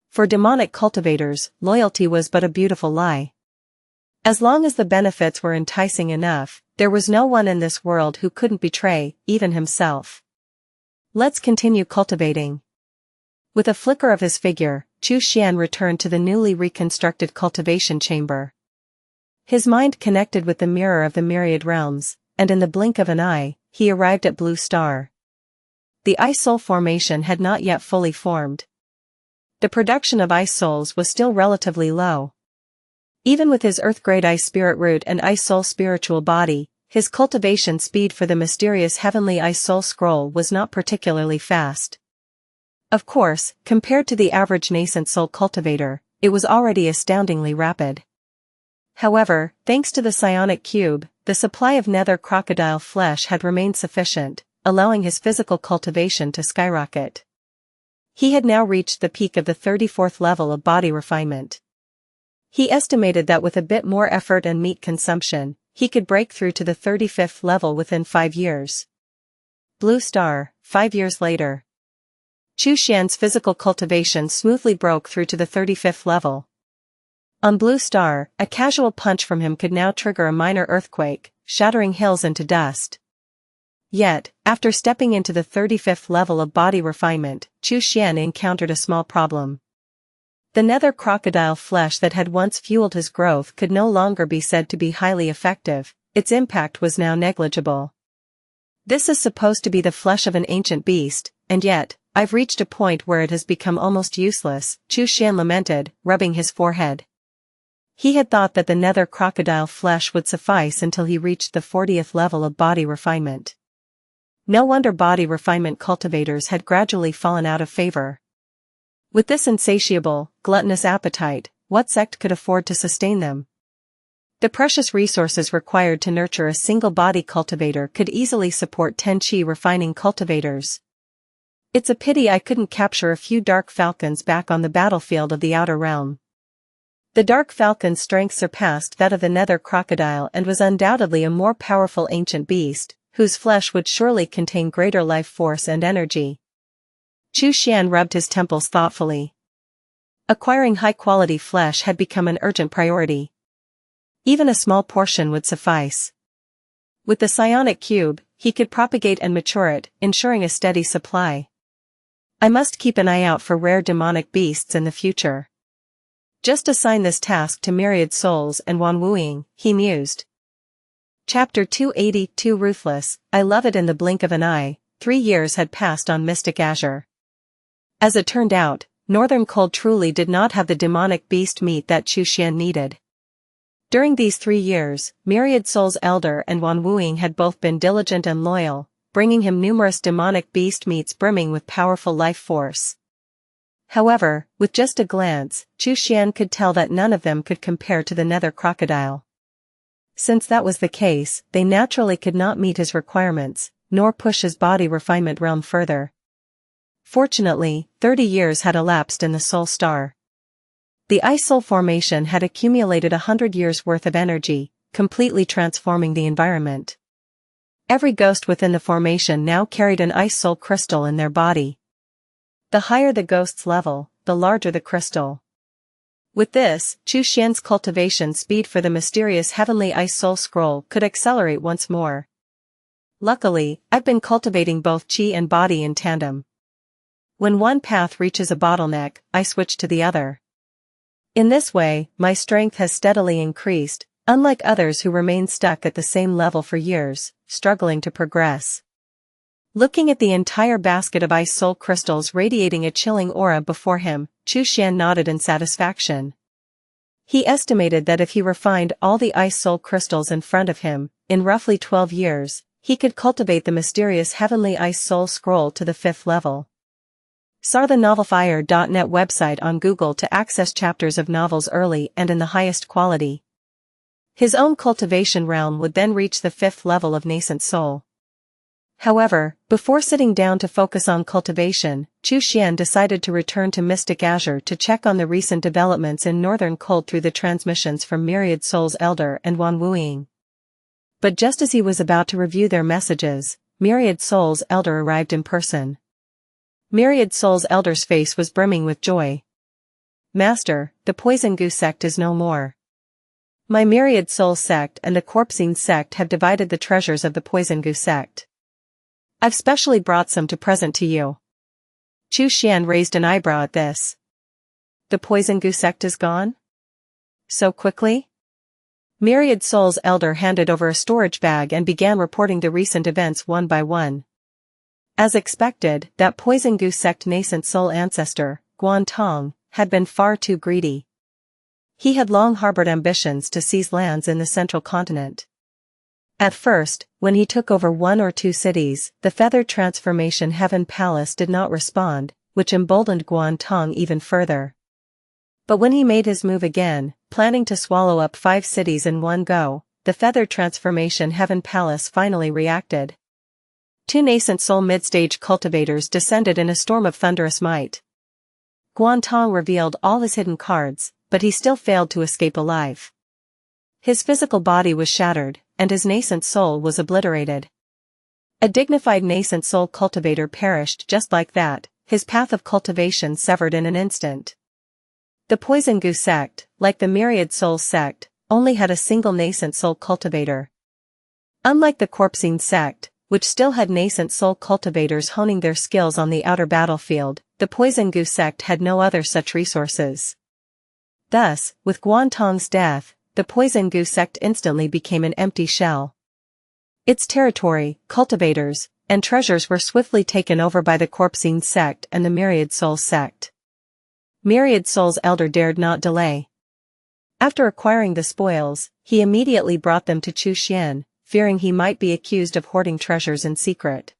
For demonic cultivators, loyalty was but a beautiful lie. As long as the benefits were enticing enough, there was no one in this world who couldn't betray, even himself. Let's continue cultivating. With a flicker of his figure, Xuan returned to the newly reconstructed cultivation chamber. His mind connected with the mirror of the myriad realms, and in the blink of an eye, he arrived at Blue Star. The Ice Soul formation had not yet fully formed. The production of Ice Souls was still relatively low. Even with his Earth-grade Ice Spirit Root and Ice Soul spiritual body, his cultivation speed for the mysterious Heavenly Ice Soul Scroll was not particularly fast. Of course, compared to the average nascent soul cultivator, it was already astoundingly rapid. However, thanks to the psionic cube, the supply of nether crocodile flesh had remained sufficient, allowing his physical cultivation to skyrocket. He had now reached the peak of the 34th level of body refinement. He estimated that with a bit more effort and meat consumption, he could break through to the 35th level within 5 years. Blue Star, 5 years later. Xuan's physical cultivation smoothly broke through to the 35th level. On Blue Star, a casual punch from him could now trigger a minor earthquake, shattering hills into dust. Yet, after stepping into the 35th level of body refinement, Xuan encountered a small problem. The nether crocodile flesh that had once fueled his growth could no longer be said to be highly effective, its impact was now negligible. This is supposed to be the flesh of an ancient beast, and yet, I've reached a point where it has become almost useless, Xuan lamented, rubbing his forehead. He had thought that the nether crocodile flesh would suffice until he reached the 40th level of body refinement. No wonder body refinement cultivators had gradually fallen out of favor. With this insatiable, gluttonous appetite, what sect could afford to sustain them? The precious resources required to nurture a single body cultivator could easily support 10 chi refining cultivators. It's a pity I couldn't capture a few dark falcons back on the battlefield of the outer realm. The dark falcon's strength surpassed that of the nether crocodile and was undoubtedly a more powerful ancient beast, whose flesh would surely contain greater life force and energy. Xuan rubbed his temples thoughtfully. Acquiring high-quality flesh had become an urgent priority. Even a small portion would suffice. With the psionic cube, he could propagate and mature it, ensuring a steady supply. I must keep an eye out for rare demonic beasts in the future. Just assign this task to myriad souls and Wan Wuying, he mused. Chapter 282 Ruthless, I love it in the blink of an eye. 3 years had passed on Mystic Azure. As it turned out, Northern Cold truly did not have the demonic beast meat that Xuan needed. During these 3 years, Myriad Soul's elder and Wan Wuying had both been diligent and loyal, bringing him numerous demonic beast meats brimming with powerful life force. However, with just a glance, Xuan could tell that none of them could compare to the nether crocodile. Since that was the case, they naturally could not meet his requirements, nor push his body refinement realm further. Fortunately, 30 years had elapsed in the Soul Star. The Ice Soul formation had accumulated 100 years' worth of energy, completely transforming the environment. Every ghost within the formation now carried an Ice Soul crystal in their body. The higher the ghost's level, the larger the crystal. With this, Xuan's cultivation speed for the mysterious Heavenly Ice Soul Scroll could accelerate once more. Luckily, I've been cultivating both chi and body in tandem. When one path reaches a bottleneck, I switch to the other. In this way, my strength has steadily increased, unlike others who remain stuck at the same level for years, struggling to progress. Looking at the entire basket of Ice Soul crystals radiating a chilling aura before him, Xuan nodded in satisfaction. He estimated that if he refined all the Ice Soul crystals in front of him, in roughly 12 years, he could cultivate the mysterious Heavenly Ice Soul Scroll to the 5th level. Saw the novelfire.net website on Google to access chapters of novels early and in the highest quality. His own cultivation realm would then reach the 5th level of nascent soul. However, before sitting down to focus on cultivation, Xuan decided to return to Mystic Azure to check on the recent developments in Northern Cold through the transmissions from Myriad Soul's elder and Wan Wuying. But just as he was about to review their messages, Myriad Soul's elder arrived in person. Myriad Soul's elder's face was brimming with joy. Master, the Poison Goose sect is no more. My Myriad Soul sect and the Corpsine sect have divided the treasures of the Poison Goose sect. I've specially brought some to present to you. Xuan raised an eyebrow at this. The Poison Goose sect is gone? So quickly? Myriad Soul's elder handed over a storage bag and began reporting the recent events one by one. As expected, that Poison Goose sect nascent soul ancestor, Guan Tong, had been far too greedy. He had long harbored ambitions to seize lands in the central continent. At first, when he took over 1 or 2 cities, the feathered transformation Heaven Palace did not respond, which emboldened Guan Tong even further. But when he made his move again, planning to swallow up 5 cities in one go, the feathered transformation Heaven Palace finally reacted. 2 nascent soul mid-stage cultivators descended in a storm of thunderous might. Guan Tong revealed all his hidden cards, but he still failed to escape alive. His physical body was shattered, and his nascent soul was obliterated. A dignified nascent soul cultivator perished just like that, his path of cultivation severed in an instant. The Poison Goo sect, like the Myriad Souls sect, only had a single nascent soul cultivator. Unlike the Corpsine sect, which still had nascent soul cultivators honing their skills on the outer battlefield, the Poison Goo sect had no other such resources. Thus, with Guan Tong's death, the Poison Goo sect instantly became an empty shell. Its territory, cultivators, and treasures were swiftly taken over by the Corpsine sect and the Myriad Souls sect. Myriad Souls elder dared not delay. After acquiring the spoils, he immediately brought them to Chu Xian, fearing he might be accused of hoarding treasures in secret.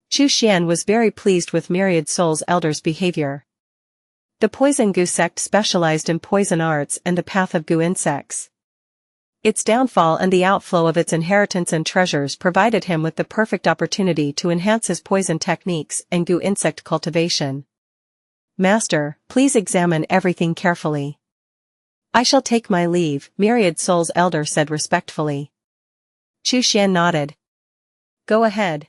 Chu Xian was very pleased with Myriad Souls elder's behavior. The Poison Goo sect specialized in poison arts and the path of goo insects. Its downfall and the outflow of its inheritance and treasures provided him with the perfect opportunity to enhance his poison techniques and goo insect cultivation. Master, please examine everything carefully. I shall take my leave, Myriad Souls elder said respectfully. Chu Xian nodded. Go ahead.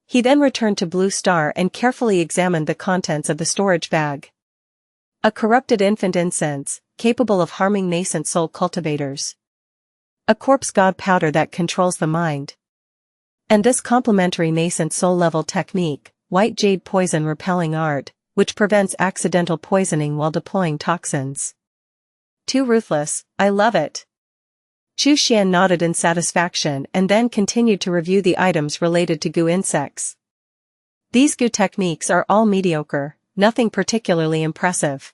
He then returned to Blue Star and carefully examined the contents of the storage bag. A corrupted infant incense, capable of harming nascent soul cultivators. A corpse god powder that controls the mind. And this complementary nascent soul level technique, white jade poison repelling art, which prevents accidental poisoning while deploying toxins. Too ruthless, I love it. Chu Xian nodded in satisfaction and then continued to review the items related to goo insects. These goo techniques are all mediocre, nothing particularly impressive.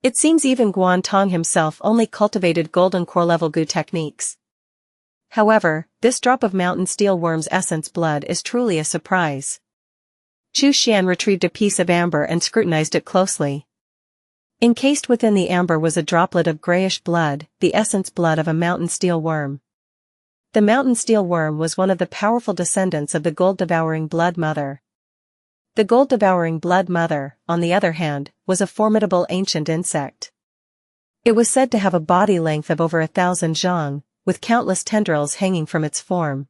It seems even Guan Tong himself only cultivated golden core level goo techniques. However, this drop of mountain steel worm's essence blood is truly a surprise. Chu Xian retrieved a piece of amber and scrutinized it closely. Encased within the amber was a droplet of grayish blood, the essence blood of a mountain steel worm. The mountain steel worm was one of the powerful descendants of the gold-devouring blood mother. The gold-devouring blood mother, on the other hand, was a formidable ancient insect. It was said to have a body length of over 1,000 zhang, with countless tendrils hanging from its form.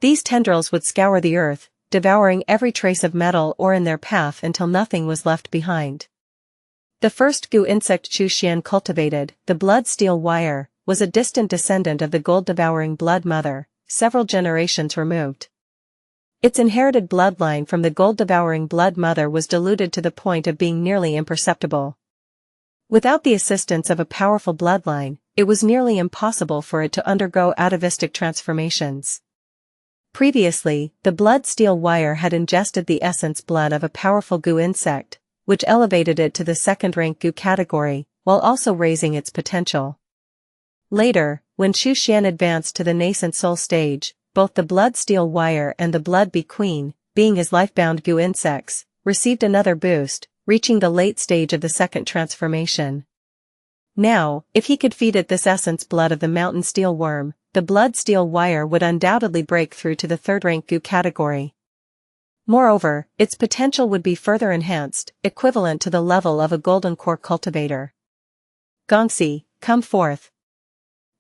These tendrils would scour the earth, devouring every trace of metal ore in their path until nothing was left behind. The first goo insect Chu Xian cultivated, the blood steel wire, was a distant descendant of the gold-devouring blood mother, several generations removed. Its inherited bloodline from the gold-devouring blood mother was diluted to the point of being nearly imperceptible. Without the assistance of a powerful bloodline, it was nearly impossible for it to undergo atavistic transformations. Previously, the blood steel wire had ingested the essence blood of a powerful goo insect, which elevated it to the second-rank goo category, while also raising its potential. Later, when Chu Xian advanced to the nascent soul stage, both the blood steel wire and the blood bee queen, being his life-bound goo insects, received another boost, reaching the late stage of the second transformation. Now, if he could feed it this essence blood of the mountain steel worm, the blood steel wire would undoubtedly break through to the third-rank goo category. Moreover, its potential would be further enhanced, equivalent to the level of a golden core cultivator. Gongxi, come forth.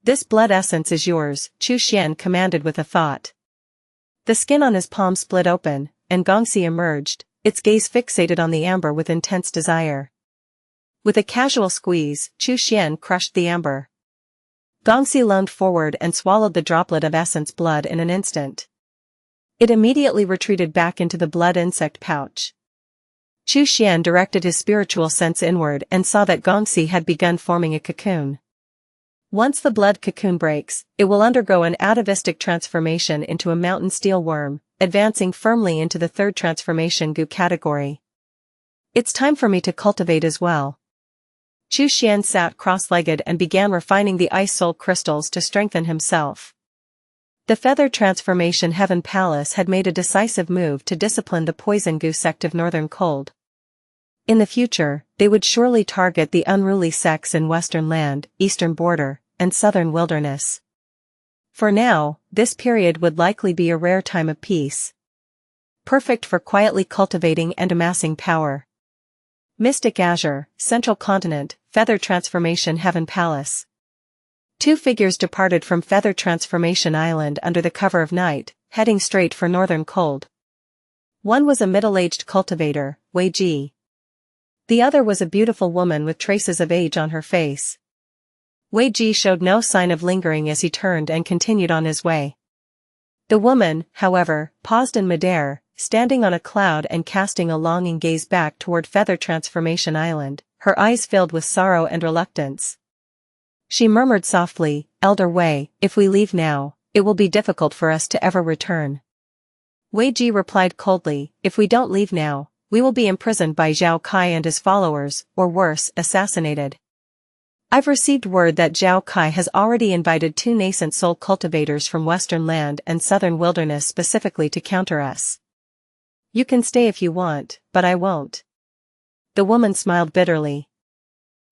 This blood essence is yours, Chu Xian commanded with a thought. The skin on his palm split open, and Gongxi emerged, its gaze fixated on the amber with intense desire. With a casual squeeze, Chu Xian crushed the amber. Gongxi lunged forward and swallowed the droplet of essence blood in an instant. It immediately retreated back into the blood insect pouch. Chu Xian directed his spiritual sense inward and saw that Gongxi had begun forming a cocoon. Once the blood cocoon breaks, it will undergo an atavistic transformation into a mountain steel worm, advancing firmly into the third transformation goo category. It's time for me to cultivate as well. Chu Xian sat cross-legged and began refining the ice soul crystals to strengthen himself. The Feather Transformation Heaven Palace had made a decisive move to discipline the Poison Goo sect of Northern Cold. In the future, they would surely target the unruly sects in Western Land, Eastern Border, and Southern Wilderness. For now, this period would likely be a rare time of peace, perfect for quietly cultivating and amassing power. Mystic Azure, Central Continent, Feather Transformation Heaven Palace. Two figures departed from Feather Transformation Island under the cover of night, heading straight for Northern Cold. One was a middle-aged cultivator, Wei Ji. The other was a beautiful woman with traces of age on her face. Wei Ji showed no sign of lingering as he turned and continued on his way. The woman, however, paused in midair, standing on a cloud and casting a longing gaze back toward Feather Transformation Island, her eyes filled with sorrow and reluctance. She murmured softly, "Elder Wei, if we leave now, it will be difficult for us to ever return." Wei Ji replied coldly, "If we don't leave now, we will be imprisoned by Zhao Kai and his followers, or worse, assassinated. I've received word that Zhao Kai has already invited 2 nascent soul cultivators from Western Land and Southern Wilderness specifically to counter us. You can stay if you want, but I won't." The woman smiled bitterly.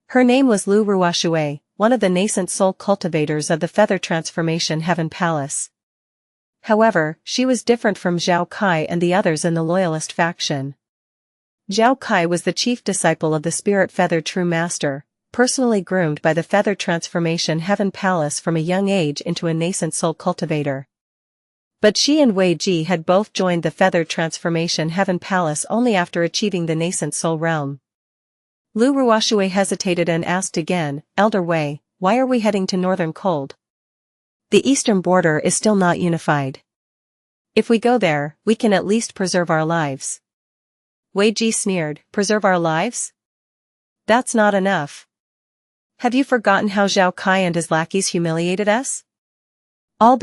Her name was Lu Ruoshui, one of the nascent soul cultivators of the Feather Transformation Heaven Palace. However, she was different from Zhao Kai and the others in the Loyalist faction. Zhao Kai was the chief disciple of the Spirit Feather True Master, personally groomed by the Feather Transformation Heaven Palace from a young age into a nascent soul cultivator. But she and Wei Ji had both joined the Feather Transformation Heaven Palace only after achieving the nascent soul realm. Lu Ruoshui hesitated and asked again, "Elder Wei, why are we heading to Northern Cold? The Eastern Border is still not unified. If we go there, we can at least preserve our lives." Wei Ji sneered, "Preserve our lives? That's not enough. Have you forgotten how Zhao Kai and his lackeys humiliated us? All